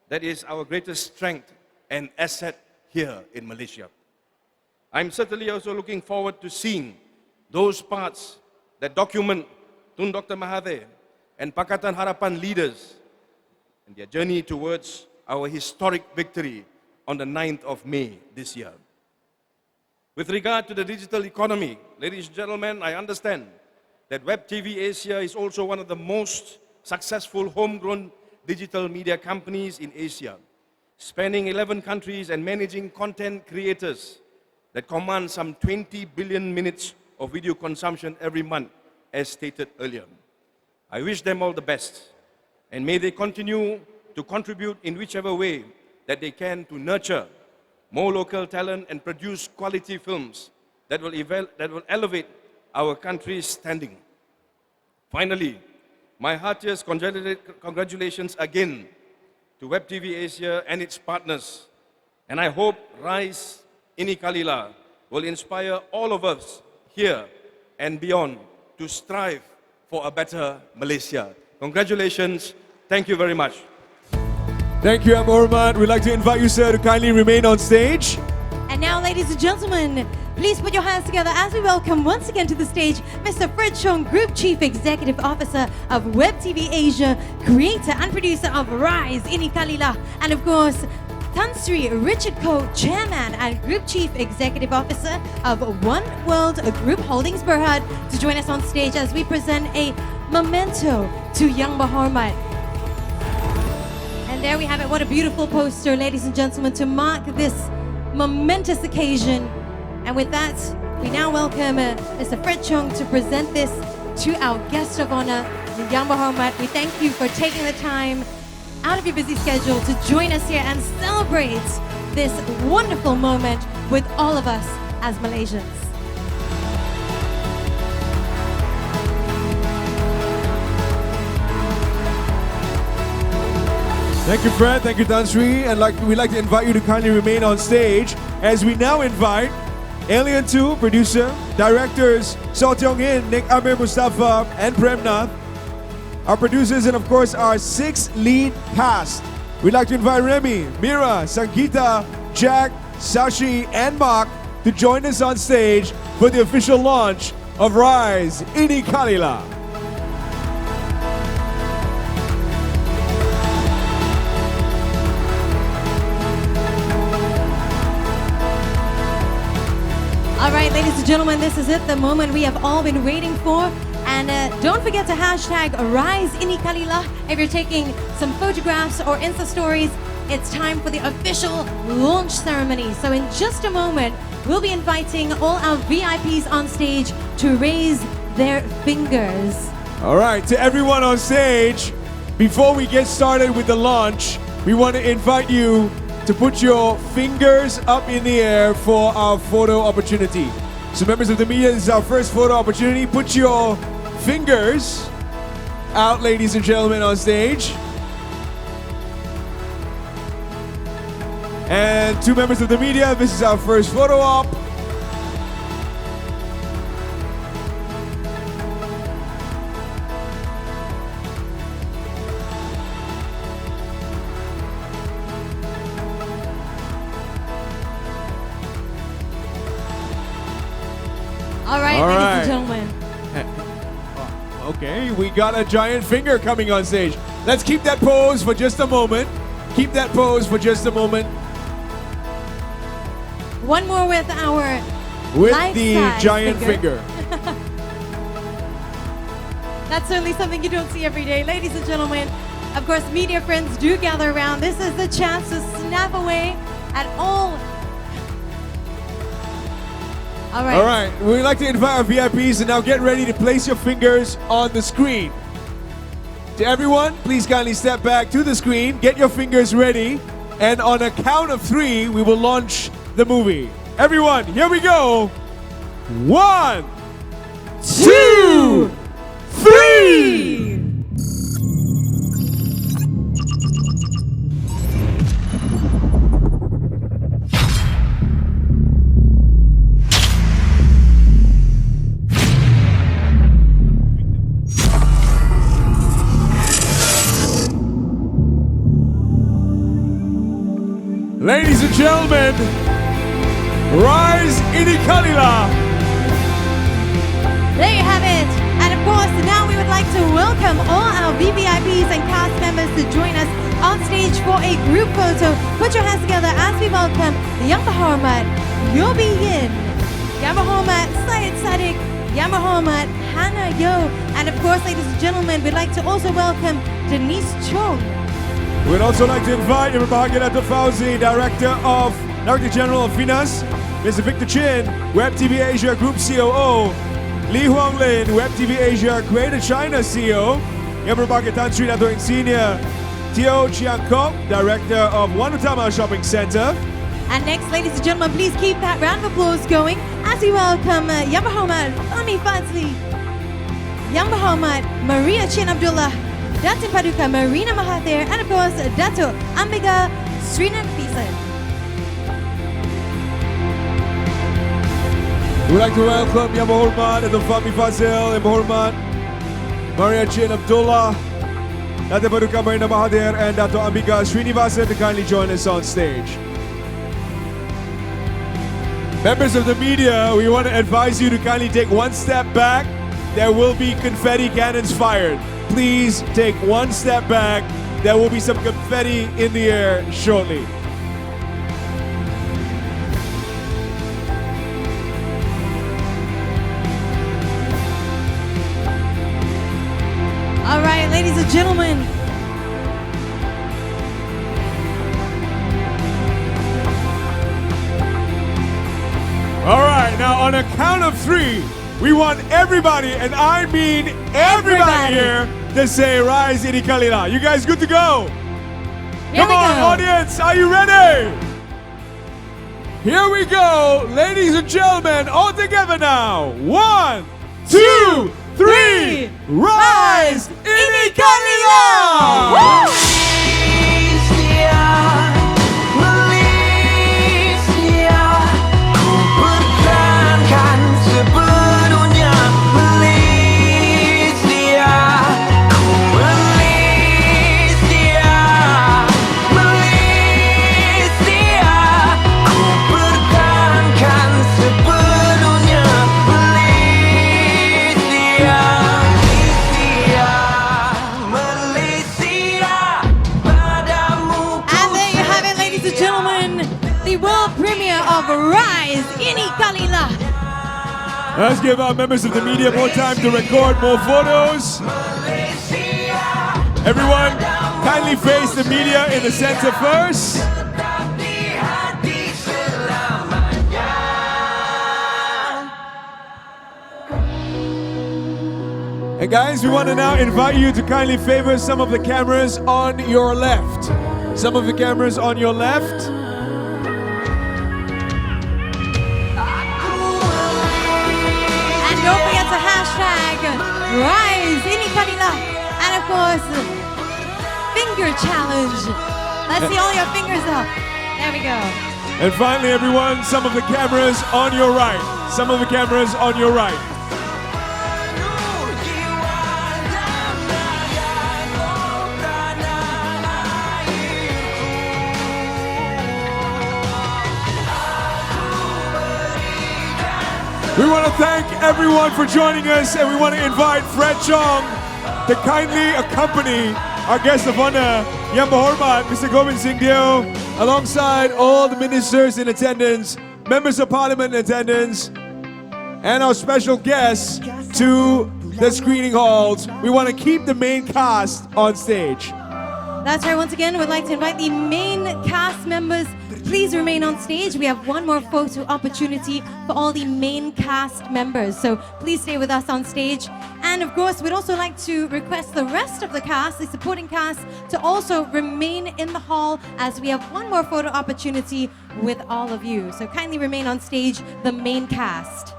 that is our greatest strength and asset here in Malaysia. I'm certainly also looking forward to seeing those parts that document Tun Dr. Mahathir and Pakatan Harapan leaders and their journey towards our historic victory on the 9th of May this year. With regard to the digital economy, ladies and gentlemen, I understand that WebTVAsia is also one of the most successful homegrown digital media companies in Asia, spanning 11 countries and managing content creators that command some 20 billion minutes of video consumption every month, as stated earlier. I wish them all the best, and may they continue to contribute in whichever way that they can to nurture more local talent and produce quality films that will elevate our country's standing. Finally, my heartiest congratulations again to WebTVAsia and its partners, and I hope Rise Ini Kalilah will inspire all of us here and beyond to strive for a better Malaysia. Congratulations. Thank you very much. Thank you, Amorman. We'd like to invite you, sir, to kindly remain on stage. And now, ladies and gentlemen, please put your hands together as we welcome once again to the stage Mr. Fred Chong, Group Chief Executive Officer of WebTVAsia, creator and producer of Rise Ini Kalilah, and of course, Tan Sri Richard Koh, Chairman and Group Chief Executive Officer of One World Group Holdings Berhad, to join us on stage as we present a memento to Yang Berhormat. And there we have it. What a beautiful poster, ladies and gentlemen, to mark this momentous occasion. And with that, we now welcome Mr. Fred Chong to present this to our guest of honor, Yang Berhormat. We thank you for taking the time out of your busy schedule to join us here and celebrate this wonderful moment with all of us as Malaysians. Thank you, Fred. Thank you, Tan Sri. And we'd like to invite you to kindly remain on stage as we now invite Alien 2 producer, directors Saw Tiong In, Nick Amir Mustafa, and Prem Nath, our producers, and of course our 6 lead cast. We'd like to invite Remy, Mira, Sangeeta, Jack, Sashi, and Mark to join us on stage for the official launch of Rise Ini Kalilah. All right, ladies and gentlemen, this is it, the moment we have all been waiting for. And don't forget to hashtag Rise Ini Kalilah if you're taking some photographs or Insta stories. It's time for the official launch ceremony. So in just a moment, we'll be inviting all our VIPs on stage to raise their fingers. All right, to everyone on stage, before we get started with the launch, we want to invite you to put your fingers up in the air for our photo opportunity. So members of the media, this is our first photo opportunity. Put your fingers out, ladies and gentlemen, on stage. And to members of the media, this is our first photo op. All right, ladies and gentlemen. Okay, we got a giant finger coming on stage. Let's keep that pose for just a moment. Keep that pose for just a moment. One more with our With life-size the giant finger. That's certainly something you don't see every day. Ladies and gentlemen, of course, media friends do gather around. This is the chance to snap away at all. All right. All right, we'd like to invite our VIPs and now get ready to place your fingers on the screen. To everyone, please kindly step back to the screen, get your fingers ready, and on a count of 3, we will launch the movie. Everyone, here we go. 1, 2, 3. Ladies and gentlemen, Rise Ini Kalilah. There you have it. And of course, now we would like to welcome all our VVIPs and cast members to join us on stage for a group photo. Put your hands together as we welcome Yang Berhormat Yobi Yin, Yang Berhormat Syed Saddiq, Yang Berhormat Hannah Yo, and of course, ladies and gentlemen, we'd like to also welcome Denise Chong. We'd also like to invite Yang Berbahagia Dato' Fauzi, Director General of Finance, Mr. Victor Chin, WebTVAsia Group COO, Lee Huang Lin, WebTVAsia Greater China CEO, Yang Berbahagia Tan Sri Dato' Insinyur Teo Chiang Kok, Director of One Utama Shopping Centre. And next, ladies and gentlemen, please keep that round of applause going as we welcome Yang Berhormat Fahmi Fazli, Yang Berhormat Maria Chin Abdullah, Datin Paduka Marina Mahathir, and of course, Dato' Ambiga Srinathisen. We'd like to welcome Yang Berhormat Dato' Fahmi Fazil, Yang Berhormat Maria Chin Abdullah, Dato' Paduka Marina Mahathir, and Dato' Ambiga Srinivasan to kindly join us on stage. Members of the media, we want to advise you to kindly take one step back. There will be confetti cannons fired. Please take one step back. There will be some confetti in the air shortly. All right, ladies and gentlemen. All right, now on a count of 3, we want everybody, and I mean everybody here, to say Rise Ini Kalilah. You guys good to go? Come on, audience, are you ready? Here we go, ladies and gentlemen, all together now. 1, 2, 3, Rise Ini Kalilah! Let's give our members of the media more time to record more photos. Everyone, kindly face the media in the center first. And guys, we want to now invite you to kindly favor some of the cameras on your left. Some of the cameras on your left. And don't forget to hashtag Rise Ini Kalilah. And of course, finger challenge. Let's see all your fingers up. There we go. And finally, everyone, some of the cameras on your right. Some of the cameras on your right. We want to thank everyone for joining us, and we want to invite Fred Chong to kindly accompany our guest of honor, Yang Berhormat, Mr. Govind Singh Deo, alongside all the ministers in attendance, members of parliament in attendance, and our special guests to the screening halls. We want to keep the main cast on stage. That's right. Once again, we'd like to invite the main cast members. Please remain on stage. We have one more photo opportunity for all the main cast members. So please stay with us on stage. And of course, we'd also like to request the rest of the cast, the supporting cast, to also remain in the hall as we have one more photo opportunity with all of you. So kindly remain on stage, the main cast.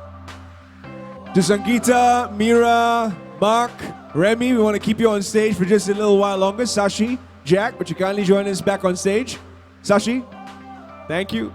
To Sangeeta, Mira, Mark, Remy, we want to keep you on stage for just a little while longer. Sashi, Jack, would you kindly join us back on stage? Sashi, thank you.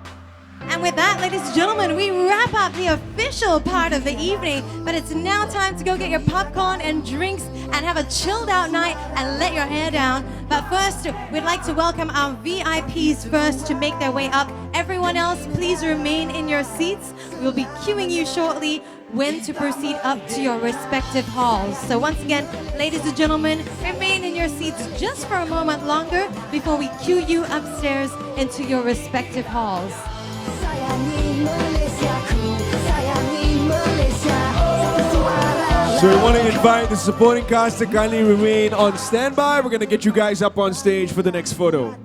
And with that, ladies and gentlemen, we wrap up the official part of the evening. But it's now time to go get your popcorn and drinks and have a chilled out night and let your hair down. But first, we'd like to welcome our VIPs first to make their way up. Everyone else, please remain in your seats. We'll be queuing you shortly when to proceed up to your respective halls. So once again, ladies and gentlemen, remain in your seats just for a moment longer before we queue you upstairs into your respective halls. So we want to invite the supporting cast to kindly remain on standby. We're going to get you guys up on stage for the next photo.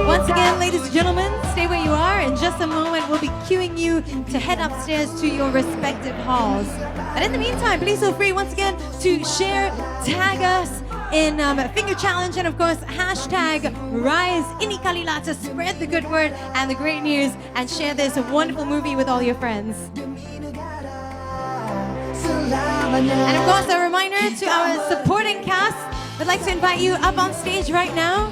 Once again, ladies and gentlemen, stay where you are. In just a moment, we'll be queuing you to head upstairs to your respective halls. But in the meantime, please feel free once again to share, tag us in Finger Challenge, and of course, hashtag Rise Ini Kalilah to spread the good word and the great news and share this wonderful movie with all your friends. And of course, a reminder to our supporting cast, we'd like to invite you up on stage right now.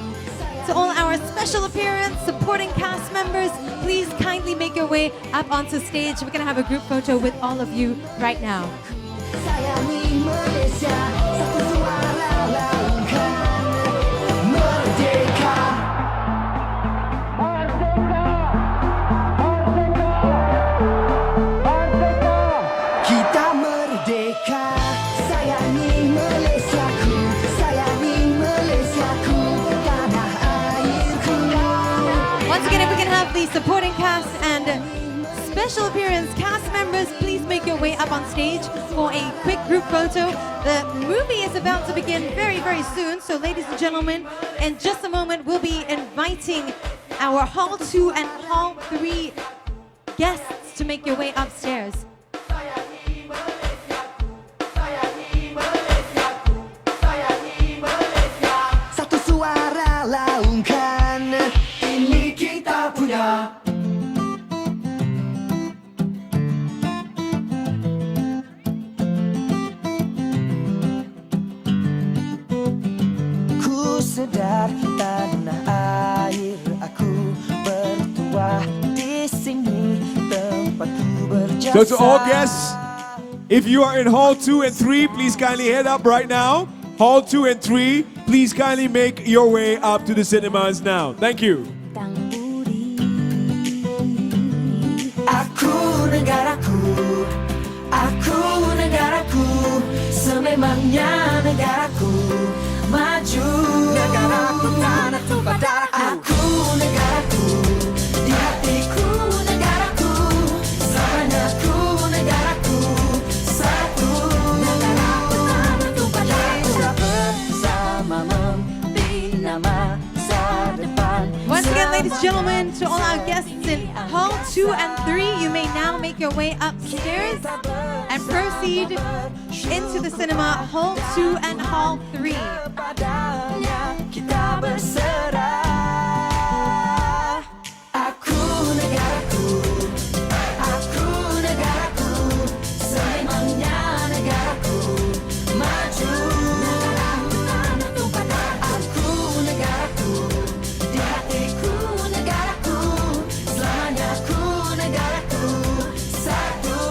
To all our special appearance supporting cast members, please kindly make your way up onto stage. We're going to have a group photo with all of you right now. The supporting cast and special appearance cast members, please make your way up on stage for a quick group photo. The movie is about to begin very, very soon. So ladies and gentlemen, in just a moment, we'll be inviting our Hall 2 and Hall 3 guests to make your way upstairs. Satu suara laungkan, ini kita punya. Ku sedar tanah air aku bertuah di sini tempatku berjasa. So to all guests, if you are in Hall 2 and 3, please kindly head up right now. Hall 2 and 3, please kindly make your way up to the cinemas now. Thank you. Aku negaraku, sememangnya negaraku. bina masa depan. Once again, ladies and gentlemen, to all our guests in Hall 2 and 3, you may now make your way upstairs and proceed into the cinema Hall 2 and Hall 3. Kita berserah. Aku negaraku, aku negaraku, sememangnya negaraku maju. Aku negaraku, di hatiku negaraku, selamanya aku negaraku satu.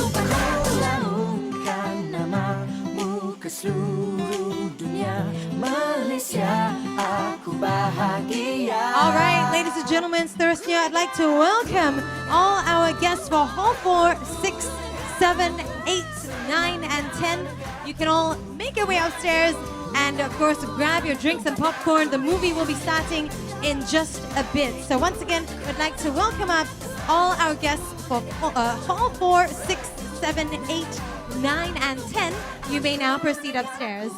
Kau lambungkan namamu ke seluruh dunia, Malaysia, aku bahagia. All right, ladies and gentlemen, seterusnya I'd like to welcome all our guests for Hall 4, 6, 7, 8, 9, and 10. You can all make your way upstairs and, of course, grab your drinks and popcorn. The movie will be starting in just a bit. So once again, I'd like to welcome up all our guests for Hall 4, 6, 7, 8, 9, and 10. You may now proceed upstairs.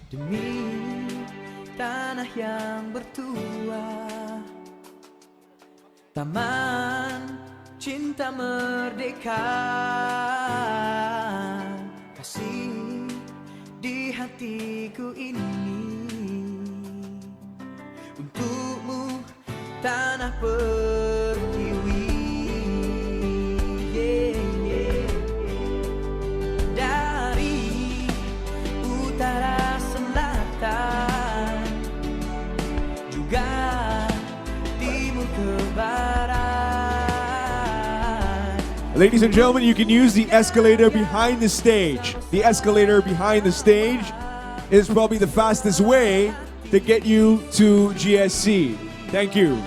Demi tanah yang bertua, taman cinta merdeka, kasih di hatiku ini untukmu tanah pertiwi. Dari utara selatan juga timur ke barat. Ladies and gentlemen, you can use the escalator behind the stage. The escalator behind the stage is probably the fastest way to get you to GSC. Thank you.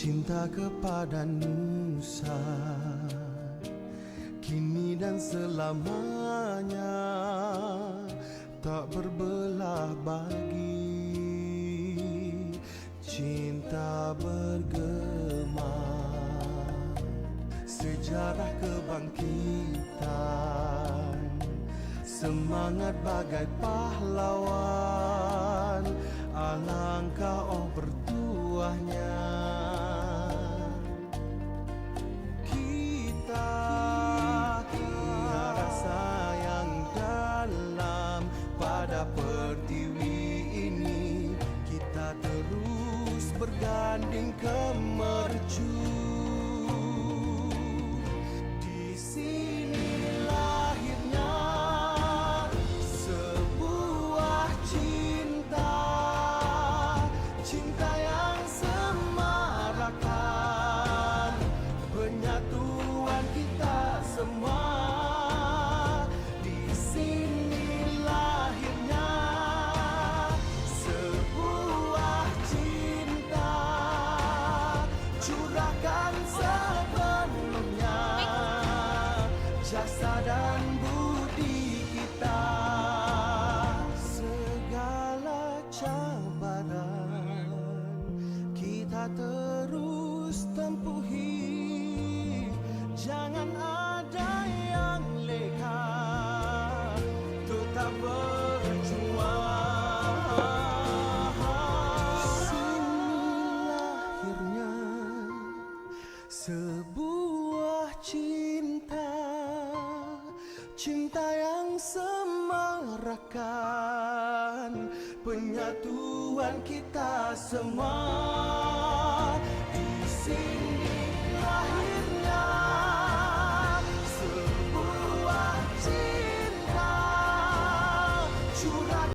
Cinta kepada Nusa kini dan selamanya tak berbelah bagi, cinta bergema, sejarah kebangkitan, semangat bagai pahlawan, alangkah oh bertuahnya kita punya rasa yang dalam pada pertiwi ini, kita terus berganding ke mercu. Di sini lahirnya sebuah cinta, cinta yang semarakan penyatuan kita semua. Di sini lahirnya sebuah cinta, curahkan sepenuhnya jasa dan budi kita. Segala cabaran kita terus tempuhi, jangan ada yang leka, tetap berjuang. Sini lahirnya sebuah cinta, cinta yang semarakan penyatuan kita semua. Di sini